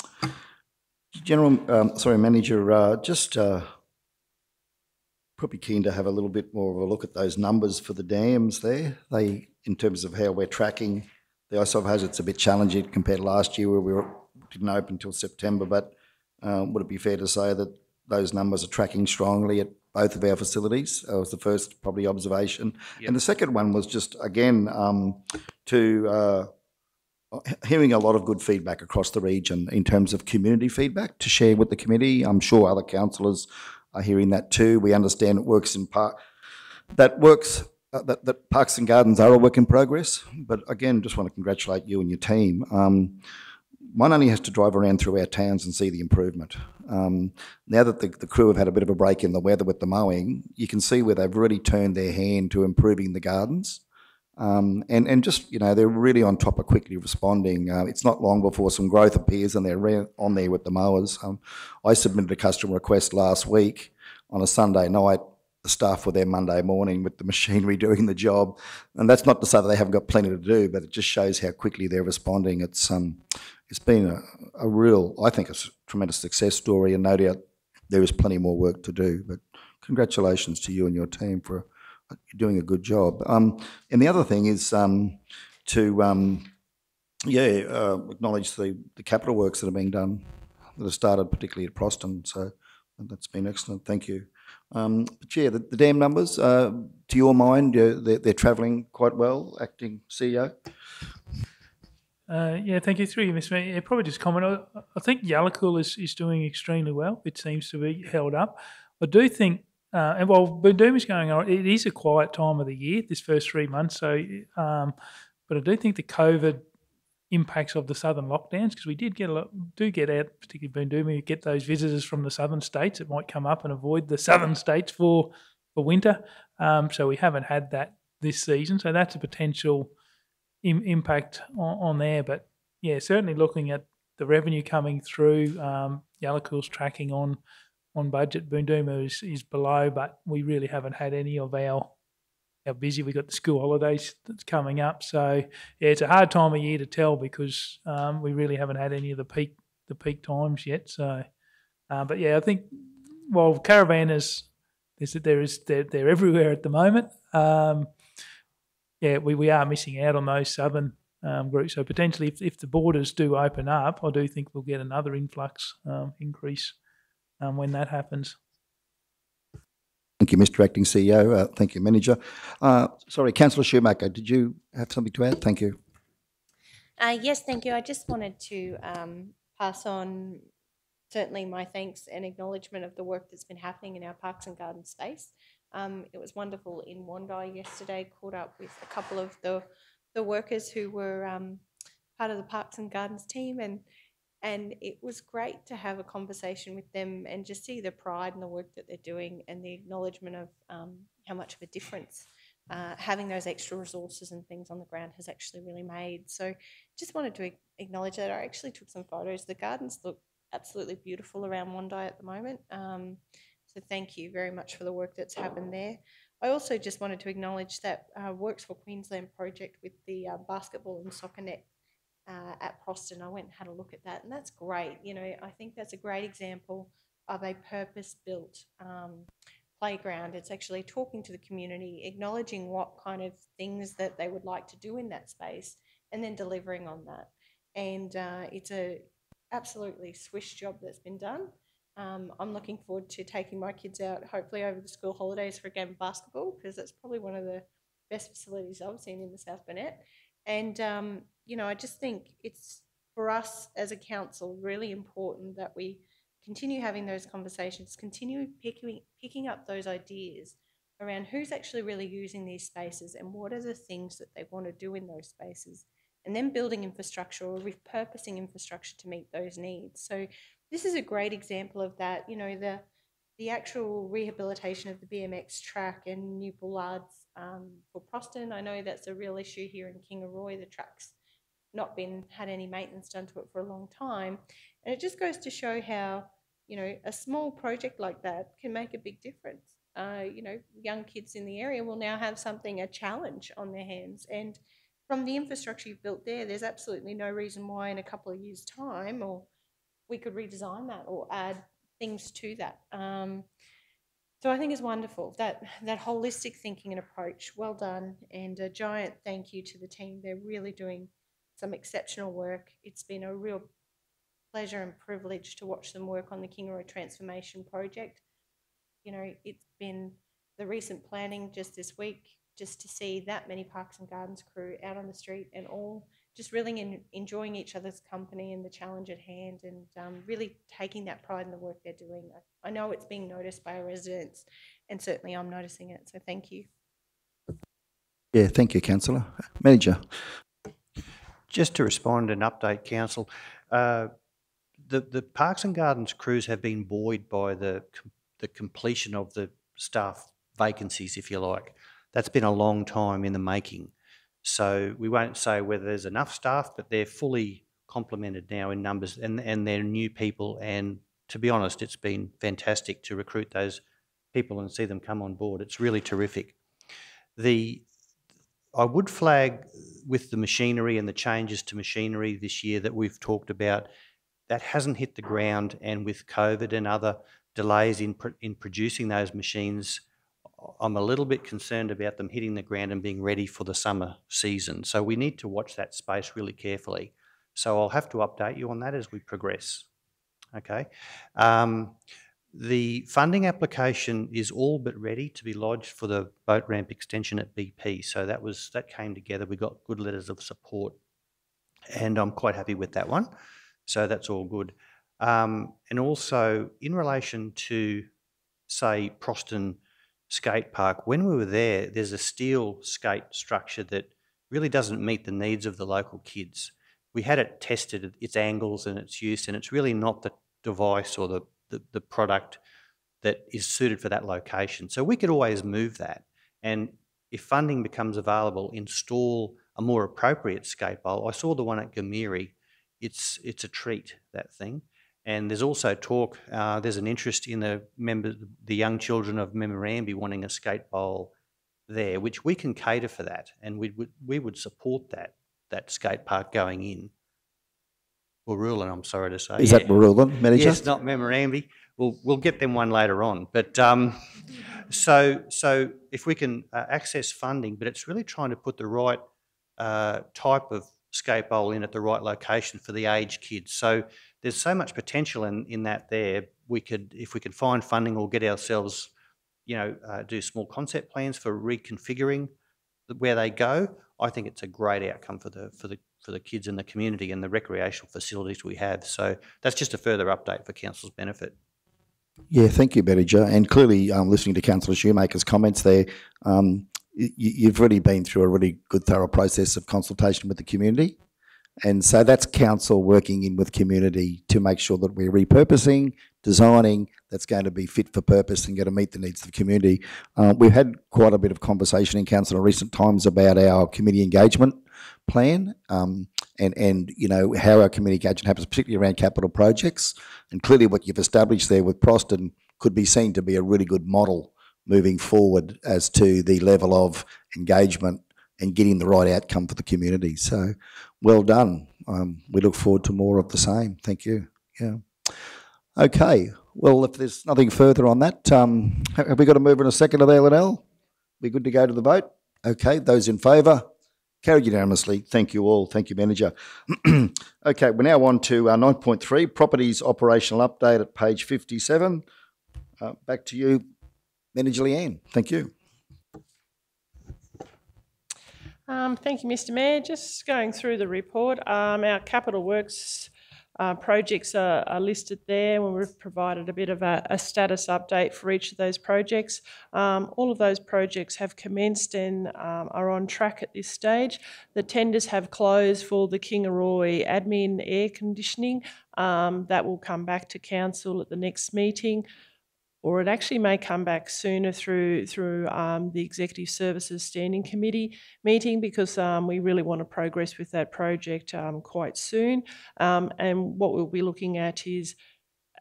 probably keen to have a little bit more of a look at those numbers for the dams there. In terms of how we're tracking, I suppose it's a bit challenging compared to last year where we didn't open until September, but would it be fair to say that those numbers are tracking strongly at both of our facilities? That was the first probably observation. Yep. And the second one was just, again, hearing a lot of good feedback across the region in terms of community feedback to share with the committee. I'm sure other councillors are hearing that too. We understand it works in part, that Parks and Gardens are a work in progress, but again, just want to congratulate you and your team. One only has to drive around through our towns and see the improvement. Now that the crew have had a bit of a break in the weather with the mowing, you can see where they've really turned their hand to improving the gardens. And just, they're really on top of quickly responding. It's not long before some growth appears and they're on there with the mowers. I submitted a customer request last week on a Sunday night. The staff were there Monday morning with the machinery doing the job. And that's not to say that they haven't got plenty to do, but it just shows how quickly they're responding. It's been a real, I think, a tremendous success story, and no doubt there is plenty more work to do. But congratulations to you and your team for doing a good job. And the other thing is to acknowledge the capital works that are being done, that have started particularly at Proston. So that's been excellent. Thank you. But yeah, the dam numbers, to your mind, they're travelling quite well, acting CEO? Thank you. Through you, Mr. Mayor. Probably just comment. I think Yalakul is doing extremely well. It seems to be held up. I do think, and while Boondoom is going on, it is a quiet time of the year, this first 3 months. So, but I do think the COVID impacts of the southern lockdowns, because we get out, particularly Boondoom, we get those visitors from the southern states that might come up and avoid the southern states for winter. So we haven't had that this season. So that's a potential impact on there. But yeah, certainly looking at the revenue coming through, Yalakul's tracking on budget. Boondooma is below, but we really haven't had any of how busy. We've got the school holidays that's coming up. So yeah, it's a hard time of year to tell because we really haven't had any of the peak times yet. So, but yeah, I think while caravanners, they're everywhere at the moment. We are missing out on those southern groups. So potentially, if the borders do open up, I do think we'll get another influx increase when that happens. Thank you, Mr. Acting CEO. Thank you, Manager. Sorry, Councillor Schumacher, did you have something to add? Thank you. Yes, thank you. I just wanted to pass on certainly my thanks and acknowledgement of the work that's been happening in our Parks and Gardens space. It was wonderful in Wanda yesterday, caught up with a couple of the workers who were part of the Parks and Gardens team, and it was great to have a conversation with them and just see the pride in the work that they're doing and the acknowledgement of how much of a difference having those extra resources and things on the ground has actually really made. So just wanted to acknowledge that. I actually took some photos. The gardens look absolutely beautiful around Wanda at the moment. So thank you very much for the work that's happened there. I also just wanted to acknowledge that Works for Queensland project with the basketball and soccer net at Proston. I went and had a look at that, and that's great. I think that's a great example of a purpose-built playground. It's actually talking to the community, acknowledging what kind of things that they would like to do in that space, and then delivering on that. And it's a absolutely swish job that's been done. I'm looking forward to taking my kids out, hopefully over the school holidays, for a game of basketball, because that's probably one of the best facilities I've seen in the South Burnett. And, I just think it's, for us as a council, really important that we continue having those conversations, continue picking up those ideas around who's actually really using these spaces and what are the things that they want to do in those spaces, and then building infrastructure or repurposing infrastructure to meet those needs. So this is a great example of that. The actual rehabilitation of the BMX track and new bollards for Proston. I know that's a real issue here in Kingaroy. The track's not had any maintenance done to it for a long time. And it just goes to show how, a small project like that can make a big difference. young kids in the area will now have a challenge on their hands. And from the infrastructure you've built there's absolutely no reason why in a couple of years' time we could redesign that or add things to that. So I think it's wonderful, that holistic thinking and approach. Well done, and a giant thank you to the team. They're really doing some exceptional work. It's been a real pleasure and privilege to watch them work on the Kingaroy Transformation Project. It's been the recent planning just this week, just to see that many Parks and Gardens crew out on the street and all just really enjoying each other's company and the challenge at hand, and really taking that pride in the work they're doing. I know it's being noticed by our residents, and certainly I'm noticing it, so thank you. Yeah, thank you, Councillor. Manager. Just to respond and update Council, the Parks and Gardens crews have been buoyed by the completion of the staff vacancies, if you like. That's been a long time in the making. So we won't say whether there's enough staff, but they're fully complemented now in numbers, and they're new people. And to be honest, it's been fantastic to recruit those people and see them come on board. It's really terrific. I would flag with the machinery and the changes to machinery this year that we've talked about, that hasn't hit the ground, and with COVID and other delays in producing those machines, I'm a little bit concerned about them hitting the ground and being ready for the summer season. So we need to watch that space really carefully. So I'll have to update you on that as we progress. Okay. The funding application is all but ready to be lodged for the boat ramp extension at BP. So that came together. We got good letters of support, and I'm quite happy with that one. So that's all good. And also in relation to, say, Proston Skate Park, when we were there's a steel skate structure that really doesn't meet the needs of the local kids. We had it tested, its angles and its use, and it's really not the device or the product that is suited for that location. So we could always move that, and if funding becomes available, install a more appropriate skate bowl. I saw the one at Gamiri. It's a treat, that thing. And there's also talk, there's an interest in the young children of Memirambi wanting a skate bowl there, which we can cater for that, and we would support that skate park going in. Warrulan, I'm sorry to say. Is that Warrulan, Manager? Yes, not Memirambi. We'll get them one later on. But so if we can access funding, but it's really trying to put the right type of skate bowl in at the right location for the aged kids. So there's so much potential in that there. If we could find funding or get ourselves, do small concept plans for reconfiguring where they go, I think it's a great outcome for the kids in the community and the recreational facilities we have. So that's just a further update for Council's benefit. Yeah, thank you, Manager. And clearly, listening to Councillor Shoemaker's comments there, you've already been through a really good, thorough process of consultation with the community. And so that's council working in with community to make sure that we're repurposing, designing, that's going to be fit for purpose and going to meet the needs of the community. We've had quite a bit of conversation in council in recent times about our community engagement plan and how our community engagement happens, particularly around capital projects. And clearly what you've established there with Proston could be seen to be a really good model moving forward as to the level of engagement and getting the right outcome for the community. So well done. We look forward to more of the same. Thank you. Yeah. Okay. Well, if there's nothing further on that, have we got a mover and a second of the L&L? We good to go to the vote? Okay. Those in favour? Carried unanimously. Thank you all. Thank you, Manager. Okay, we're now on to 9.3, Properties Operational Update at page 57. Back to you, Manager Leanne. Thank you. Thank you, Mr. Mayor. Just going through the report, our capital works projects are listed there, and we've provided a bit of a status update for each of those projects. All of those projects have commenced and are on track at this stage. The tenders have closed for the Kingaroy admin air conditioning. That will come back to council at the next meeting, or it actually may come back sooner through the Executive Services Standing Committee meeting, because we really want to progress with that project quite soon. And what we'll be looking at is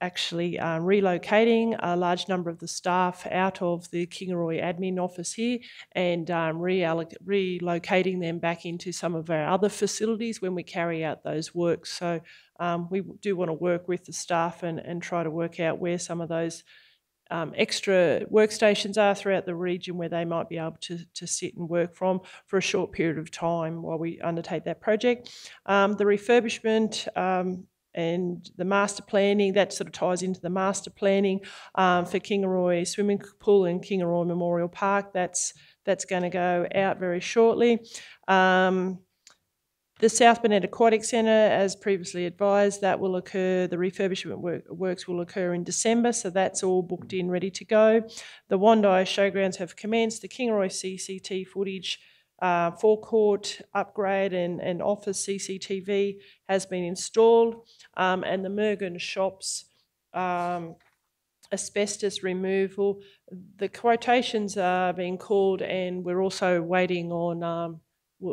actually relocating a large number of the staff out of the Kingaroy admin office here and relocating them back into some of our other facilities when we carry out those works. So we do want to work with the staff and try to work out where some of those extra workstations are throughout the region where they might be able to sit and work from for a short period of time while we undertake that project. The refurbishment and the master planning, that sort of ties into the master planning for Kingaroy Swimming Pool and Kingaroy Memorial Park. That's going to go out very shortly. The South Burnett Aquatic Centre, as previously advised, that will occur, the refurbishment works will occur in December, so that's all booked in, ready to go. The Wanda Showgrounds have commenced. The Kingaroy CCT footage forecourt upgrade and office CCTV has been installed, and the Murgan shops asbestos removal. The quotations are being called, and we're also waiting on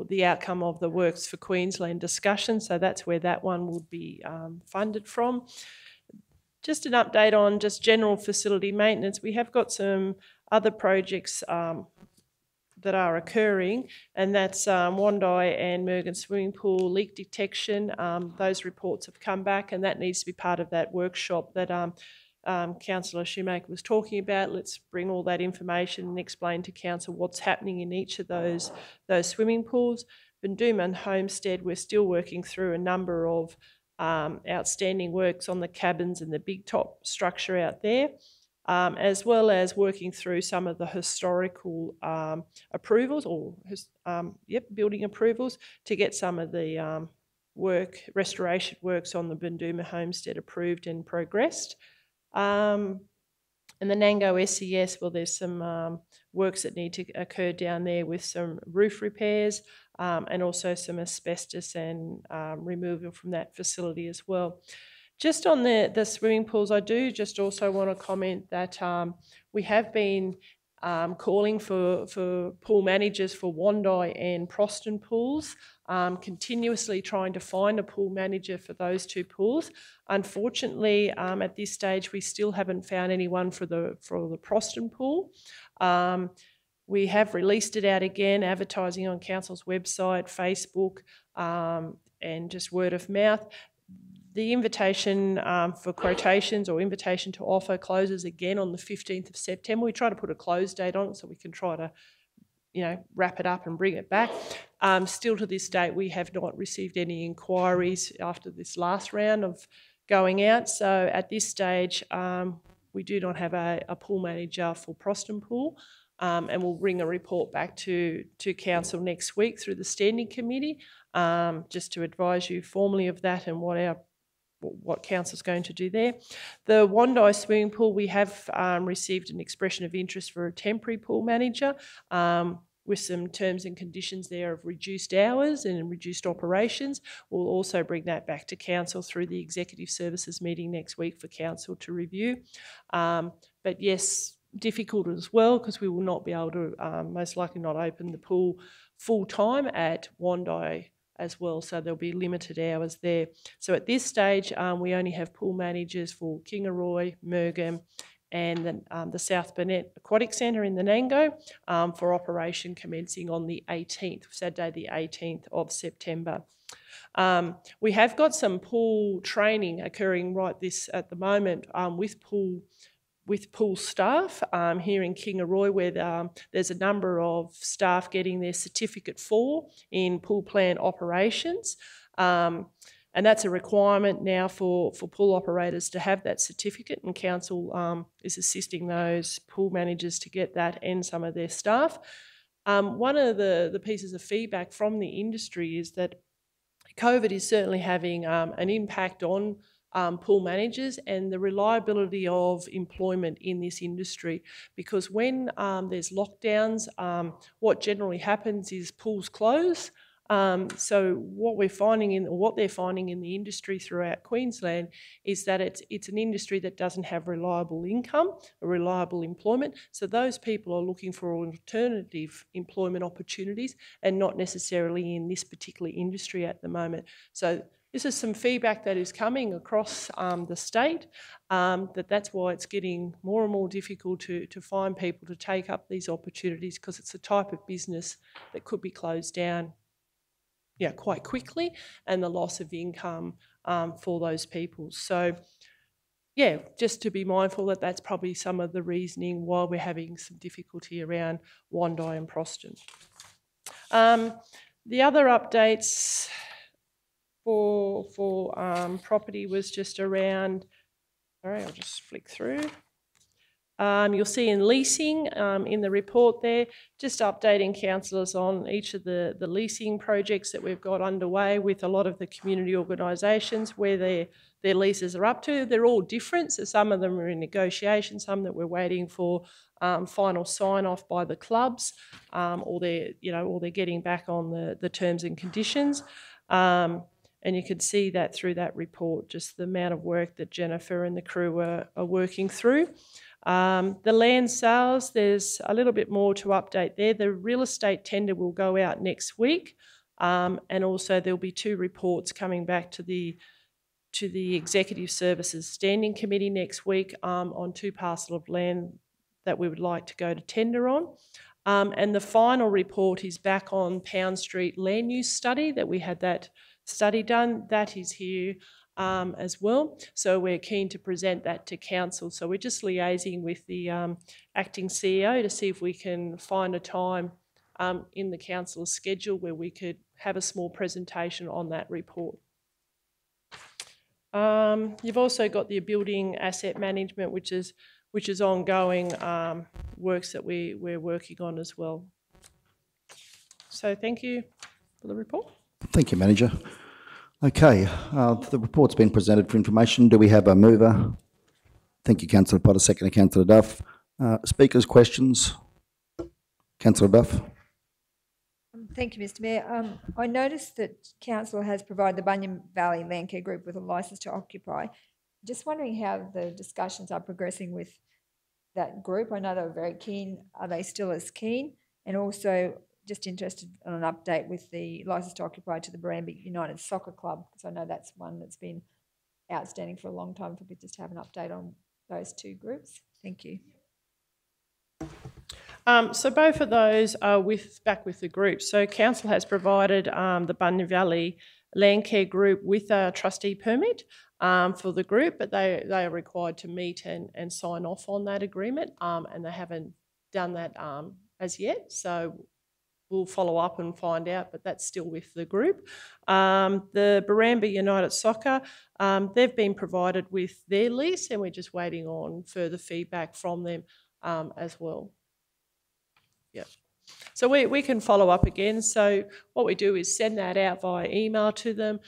the outcome of the Works for Queensland discussion, so that's where that one would be funded from. Just an update on just general facility maintenance. We have got some other projects that are occurring, and that's Wanda and Murgan swimming pool leak detection. Those reports have come back, and that needs to be part of that workshop that Councillor Shoemaker was talking about. Let's bring all that information and explain to Council what's happening in each of those swimming pools. Bunduma and Homestead, we're still working through a number of outstanding works on the cabins and the big top structure out there, as well as working through some of the historical approvals or building approvals to get some of the restoration works on the Bunduma Homestead approved and progressed. And the Nango SES, well, there's some works that need to occur down there with some roof repairs and also some asbestos and removal from that facility as well. Just on the swimming pools, I do just also want to comment that we have been calling for pool managers for Wanda and Proston pools, continuously trying to find a pool manager for those two pools. Unfortunately, at this stage, we still haven't found anyone for the Proston pool. We have released it out again, advertising on Council's website, Facebook, and just word of mouth. The invitation for quotations or invitation to offer closes again on the 15th of September. We try to put a close date on it so we can try to, wrap it up and bring it back. Still to this date, we have not received any inquiries after this last round of going out. So at this stage, we do not have a pool manager for Proston Pool, and we'll bring a report back to Council next week through the Standing Committee, just to advise you formally of that and what Council's going to do there. The Wanda swimming pool, we have received an expression of interest for a temporary pool manager with some terms and conditions there of reduced hours and reduced operations. We'll also bring that back to Council through the Executive Services meeting next week for Council to review. But yes, difficult as well because we will not be able to most likely not open the pool full time at Wanda as well, so there'll be limited hours there. So at this stage, we only have pool managers for Kingaroy, Murgan, and the South Burnett Aquatic Centre in the Nango for operation commencing on the 18th, Saturday the 18th of September. We have got some pool training occurring at the moment with pool staff here in Kingaroy, where there's a number of staff getting their certificate in pool plant operations. And that's a requirement now for pool operators to have that certificate, and Council is assisting those pool managers to get that and some of their staff. One of the pieces of feedback from the industry is that COVID is certainly having an impact on pool managers and the reliability of employment in this industry, because when there's lockdowns, what generally happens is pools close. So what they're finding in the industry throughout Queensland is that it's an industry that doesn't have reliable income, or reliable employment. So those people are looking for alternative employment opportunities and not necessarily in this particular industry at the moment. So this is some feedback that is coming across the state, that's why it's getting more and more difficult to find people to take up these opportunities, because it's a type of business that could be closed down quite quickly, and the loss of income for those people. So just to be mindful that that's probably some of the reasoning why we're having some difficulty around Wanda and Proston. The other updates for property was just around, sorry, I'll just flick through. You'll see in leasing in the report there, just updating councillors on each of the leasing projects that we've got underway with a lot of the community organisations, where their leases are up to. They're all different, so some of them are in negotiation, some that we're waiting for final sign-off by the clubs, or they're getting back on the terms and conditions. And you can see that through that report, just the amount of work that Jennifer and the crew are working through. The land sales, there's a little bit more to update there. The real estate tender will go out next week, and also there'll be 2 reports coming back to the Executive Services Standing Committee next week on 2 parcels of land that we would like to go to tender on. And the final report is back on Pound Street land use study, that we had that study done. That is here as well. So we're keen to present that to council. So we're just liaising with the acting CEO to see if we can find a time in the council's schedule where we could have a small presentation on that report. You've also got the building asset management, which is ongoing works that we're working on as well. So thank you for the report. Thank you, Manager. Okay, the report's been presented for information. Do we have a mover? Thank you, Councillor Potter. Second, Councillor Duff. Speakers, questions? Councillor Duff. Thank you, Mr Mayor. I noticed that Council has provided the Bunyan Valley Landcare Group with a licence to occupy. Just wondering how the discussions are progressing with that group. I know they were very keen. Are they still as keen? And also just interested in an update with the licence to occupy to the Barambie United Soccer Club, because I know that's one that's been outstanding for a long time. If we could just have an update on those 2 groups. Thank you. So both of those are back with the group. So council has provided the Bunyan Valley Landcare Group with a trustee permit for the group, but they are required to meet and sign off on that agreement, and they haven't done that as yet. So we'll follow up and find out, but that's still with the group. The Barambie United Soccer, they've been provided with their lease, and we're just waiting on further feedback from them as well. Yeah. So we can follow up again. So what we do is send that out via email to them.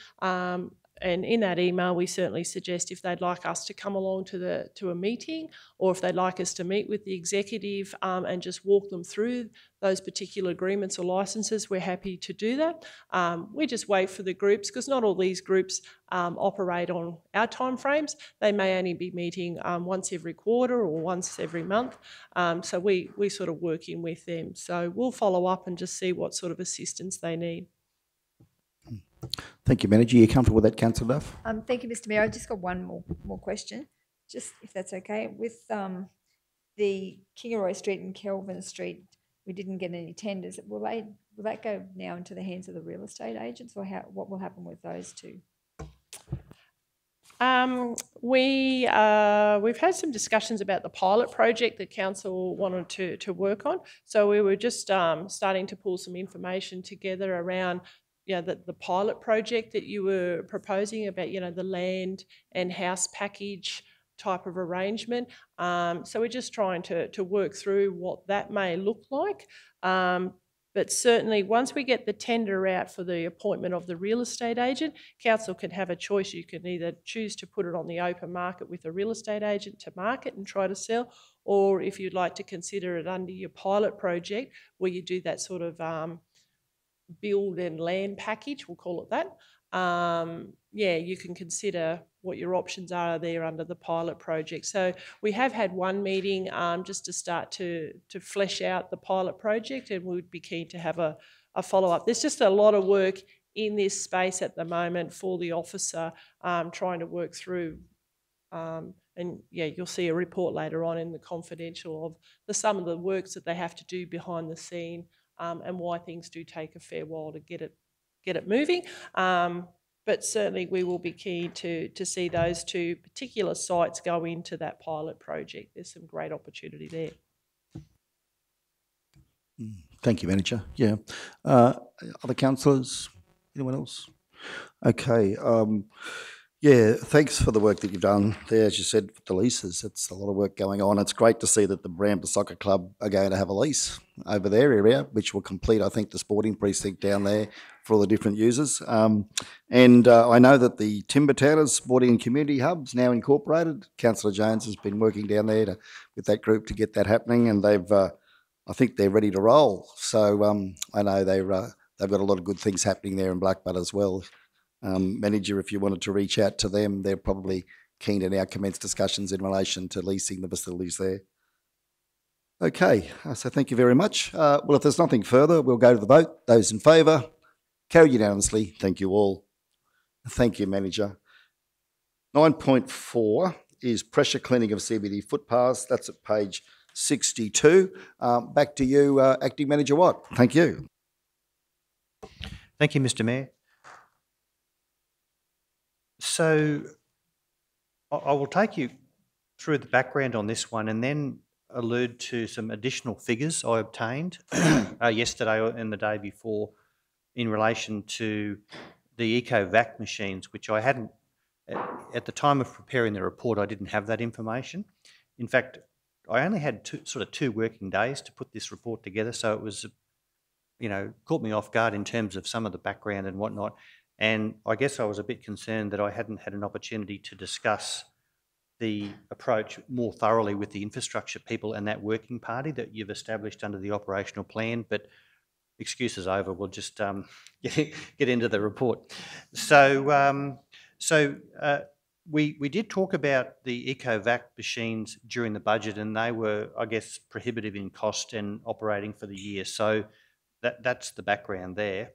And in that email, we certainly suggest if they'd like us to come along to a meeting, or if they'd like us to meet with the executive and just walk them through those particular agreements or licences, we're happy to do that. We just wait for the groups, because not all these groups operate on our timeframes. They may only be meeting once every quarter or once every month. So we sort of work in with them. So we'll follow up and just see what sort of assistance they need. Thank you, Manager. Are you comfortable with that, Councillor Duff? Thank you, Mr Mayor. I've just got one more question, just if that's okay. With the Kingaroy Street and Kelvin Street, we didn't get any tenders. Will that go now into the hands of the real estate agents, or what will happen with those 2? We've had some discussions about the pilot project that council wanted to work on. So we were just starting to pull some information together around the pilot project that you were proposing about, the land and house package type of arrangement. So we're just trying to work through what that may look like. But certainly once we get the tender out for the appointment of the real estate agent, council can have a choice. You can either choose to put it on the open market with a real estate agent to market and try to sell, or if you'd like to consider it under your pilot project where you do that sort of build and land package, we'll call it that. You can consider what your options are there under the pilot project. So we have had one meeting just to start to flesh out the pilot project, and we would be keen to have a follow-up. There's just a lot of work in this space at the moment for the officer, trying to work through. And yeah, you'll see a report later on in the confidential of some of the works that they have to do behind the scene, and why things do take a fair while to get it moving. But certainly we will be keen to see those two particular sites go into that pilot project. There's some great opportunity there. Thank you, Manager. Yeah. Other councillors? Anyone else? Okay. Yeah, thanks for the work that you've done there. As you said, with the leases, it's a lot of work going on. It's great to see that the Bramble Soccer Club are going to have a lease over their area, which will complete, I think, the sporting precinct down there for all the different users. And I know that the Timber Towners Sporting and Community Hub's now incorporated. Councillor Jones has been working down there with that group to get that happening, and they've, I think they're ready to roll. So I know they've got a lot of good things happening there in Blackbutt as well. Manager, if you wanted to reach out to them, they're probably keen to now commence discussions in relation to leasing the facilities there. Okay, so thank you very much. Well, if there's nothing further, we'll go to the vote. Those in favour, carried unanimously. Thank you all. Thank you, Manager. 9.4 is pressure cleaning of CBD footpaths. That's at page 62. Back to you, Acting Manager Watt. Thank you. Thank you, Mr. Mayor. So I will take you through the background on this one and then allude to some additional figures I obtained yesterday and the day before in relation to the eco-vac machines, which I hadn't, at the time of preparing the report, I didn't have that information. In fact, I only had two working days to put this report together, so it was, caught me off guard in terms of some of the background and whatnot. And I guess I was a bit concerned that I hadn't had an opportunity to discuss the approach more thoroughly with the infrastructure people and that working party that you've established under the operational plan. But excuses over, we'll just get into the report. So, we did talk about the eco-vac machines during the budget, and they were, I guess, prohibitive in cost and operating for the year. So that's the background there.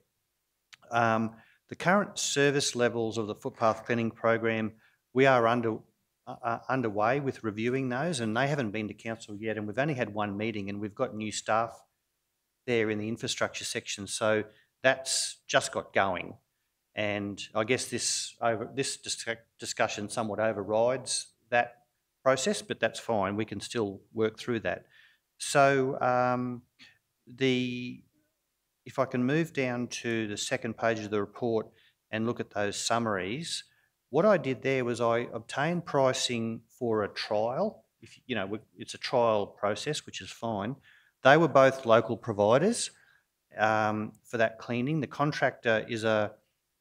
The current service levels of the footpath cleaning program, we are underway with reviewing those, and they haven't been to council yet, and we've only had one meeting, and we've got new staff there in the infrastructure section, so that's just got going. And I guess this discussion somewhat overrides that process, but that's fine. We can still work through that. So if I can move down to the second page of the report and look at those summaries, what I did there was I obtained pricing for a trial. It's a trial process, which is fine. They were both local providers for that cleaning. The contractor is a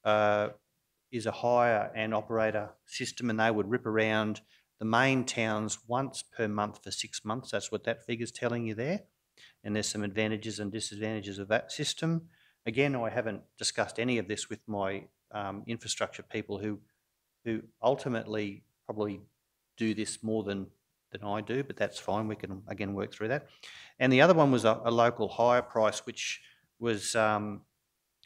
hire and operator system, and they would rip around the main towns once per month for 6 months. That's what that figure's telling you there. And there's some advantages and disadvantages of that system. Again, I haven't discussed any of this with my infrastructure people who ultimately probably do this more than I do, but that's fine. We can, again, work through that. And the other one was a local hire price, which was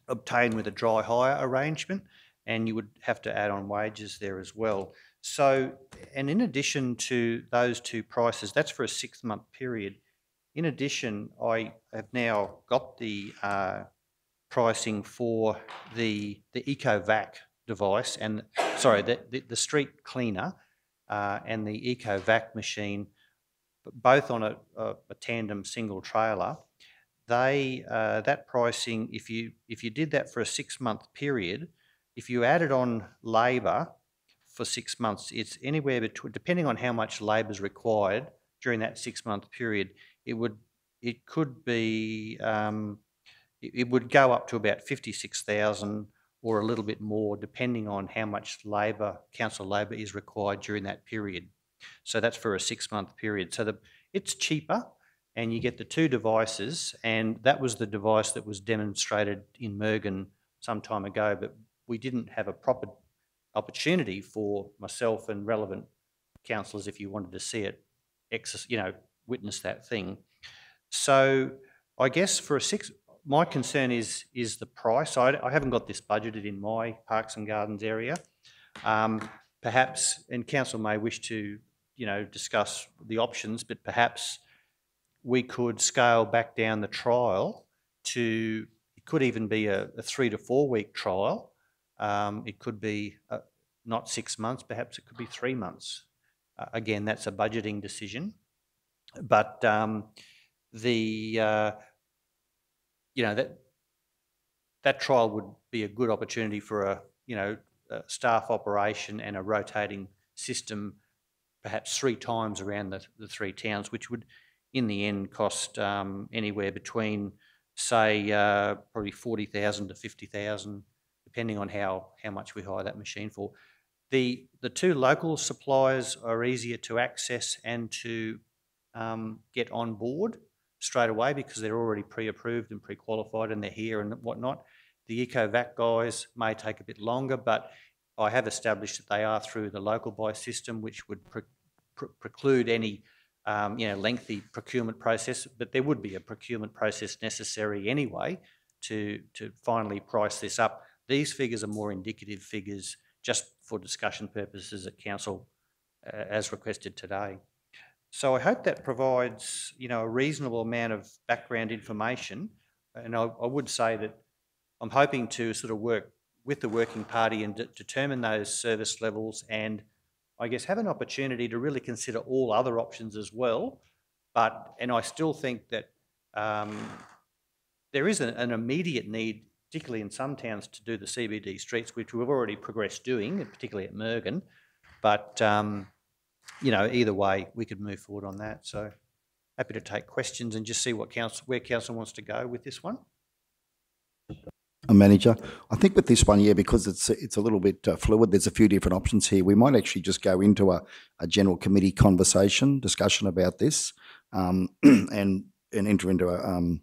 obtained with a dry hire arrangement, and you would have to add on wages there as well. So, and in addition to those two prices, that's for a 6-month period. In addition, I have now got the pricing for the eco-vac device and, sorry, the street cleaner and the eco-vac machine, both on a tandem single trailer. That pricing, if you did that for a 6-month period, if you added on labour for 6 months, it's anywhere between, depending on how much labour is required during that 6-month period, it would go up to about 56,000 or a little bit more, depending on how much labour, council labour, is required during that period. So that's for a 6-month period. So it's cheaper, and you get the two devices, and that was the device that was demonstrated in Murgan some time ago, but we didn't have a proper opportunity for myself and relevant councillors, if you wanted to see it, witness that thing. So I guess my concern is the price. I haven't got this budgeted in my Parks and Gardens area. Perhaps, and council may wish to, discuss the options, but perhaps we could scale back down the trial to, it could even be a 3 to 4 week trial. It could be not 6 months, perhaps it could be 3 months. Again, that's a budgeting decision. But that trial would be a good opportunity for a staff operation and a rotating system, perhaps 3 times around the 3 towns, which would in the end cost anywhere between, say, probably 40,000 to 50,000, depending on how much we hire that machine for. The 2 local suppliers are easier to access and to get on board straight away because they're already pre-approved and pre-qualified and they're here and whatnot. The EcoVac guys may take a bit longer, but I have established that they are through the local buy system, which would preclude any lengthy procurement process, but there would be a procurement process necessary anyway to finally price this up. These figures are more indicative figures just for discussion purposes at council as requested today. So I hope that provides, a reasonable amount of background information. And I would say that I'm hoping to sort of work with the working party and determine those service levels and I guess have an opportunity to really consider all other options as well. And I still think that there is an immediate need, particularly in some towns, to do the CBD streets, which we've already progressed doing, particularly at Murgan. But either way, we could move forward on that. So happy to take questions and just see where council wants to go with this one. Manager, I think with this one, because it's a little bit fluid, there's a few different options here. We might actually just go into a general committee discussion about this and enter into a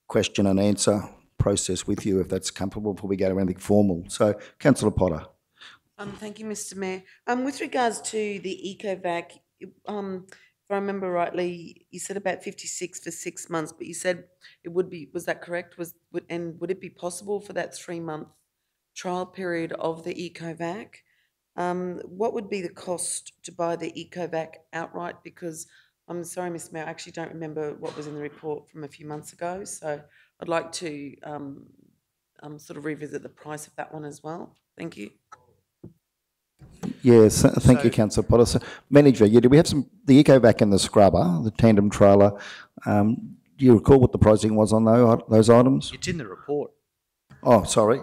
question and answer process with you if that's comfortable before we go to anything formal. So, Councillor Potter. Thank you, Mr. Mayor. With regards to the EcoVac, if I remember rightly, you said about 56 for 6 months, but you said it would be, was that correct? And would it be possible for that 3-month trial period of the EcoVac? What would be the cost to buy the EcoVac outright? Because I'm sorry, Mr. Mayor, I actually don't remember what was in the report from a few months ago. So I'd like to sort of revisit the price of that one as well. Thank you. Yes, thank you, Councillor Potter. So, Manager, do we have the EcoVac and the scrubber, the tandem trailer? Do you recall what the pricing was on those items? It's in the report. Oh, sorry.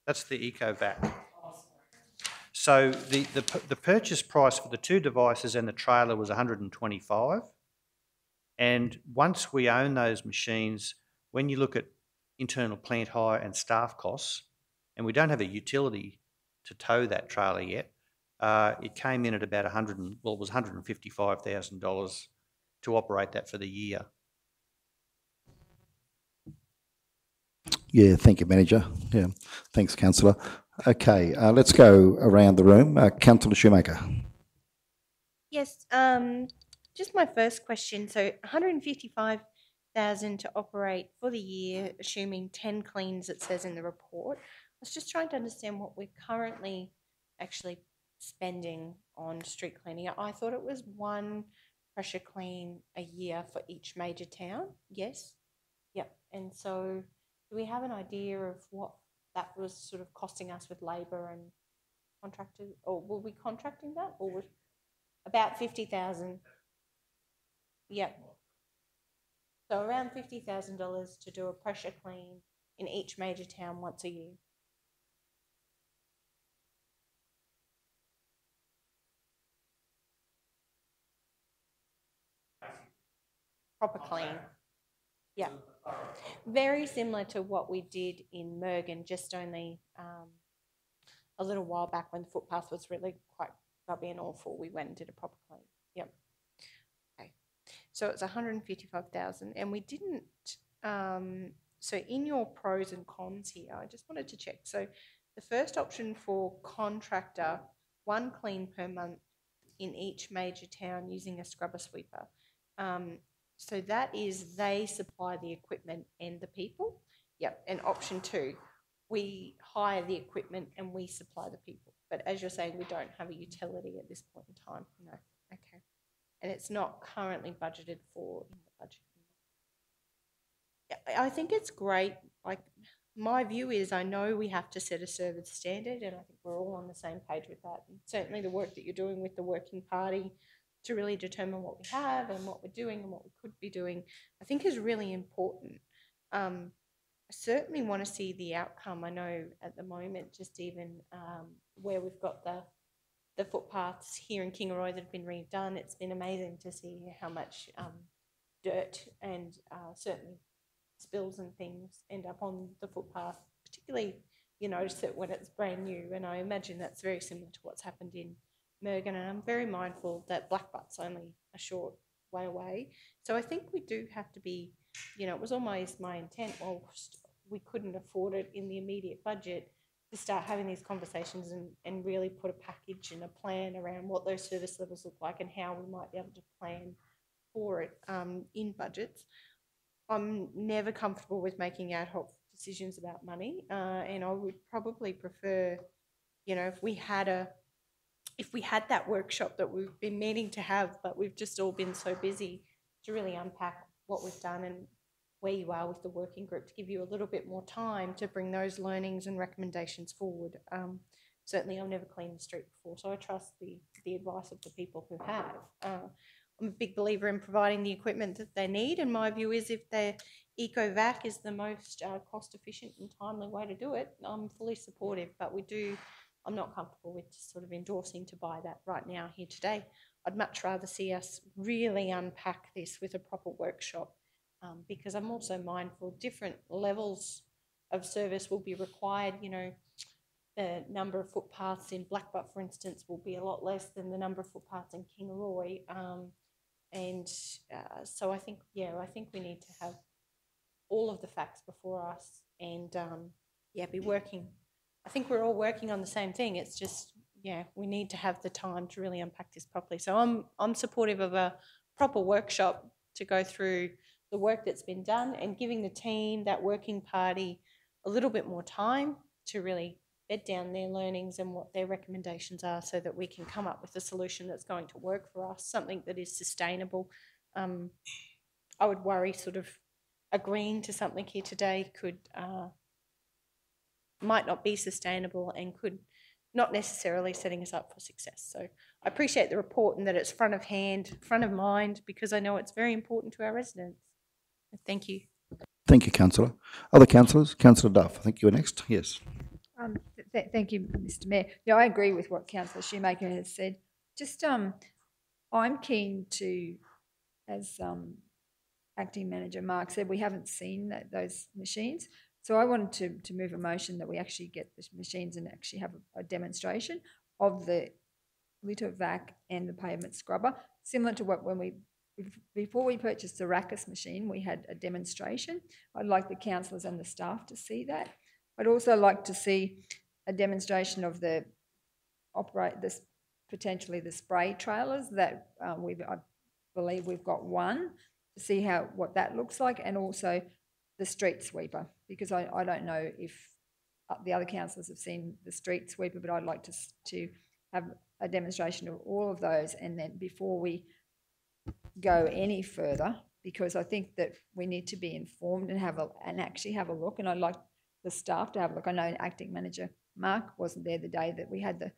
That's the EcoVac. So the purchase price for the 2 devices and the trailer was $125. And once we own those machines, when you look at internal plant hire and staff costs, and we don't have a utility to tow that trailer yet, it came in at about it was $155,000 to operate that for the year. Yeah, thank you, Manager. Yeah, thanks, Councillor. Okay, let's go around the room. Councillor Shoemaker. Yes, just my first question. So $155,000 to operate for the year, assuming 10 cleans, it says in the report. I was just trying to understand what we're currently actually spending on street cleaning. I thought it was 1 pressure clean a year for each major town. Yes? Yep. And so do we have an idea of what that was sort of costing us with labour and contractors, or were we contracting that, or was about 50,000? Yep. So around $50,000 to do a pressure clean in each major town once a year. Proper clean. Yeah. Very similar to what we did in Murgan, just only a little while back when the footpath was really quite grubby and awful. We went and did a proper clean. Yep. Okay. So it's 155,000, and we didn't. So in your pros and cons here, I just wanted to check. So the first option for contractor, 1 clean per month in each major town using a scrubber sweeper. So that is they supply the equipment and the people. Yep. And option 2, we hire the equipment and we supply the people. But as you're saying, we don't have a utility at this point in time. No. Okay. And it's not currently budgeted for in the budget. Yeah, I think it's great. Like, my view is I know we have to set a service standard, and I think we're all on the same page with that. And certainly the work that you're doing with the working party to really determine what we have and what we're doing and what we could be doing, I think is really important. I certainly want to see the outcome. I know at the moment, just even where we've got the footpaths here in Kingaroy that have been redone, it's been amazing to see how much dirt and certainly spills and things end up on the footpath. Particularly, you notice it when it's brand new, and I imagine that's very similar to what's happened in Murgan, and I'm very mindful that Blackbutt's only a short way away. So I think we do have to be, it was almost my intent, whilst we couldn't afford it in the immediate budget, to start having these conversations and really put a package and a plan around what those service levels look like and how we might be able to plan for it in budgets. I'm never comfortable with making ad hoc decisions about money, and I would probably prefer, if we had that workshop that we've been meaning to have, but we've just all been so busy, to really unpack what we've done and where you are with the working group, to give you a little bit more time to bring those learnings and recommendations forward. Certainly, I've never cleaned the street before, so I trust the advice of the people who have. I'm a big believer in providing the equipment that they need, and my view is if the EcoVac is the most cost-efficient and timely way to do it, I'm fully supportive, but I'm not comfortable with sort of endorsing to buy that right now here today. I'd much rather see us really unpack this with a proper workshop, because I'm also mindful different levels of service will be required. The number of footpaths in Blackbutt, for instance, will be a lot less than the number of footpaths in Kingaroy. So I think we need to have all of the facts before us and, be working. I think we're all working on the same thing. It's just, we need to have the time to really unpack this properly. So I'm supportive of a proper workshop to go through the work that's been done and giving the team, that working party, a little bit more time to really bed down their learnings and what their recommendations are, so that we can come up with a solution that's going to work for us, something that is sustainable. I would worry sort of agreeing to something here today might not be sustainable and could not necessarily setting us up for success. So I appreciate the report and that it's front of hand, front of mind, because I know it's very important to our residents. Thank you. Thank you, Councillor. Other councillors? Councillor Duff, I think you were next. Yes. Thank you, Mr. Mayor. Yeah, I agree with what Councillor Shoemaker has said. Just, I'm keen to, as Acting Manager Mark said, we haven't seen those machines. So I wanted to move a motion that we actually get the machines and actually have a demonstration of the litter vac and the pavement scrubber, similar to what before we purchased the Rackus machine, we had a demonstration. I'd like the councillors and the staff to see that. I'd also like to see a demonstration of potentially the spray trailers that I believe we've got one, to see what that looks like, and also the street sweeper, because I don't know if the other councillors have seen the street sweeper, but I'd like to have a demonstration of all of those, and then before we go any further, because I think that we need to be informed and actually have a look, and I'd like the staff to have a look. I know Acting Manager Mark wasn't there the day that we had the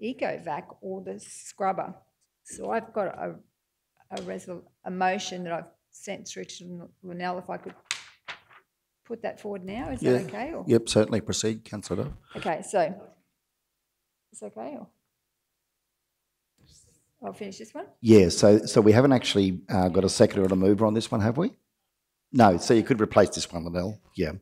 EcoVac or the scrubber, so I've got a motion that I've sent through to Linnell. If I could put that forward now, is that okay? Or? Yep, certainly proceed, Councillor Duff. Okay, so it's okay. Or I'll finish this one. Yeah, so we haven't actually got a seconder or a mover on this one, have we? No, so you could replace this one, Linnell. Yeah.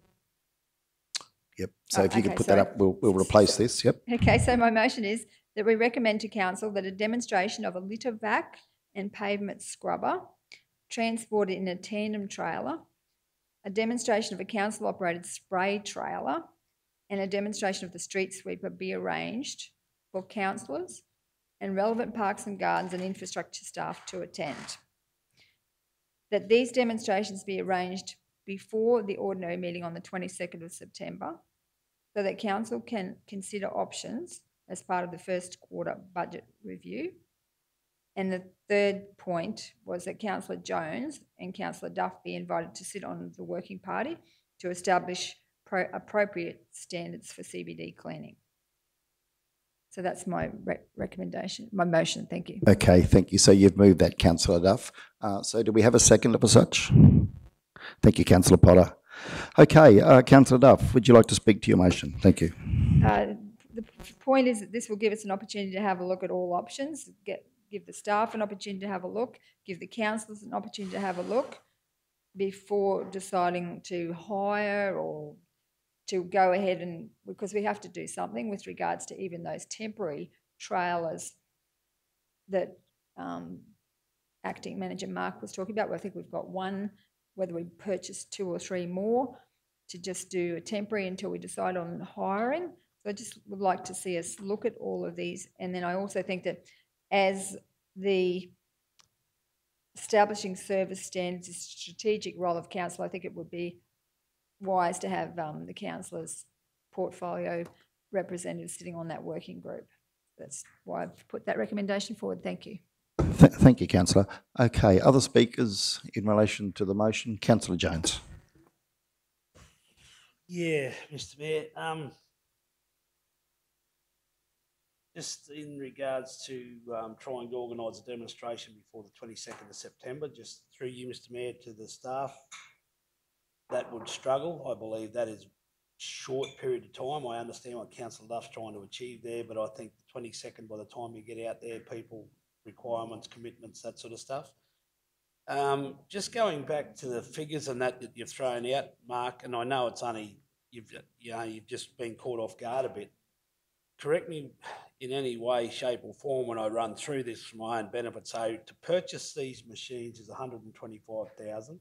Yep. So if you could put that up, we'll replace this. Yep. Okay. So my motion is that we recommend to council that a demonstration of a litter vac and pavement scrubber transported in a tandem trailer, a demonstration of a council-operated spray trailer, and a demonstration of the street sweeper be arranged for councillors and relevant parks and gardens and infrastructure staff to attend. that these demonstrations be arranged before the ordinary meeting on the 22nd of September so that council can consider options as part of the first quarter budget review. And the third point was that Councillor Jones and Councillor Duff be invited to sit on the working party to establish appropriate standards for CBD cleaning. So that's my recommendation, my motion. Thank you. Okay, thank you. So you've moved that, Councillor Duff. So do we have a second of such? Thank you, Councillor Potter. Okay, Councillor Duff, would you like to speak to your motion? Thank you. The point is that this will give us an opportunity to have a look at all options, give the staff an opportunity to have a look, give the councillors an opportunity to have a look before deciding to hire or to go ahead, and because we have to do something with regards to even those temporary trailers that Acting Manager Mark was talking about. Well, I think we've got one, whether we purchase 2 or 3 more to just do a temporary until we decide on hiring. So I just would like to see us look at all of these. And then I also think that as the establishing service standards is a strategic role of council, I think it would be wise to have the councillors' portfolio representatives sitting on that working group. That's why I've put that recommendation forward. Thank you. Thank you, Councillor. Okay, other speakers in relation to the motion? Councillor Jones. Yeah, Mr. Mayor. Just in regards to trying to organise a demonstration before the 22nd of September, just through you, Mr. Mayor, to the staff, that would struggle. I believe that is a short period of time. I understand what Councillor Duff's trying to achieve there, but I think the 22nd, by the time you get out there, people, requirements, commitments, that sort of stuff. Just going back to the figures and that you've thrown out, Mark, and I know it's only, you've just been caught off guard a bit. Correct me in any way, shape or form when I run through this for my own benefit. So to purchase these machines is $125,000.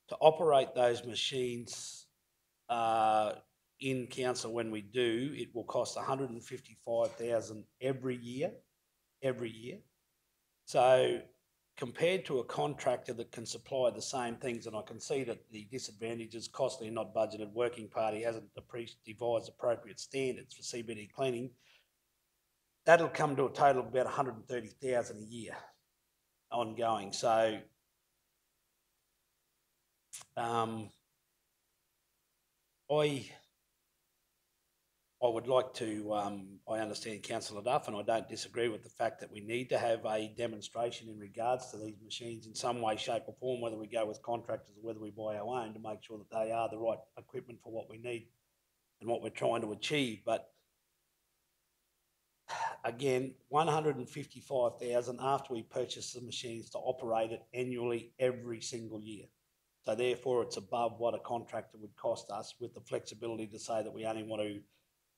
To operate those machines in council when we do, it will cost $155,000 every year. So compared to a contractor that can supply the same things, and I can see that the disadvantage is costly and not budgeted, working party hasn't devised appropriate standards for CBD cleaning, that'll come to a total of about $130,000 a year ongoing. So I would like to, I understand Councillor Duff, and I don't disagree with the fact that we need to have a demonstration in regards to these machines in some way, shape or form, whether we go with contractors or whether we buy our own, to make sure that they are the right equipment for what we need and what we're trying to achieve. But again, $155,000 after we purchase the machines to operate it annually every single year. So therefore it's above what a contractor would cost us, with the flexibility to say that we only want to,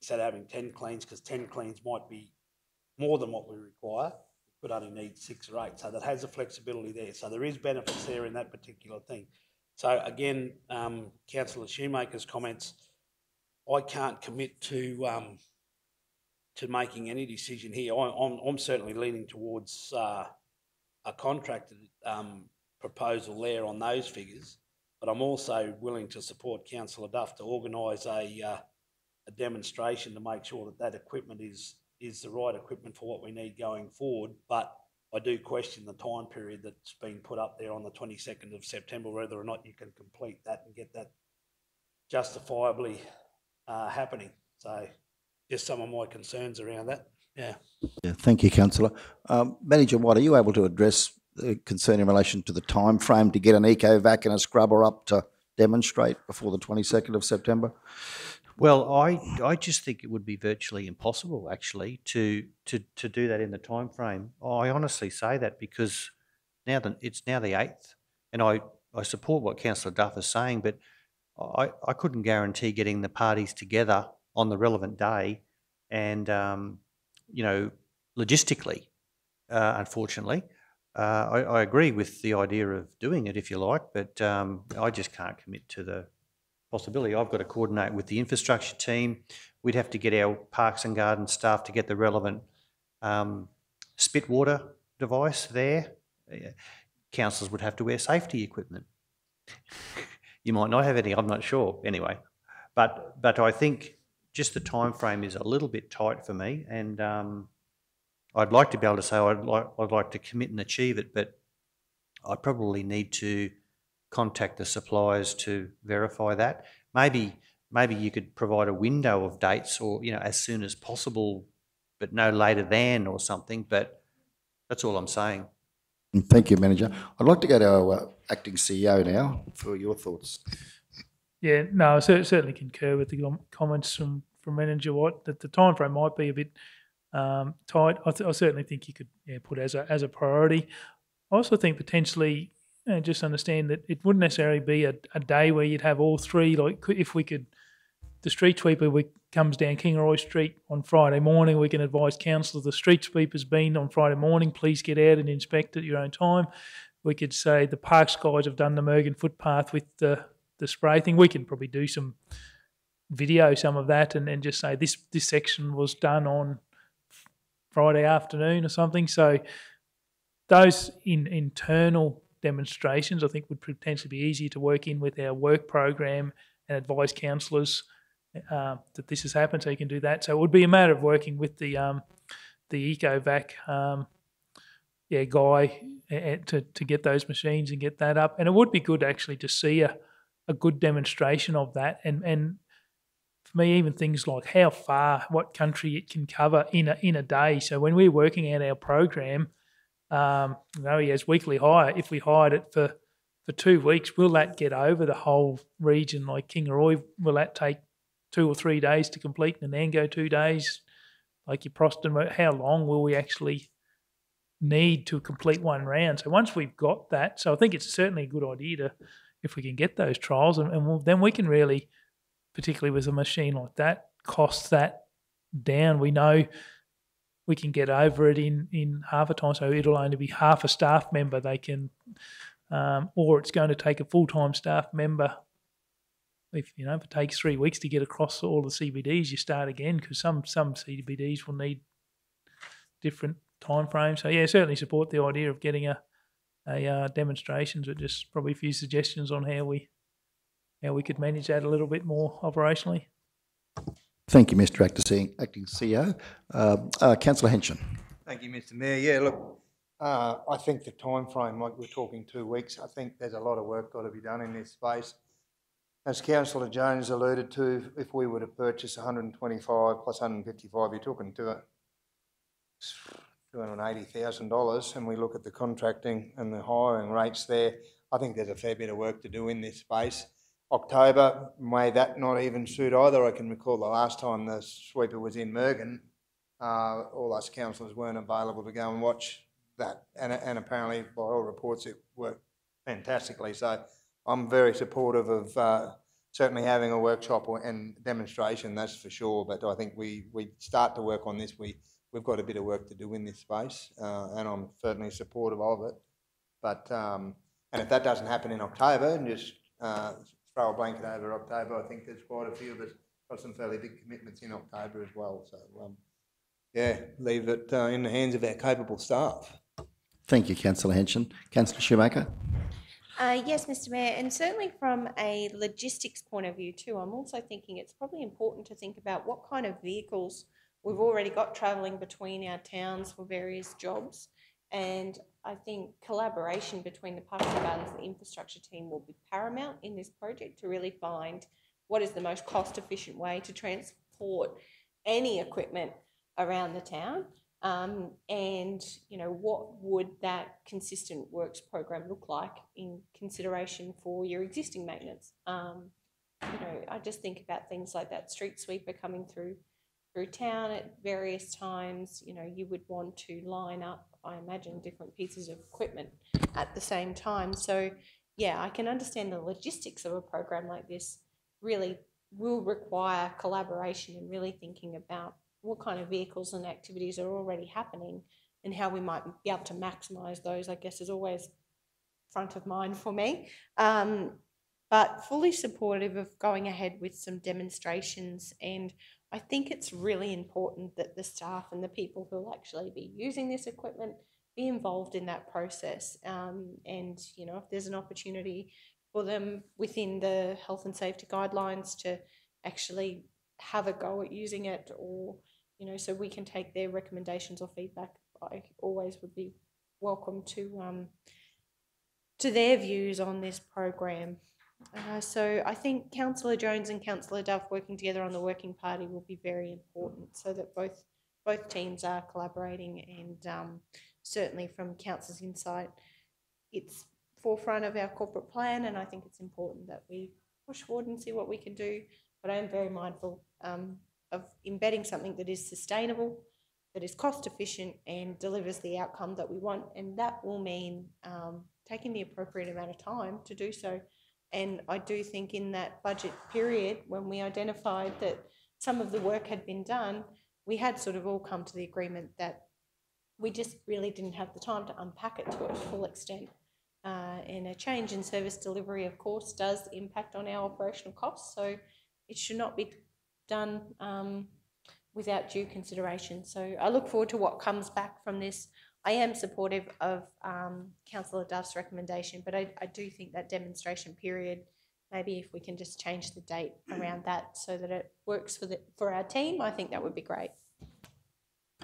instead of having 10 cleans, because 10 cleans might be more than what we require, we could only need 6 or 8. So that has a flexibility there. So there is benefits there in that particular thing. So again, Councillor Shoemaker's comments, I can't commit to making any decision here. I'm certainly leaning towards a contracted proposal there on those figures, but I'm also willing to support Councillor Duff to organise a demonstration to make sure that that equipment is the right equipment for what we need going forward. But I do question the time period that's been put up there on the 22nd of September, whether or not you can complete that and get that justifiably happening. So just some of my concerns around that. Yeah. Thank you, Councillor. Manager Watt, are you able to address the concern in relation to the time frame to get an eco-vac and a scrubber up to demonstrate before the 22nd of September? Well, I just think it would be virtually impossible, actually, to do that in the time frame. I honestly say that because it's now the 8th, and I support what Councillor Duff is saying, but I couldn't guarantee getting the parties together on the relevant day, and logistically, unfortunately, I agree with the idea of doing it if you like, but I just can't commit to the possibility. I've got to coordinate with the infrastructure team. We'd have to get our parks and gardens staff to get the relevant spit water device there. councillors would have to wear safety equipment. You might not have any, I'm not sure, anyway. But I think just the time frame is a little bit tight for me, and I'd like to be able to say I'd like to commit and achieve it, but I probably need to contact the suppliers to verify that. Maybe you could provide a window of dates, or as soon as possible, but no later than or something. But that's all I'm saying. Thank you, Manager. I'd like to go to our acting CEO now for your thoughts. Yeah, no, I certainly concur with the comments from Manager Watt that the time frame might be a bit tight. I certainly think you could put as a priority. I also think potentially just understand that it wouldn't necessarily be a day where you'd have all three. Like if we could, the street sweeper comes down Kingaroy Street on Friday morning, we can advise councillors the street sweeper's been on Friday morning, please get out and inspect at your own time. We could say the parks guys have done the Murgan footpath with the spray thing. We can probably do some some of that and just say this section was done on Friday afternoon or something. So those internal demonstrations I think would potentially be easier to work in with our work program and advise councillors that this has happened, so you can do that. So it would be a matter of working with the EcoVac guy to get those machines and get that up. And it would be good actually to see a good demonstration of that. And for me, even things like how far, what country it can cover in a day. So when we're working out our program, he has weekly hire. If we hired it for 2 weeks, will that get over the whole region? Like Kingaroy, will that take 2 or 3 days to complete, and then go 2 days? Like your Proston, how long will we actually need to complete one round? So once we've got that, so I think it's certainly a good idea if we can get those trials, and then we can really, particularly with a machine like that, cost that down. We know we can get over it in half a time, so it'll only be half a staff member they can, or it's going to take a full-time staff member. If it takes 3 weeks to get across all the CBDs, you start again, because some CBDs will need different time frames. So yeah, certainly support the idea of getting a demonstrations, but just probably a few suggestions on how we could manage that a little bit more operationally. Thank you, Mr. Acting CEO. Councillor Henshin. Thank you, Mr. Mayor. Yeah, look, I think the time frame, like we're talking 2 weeks, I think there's a lot of work got to be done in this space. As Councillor Jones alluded to, if we were to purchase 125 plus 155, you're talking $280,000, and we look at the contracting and the hiring rates there, I think there's a fair bit of work to do in this space. October, may that not even suit either. I can recall the last time the sweeper was in Murgan, all us councillors weren't available to go and watch that, and apparently by all reports it worked fantastically. So I'm very supportive of certainly having a workshop and demonstration, that's for sure, but I think we start to work on this. We've got a bit of work to do in this space, and I'm certainly supportive of it. But and if that doesn't happen in October, and just throw a blanket over October, I think there's quite a few of us got some fairly big commitments in October as well. So yeah, leave it in the hands of our capable staff. Thank you, Councillor Henshin. Councillor Shoemaker. Yes, Mr. Mayor, and certainly from a logistics point of view too, I'm also thinking it's probably important to think about what kind of vehicles we've already got travelling between our towns for various jobs. And I think collaboration between the Parks and Gardens and the infrastructure team will be paramount in this project to really find what is the most cost-efficient way to transport any equipment around the town. And, what would that consistent works program look like in consideration for your existing maintenance? I just think about things like that street sweeper coming through town at various times. You would want to line up, I imagine, different pieces of equipment at the same time. So yeah, I can understand the logistics of a program like this really will require collaboration and really thinking about what kind of vehicles and activities are already happening and how we might be able to maximise those, I guess, is always front of mind for me. But fully supportive of going ahead with some demonstrations, and I think it's really important that the staff and the people who will actually be using this equipment be involved in that process. And, you know, if there's an opportunity for them within the health and safety guidelines to actually have a go at using it, or, you know, so we can take their recommendations or feedback, I always would be welcome to their views on this program. So I think Councillor Jones and Councillor Duff working together on the working party will be very important, so that both teams are collaborating, and certainly from Council's insight, it's forefront of our corporate plan, and I think it's important that we push forward and see what we can do. But I am very mindful of embedding something that is sustainable, that is cost efficient, and delivers the outcome that we want, and that will mean taking the appropriate amount of time to do so. And I do think in that budget period, when we identified that some of the work had been done, we had sort of all come to the agreement that we just really didn't have the time to unpack it to a full extent. And a change in service delivery, of course, does impact on our operational costs, so it should not be done without due consideration. So I look forward to what comes back from this. I am supportive of Councillor Duff's recommendation, but I do think that demonstration period, maybe if we can just change the date around that so that it works for our team, I think that would be great.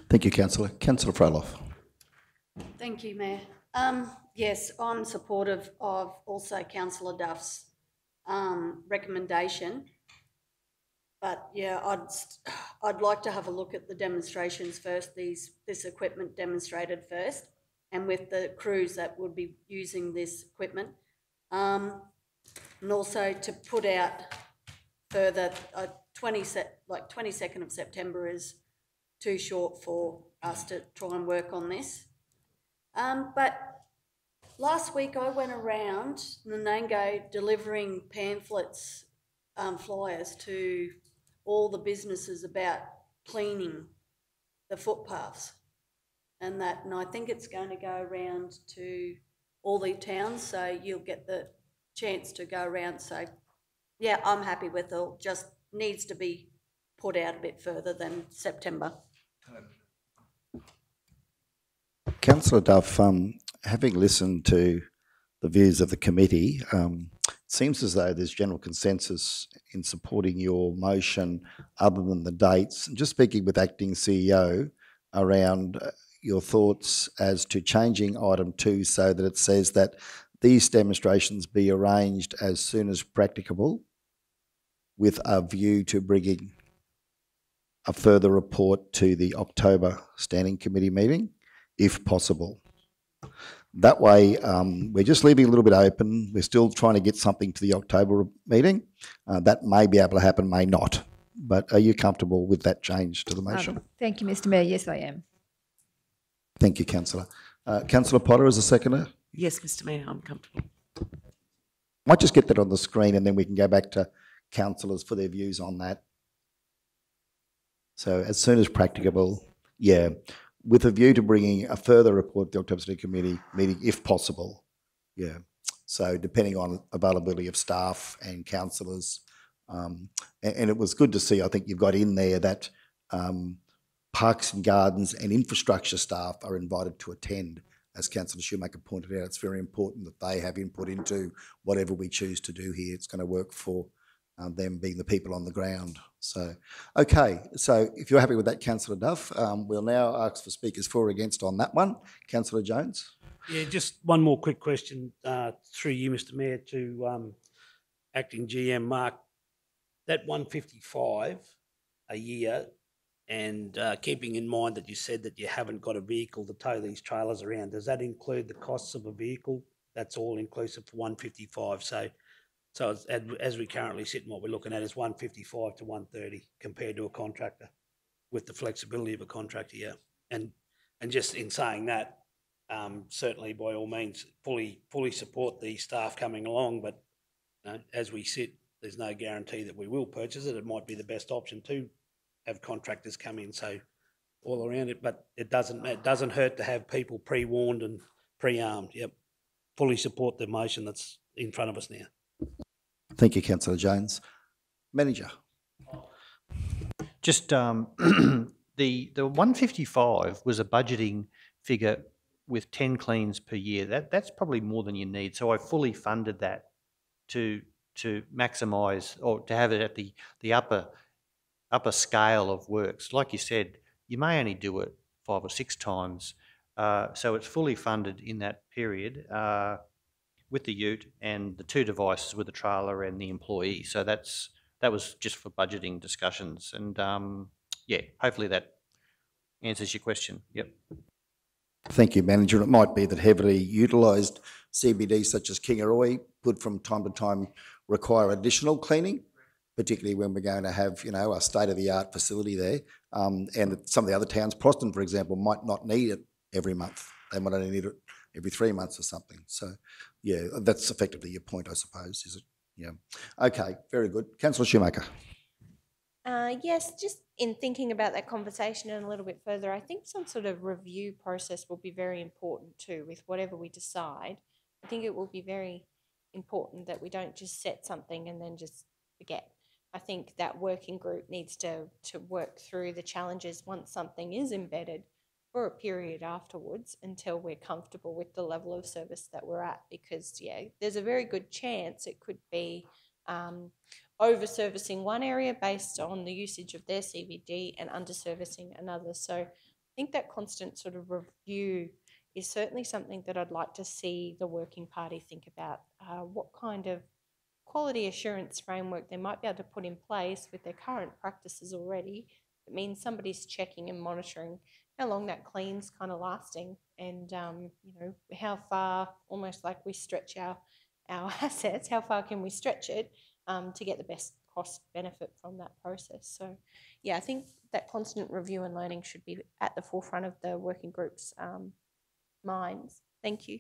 Thank you, Councillor. Councillor Froloff. Thank you, Mayor. Yes, I'm supportive of also Councillor Duff's recommendation, but yeah, I'd like to have a look at the demonstrations first, this equipment demonstrated first, and with the crews that would be using this equipment, and also to put out further. 22nd of September is too short for us to try and work on this. But last week I went around Nanango delivering pamphlets, flyers to all the businesses about cleaning the footpaths and that, and I think it's going to go around to all the towns, so you'll get the chance to go around. So yeah, I'm happy with it, just needs to be put out a bit further than September. Councillor Duff, having listened to the views of the committee, it seems as though there's general consensus in supporting your motion other than the dates. And just speaking with Acting CEO around your thoughts as to changing item 2 so that it says that these demonstrations be arranged as soon as practicable with a view to bringing a further report to the October Standing Committee meeting, if possible. That way, we're just leaving a little bit open. We're still trying to get something to the October meeting. That may be able to happen, may not. But are you comfortable with that change to the motion? Thank you, Mr Mayor. Yes, I am. Thank you, Councillor. Councillor Potter as a seconder? Yes, Mr Mayor, I'm comfortable. Might just get that on the screen and then we can go back to councillors for their views on that. So as soon as practicable, yeah, with a view to bringing a further report to the October Standing Committee meeting, if possible. Yeah. So depending on availability of staff and councillors. And it was good to see, I think you've got in there that Parks and Gardens and infrastructure staff are invited to attend. As Councillor Shoemaker pointed out, it's very important that they have input into whatever we choose to do here. It's going to work for them being the people on the ground. So, okay, so if you're happy with that, Councillor Duff, we'll now ask for speakers for or against on that one. Councillor Jones? Yeah, just one more quick question through you, Mr Mayor, to Acting GM Mark. That 155 a year, and keeping in mind that you said that you haven't got a vehicle to tow these trailers around, does that include the costs of a vehicle? That's all inclusive for 155. So as we currently sit, and what we're looking at is 155 to 130 compared to a contractor, with the flexibility of a contractor, yeah. And just in saying that, certainly by all means, fully support the staff coming along, but as we sit, there's no guarantee that we will purchase it. It might be the best option to have contractors come in, so all around it, but it doesn't hurt to have people pre-warned and pre-armed. Yep, fully support the motion that's in front of us now. Thank you, Councillor Jones. Manager. Just the 155 was a budgeting figure with 10 cleans per year. That's probably more than you need. So I fully funded that to maximise or to have it at the upper scale of works. Like you said, you may only do it 5 or 6 times. So it's fully funded in that period with the ute and the 2 devices with the trailer and the employee. So that was just for budgeting discussions. And yeah, hopefully that answers your question. Yep. Thank you, Manager. It might be that heavily utilised CBDs such as Kingaroy could from time to time require additional cleaning, particularly when we're going to have, you know, a state-of-the-art facility there. And some of the other towns, Proston, for example, might not need it every month. They might only need it every 3 months or something. So, yeah, that's effectively your point, I suppose, is it? Yeah. Okay, very good. Councillor Shoemaker. Yes, just in thinking about that conversation and a little bit further, I think some sort of review process will be very important too with whatever we decide. I think it will be very important that we don't just set something and then just forget. I think that working group needs to work through the challenges once something is embedded for a period afterwards until we're comfortable with the level of service that we're at, because, yeah, there's a very good chance it could be over-servicing one area based on the usage of their CBD and under-servicing another. So I think that constant sort of review is certainly something that I'd like to see the working party think about. What kind of quality assurance framework they might be able to put in place with their current practices already. It means somebody's checking and monitoring how long that clean's kind of lasting, and you know, how far, almost like we stretch our assets, how far can we stretch it to get the best cost benefit from that process. So yeah, I think that constant review and learning should be at the forefront of the working group's minds. Thank you.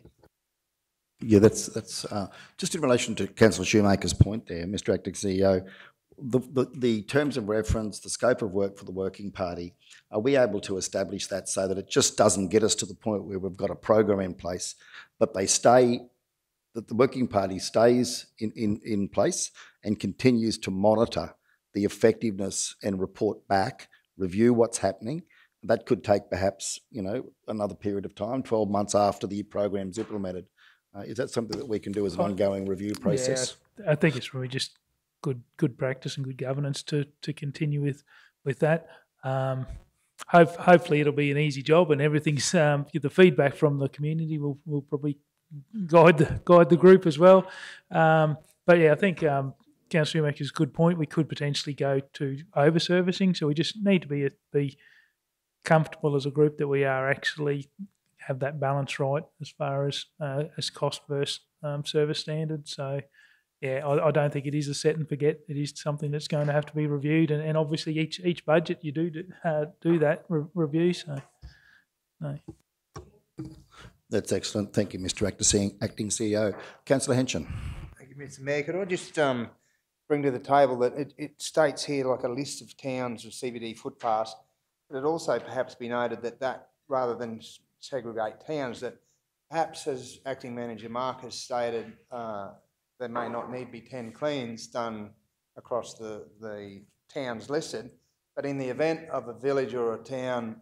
Yeah, that's just in relation to Councillor Shoemaker's point there, Mr. Acting CEO. The terms of reference, the scope of work for the working party, are we able to establish that so that it just doesn't get us to the point where we've got a program in place, but that the working party stays in place and continues to monitor the effectiveness and report back, review what's happening? That could take perhaps, you know, another period of time, 12 months after the program's implemented. Is that something that we can do as an ongoing review process? Yeah, I think it's really just good practice and good governance to continue with that. Hopefully it'll be an easy job, and everything's the feedback from the community will probably guide the group as well. But yeah, I think Councillor Shoemaker's a good point. We could potentially go to over servicing, so we just need to be comfortable as a group that we are actually have that balance right as far as cost versus service standards. So yeah, I don't think it is a set and forget. It is something that's going to have to be reviewed, and obviously each budget you do that review. So no. That's excellent. Thank you, Mr. Acting CEO. Councillor Henson. Thank you, Mr. Mayor. Could I just bring to the table that it states here like a list of towns with CBD footpaths, but it also perhaps be noted that rather than segregate towns, that perhaps, as Acting Manager Mark has stated, there may not need to be 10 cleans done across the towns listed, but in the event of a village or a town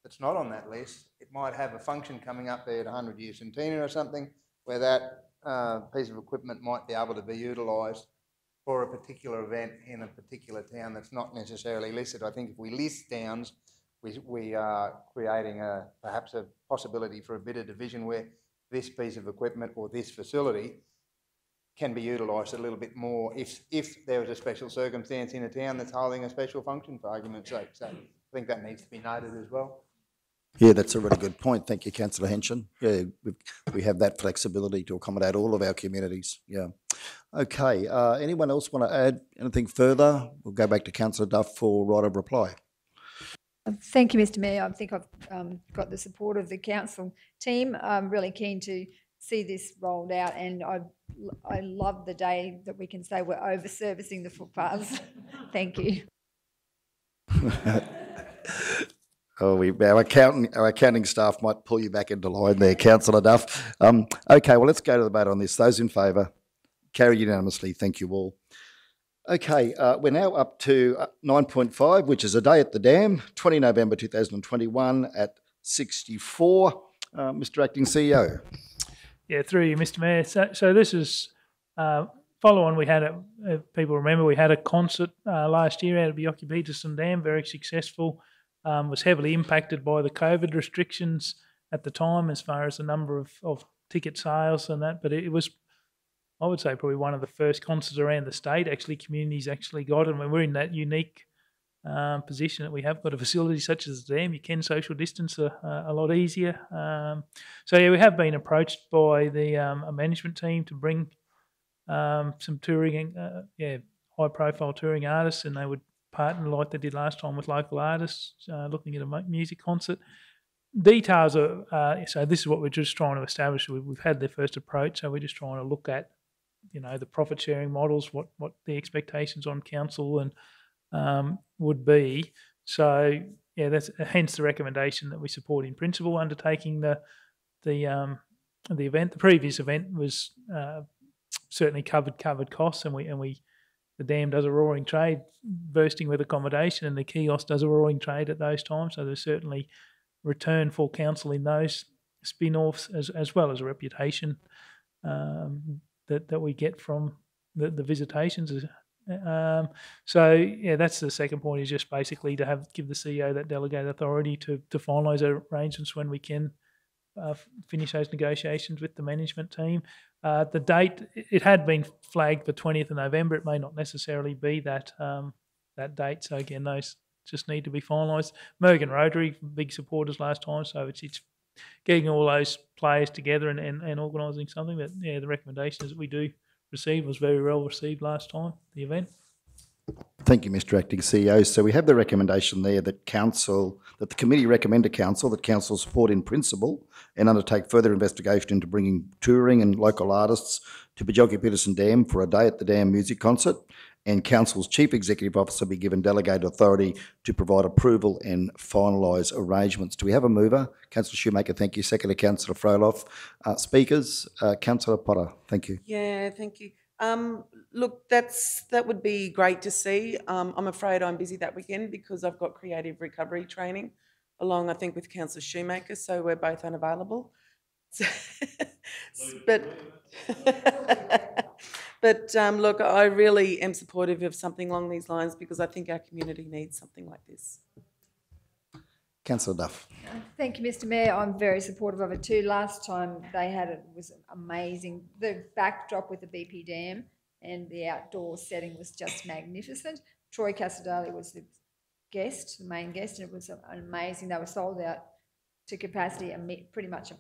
that's not on that list, it might have a function coming up there at 100-year centenary or something where that piece of equipment might be able to be utilised for a particular event in a particular town that's not necessarily listed. I think if we list towns, we are creating perhaps a possibility for a bit of division where this piece of equipment or this facility can be utilised a little bit more if there is a special circumstance in a town that's holding a special function, for argument's sake. So I think that needs to be noted as well. Yeah, that's a really good point. Thank you, Councillor Henson. Yeah, we have that flexibility to accommodate all of our communities. Yeah. Okay, anyone else want to add anything further? We'll go back to Councillor Duff for right of reply. Thank you, Mr. Mayor. I think I've got the support of the council team. I'm really keen to see this rolled out, and I love the day that we can say we're over servicing the footpaths. Thank you. Our accounting staff might pull you back into line there, Councillor Duff. Okay, well, let's go to the vote on this. Those in favour, carried unanimously. Thank you all. Okay, we're now up to 9.5, which is a day at the dam, 20 November 2021 at 64. Mr Acting CEO. Yeah, through you, Mr Mayor. So this is follow on. We had people remember we had a concert last year out of Bioki Peterson Dam, very successful. Was heavily impacted by the COVID restrictions at the time as far as the number of ticket sales and that, but it was, I would say, probably one of the first concerts around the state. Actually, communities actually got it, and we're in that unique position that we have got a facility such as the dam. You can social distance a lot easier. So yeah, we have been approached by the a management team to bring some touring, high profile touring artists, and they would partner like they did last time with local artists, looking at a music concert. Details are so this is what we're just trying to establish. We've had their first approach, so we're just trying to look at, you know, the profit sharing models, what the expectations on council and would be. So yeah, that's hence the recommendation that we support in principle undertaking the event. The previous event was certainly covered costs, and we the dam does a roaring trade, bursting with accommodation, and the kiosk does a roaring trade at those times. So there's certainly return for council in those spin-offs as well as a reputation that we get from the visitations. So yeah, that's the second point, is just basically to give the CEO that delegated authority to finalise arrangements when we can finish those negotiations with the management team. The date, it had been flagged for 20th of November. It may not necessarily be that date. So again, those just need to be finalised. Murgan Rotary, big supporters last time, so it's getting all those players together and organising something. But yeah, the recommendations that we do receive was very well received last time, the event. Thank you, Mr Acting CEO. So we have the recommendation there that the committee recommend to council that council support in principle and undertake further investigation into bringing touring and local artists to Bioki Peterson Dam for a day at the Dam music concert, and council's chief executive officer be given delegated authority to provide approval and finalise arrangements. Do we have a mover? Councillor Shoemaker, thank you. Seconder, Councillor Froloff. Speakers, Councillor Potter, thank you. Yeah, thank you. Look, that would be great to see. I'm afraid I'm busy that weekend because I've got creative recovery training along, I think, with Councillor Shoemaker, so we're both unavailable. But look, I really am supportive of something along these lines because I think our community needs something like this. Councillor Duff. Thank you, Mr Mayor. I'm very supportive of it too. Last time they had it was amazing. The backdrop with the BP Dam and the outdoor setting was just magnificent. Troy Casadali was the guest, the main guest, and it was amazing. They were sold out to capacity pretty much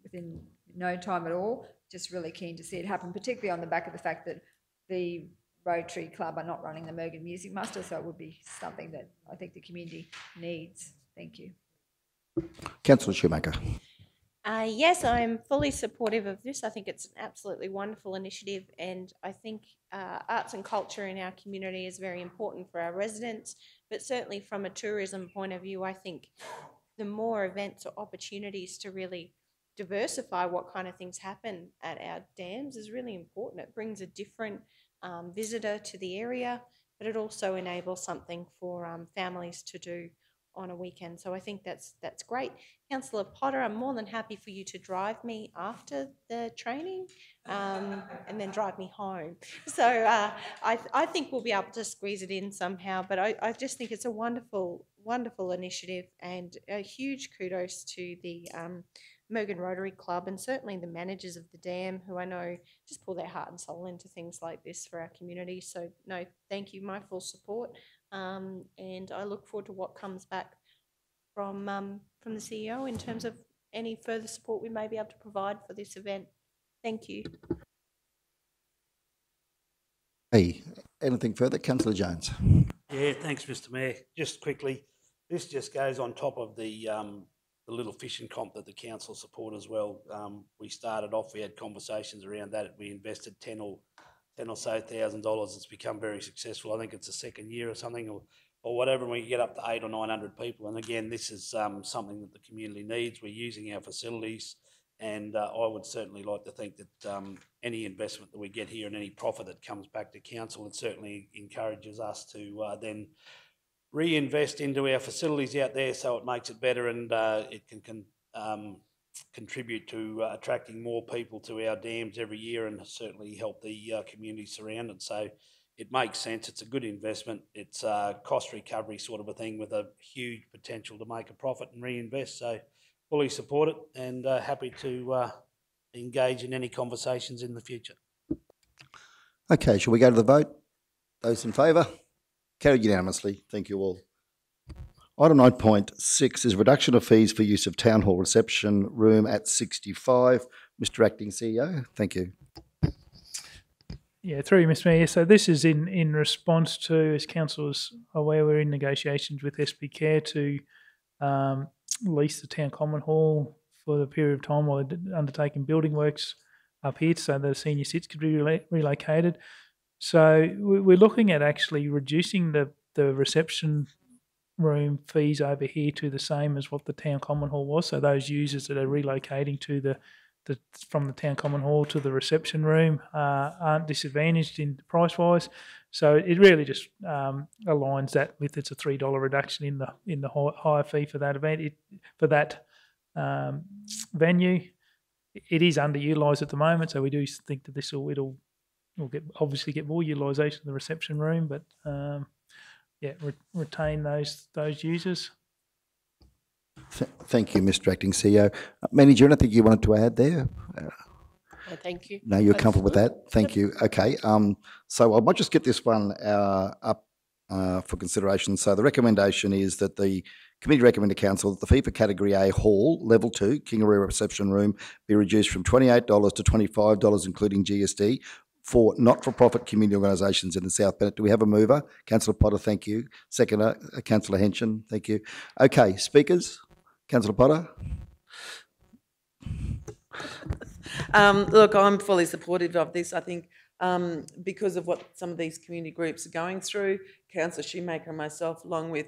within no time at all. Just really keen to see it happen, particularly on the back of the fact that the Rotary Club are not running the Murgan Music Muster, so it would be something that I think the community needs. Thank you. Councillor Shoemaker. Yes, I'm fully supportive of this. I think it's an absolutely wonderful initiative, and I think arts and culture in our community is very important for our residents, but certainly from a tourism point of view, I think the more events or opportunities to really diversify what kind of things happen at our dams is really important. It brings a different visitor to the area, but it also enables something for families to do on a weekend. So I think that's great. Councillor Potter, I'm more than happy for you to drive me after the training and then drive me home. So I think we'll be able to squeeze it in somehow, but I just think it's a wonderful initiative, and a huge kudos to the Murgan Rotary Club and certainly the managers of the dam, who I know just pour their heart and soul into things like this for our community. So no, thank you, my full support. And I look forward to what comes back from the CEO in terms of any further support we may be able to provide for this event. Thank you. Hey, anything further? Councillor Jones. Yeah, thanks, Mr Mayor. Just quickly, this just goes on top of the little fishing comp that the council support as well. We started off, we had conversations around that. We invested $10,000 or so. It's become very successful. I think it's the second year or something, or whatever, and we get up to 800 or 900 people. And again, this is something that the community needs. We're using our facilities, and I would certainly like to think that any investment that we get here and any profit that comes back to council, it certainly encourages us to then reinvest into our facilities out there, so it makes it better, and it can contribute to attracting more people to our dams every year and certainly help the community surrounding. So it makes sense. It's a good investment. It's a cost recovery sort of a thing with a huge potential to make a profit and reinvest. So fully support it and happy to engage in any conversations in the future. Okay, shall we go to the vote? Those in favour? Carried unanimously. Thank you all. Item 9.6 is reduction of fees for use of Town Hall reception room at 65. Mr Acting CEO, thank you. Yeah, through you, Mr Mayor. So this is in response to, as councillors are aware, we're in negotiations with SP Care to lease the Town Common Hall for the period of time while they're undertaking building works up here so the senior sits could be relocated. So we're looking at actually reducing the reception room fees over here to the same as what the Town Common Hall was. So those users that are relocating to from the Town Common Hall to the reception room aren't disadvantaged in price-wise. So it really just aligns that with it's a $3 reduction in the higher fee for that event. For that venue, it is underutilised at the moment. So we do think that this will obviously get more utilisation of the reception room, but retain those users. Thank you, Mr Acting CEO. Manager, anything you wanted to add there? Thank you. No, you're comfortable with that? Thank you. Okay, so I might just get this one up for consideration. So the recommendation is that the committee recommend to council that the fee for Category A Hall, Level 2, Kingaroos Reception Room, be reduced from $28 to $25, including GST, for not-for-profit community organisations in the South Bennett. Do we have a mover? Councillor Potter, thank you. Seconder, Councillor Henson, thank you. Okay, speakers? Councillor Potter? Look, I'm fully supportive of this. I think because of what some of these community groups are going through, Councillor Shoemaker and myself, along with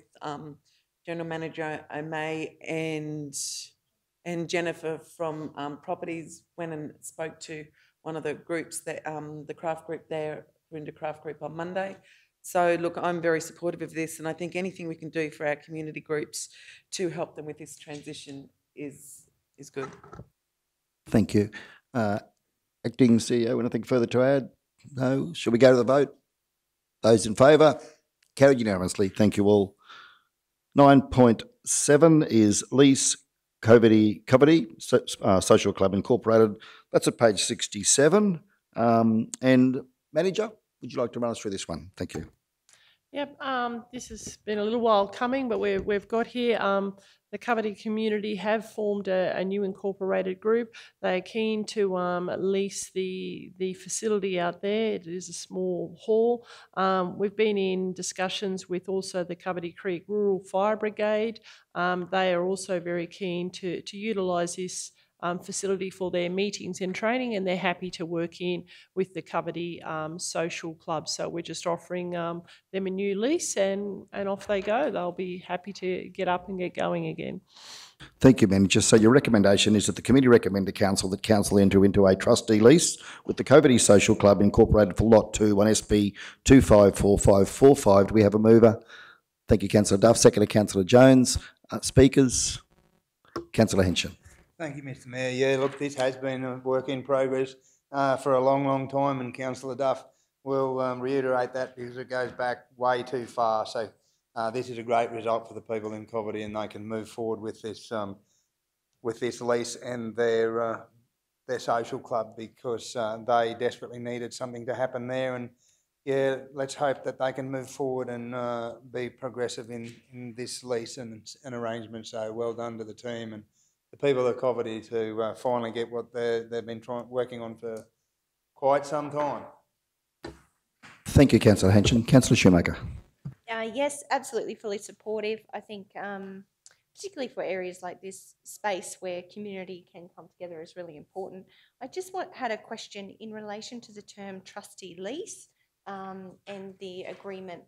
General Manager O'May and Jennifer from Properties, went and spoke to one of the groups, that the craft group there, Rinda Craft Group, on Monday. So, look, I'm very supportive of this, and I think anything we can do for our community groups to help them with this transition is good. Thank you. Acting CEO, anything further to add? No? Shall we go to the vote? Those in favour? Carried unanimously. Thank you all. 9.7 is lease Covey Social Club Incorporated. That's at page 67. And Manager, would you like to run us through this one? Thank you. Yep, this has been a little while coming, but we've got here the Covey community have formed a new incorporated group. They're keen to lease the facility out there. It is a small hall. We've been in discussions with also the Covey Creek Rural Fire Brigade. They are also very keen to utilise this facility for their meetings and training, and they're happy to work in with the Covey Social Club. So we're just offering them a new lease, and off they go. They'll be happy to get up and get going again. Thank you, Manager. So your recommendation is that the committee recommend to council that council enter into a trustee lease with the Covey Social Club Incorporated for Lot 2 on SP 254545. Do we have a mover? Thank you, Councillor Duff. Second to Councillor Jones. Speakers? Councillor Henson. Thank you, Mr Mayor. Yeah, look, this has been a work in progress for a long, long time, and Councillor Duff will reiterate that because it goes back way too far. So this is a great result for the people in Covey, and they can move forward with this lease and their social club, because they desperately needed something to happen there. And yeah, let's hope that they can move forward and be progressive in this lease and arrangement. So well done to the team and the people of Covey to finally get what they've been working on for quite some time. Thank you, Councillor Henson. Councillor Shoemaker. Yes, absolutely fully supportive. I think particularly for areas like this, space where community can come together is really important. I just had a question in relation to the term trustee lease and the agreement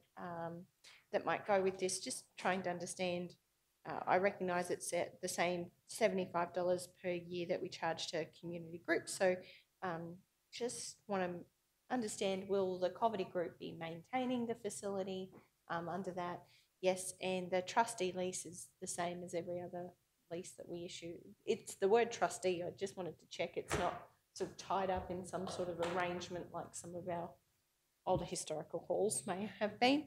that might go with this, just trying to understand. I recognise it's at the same $75 per year that we charge to community groups. So just want to understand, will the Covey group be maintaining the facility under that? Yes, and the trustee lease is the same as every other lease that we issue. It's the word trustee. I just wanted to check it's not sort of tied up in some sort of arrangement like some of our older historical halls may have been.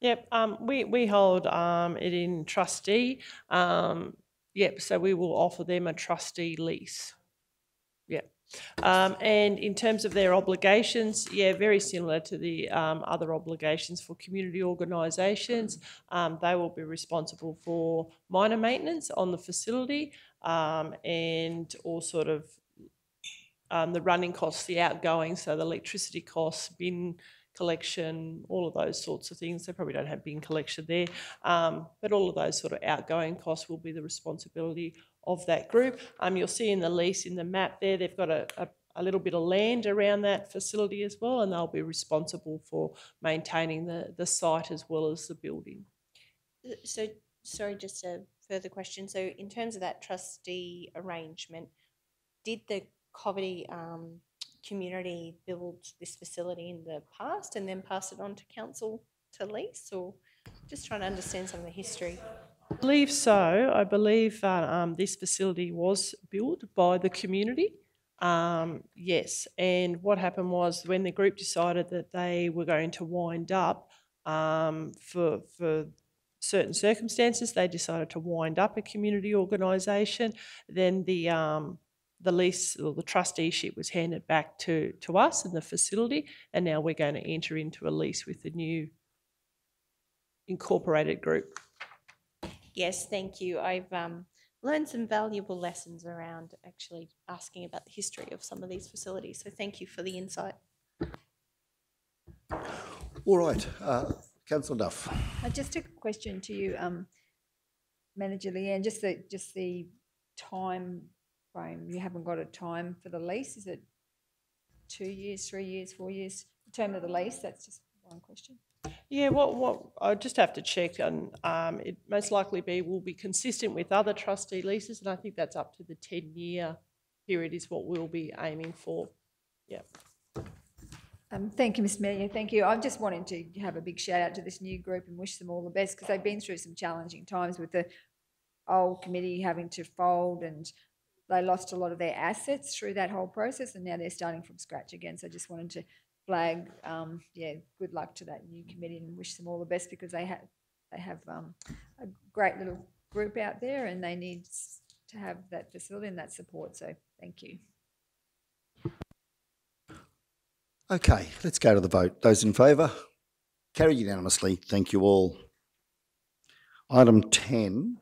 Yep, we hold it in trustee. Yep, so we will offer them a trustee lease. Yep. And in terms of their obligations, yeah, very similar to the other obligations for community organisations. They will be responsible for minor maintenance on the facility and all sort of the running costs, the outgoing, so the electricity costs, bin collection, all of those sorts of things. They probably don't have bin collection there, but all of those sort of outgoing costs will be the responsibility of that group. You'll see in the lease, in the map there, they've got a little bit of land around that facility as well, and they'll be responsible for maintaining the site as well as the building. So, sorry, just a further question. So in terms of that trustee arrangement, did the Coverty community build this facility in the past and then pass it on to council to lease, or just trying to understand some of the history? I believe so. I believe this facility was built by the community. Yes, and what happened was when the group decided that they were going to wind up for certain circumstances, they decided to wind up a community organisation. Then the lease or the trusteeship was handed back to us in the facility, and now we're going to enter into a lease with the new incorporated group. Yes, thank you. I've learned some valuable lessons around actually asking about the history of some of these facilities, so thank you for the insight. All right, Councillor Duff. Just a question to you, Manager Leanne, just the time frame. You haven't got a time for the lease. Is it 2 years, 3 years, 4 years? The term of the lease, that's just one question. Yeah, what I just have to check, and it most likely will be consistent with other trustee leases, and I think that's up to the 10-year period is what we'll be aiming for. Yeah. Thank you, Ms. Mayor. Thank you. I just wanted to have a big shout out to this new group and wish them all the best, because they've been through some challenging times with the old committee having to fold, and they lost a lot of their assets through that whole process, and now they're starting from scratch again. So I just wanted to flag, good luck to that new committee and wish them all the best, because they have a great little group out there, and they need to have that facility and that support. So thank you. Okay, let's go to the vote. Those in favour? Carried unanimously. Thank you all. Item 10.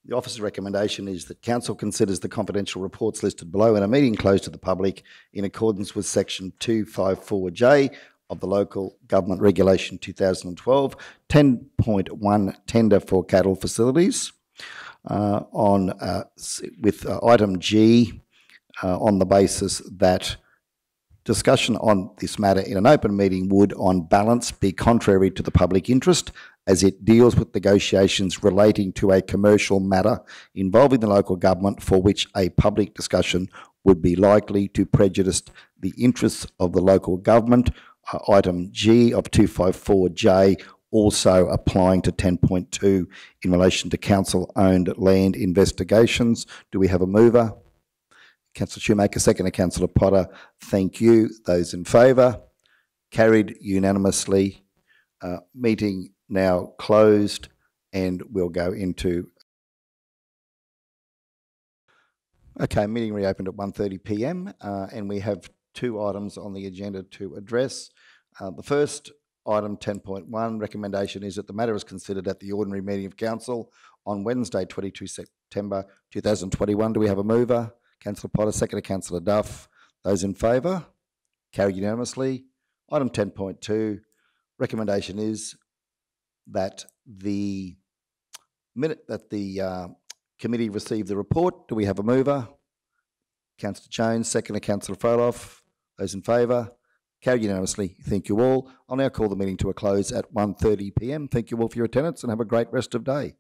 The officer's recommendation is that Council considers the confidential reports listed below in a meeting closed to the public in accordance with Section 254J of the Local Government Regulation 2012, 10.1 Tender for Cattle Facilities, with item G on the basis that discussion on this matter in an open meeting would, on balance, be contrary to the public interest, as it deals with negotiations relating to a commercial matter involving the local government for which a public discussion would be likely to prejudice the interests of the local government. Item G of 254J also applying to 10.2 in relation to council-owned land investigations. Do we have a mover? Councillor Shoemaker, second to Councillor Potter. Thank you. Those in favour? Carried unanimously. Meeting now closed, and we'll go into... Okay, meeting reopened at 1:30 p.m. And we have two items on the agenda to address. The first item, 10.1, recommendation is that the matter is considered at the ordinary meeting of Council on Wednesday, 22 September 2021. Do we have a mover? Councillor Potter, second to Councillor Duff. Those in favour? Carried unanimously. Item 10.2, recommendation is that the committee receive the report. Do we have a mover? Councillor Jones, second to Councillor Froloff. Those in favour? Carried unanimously. Thank you all. I'll now call the meeting to a close at 1:30 p.m. Thank you all for your attendance, and have a great rest of day.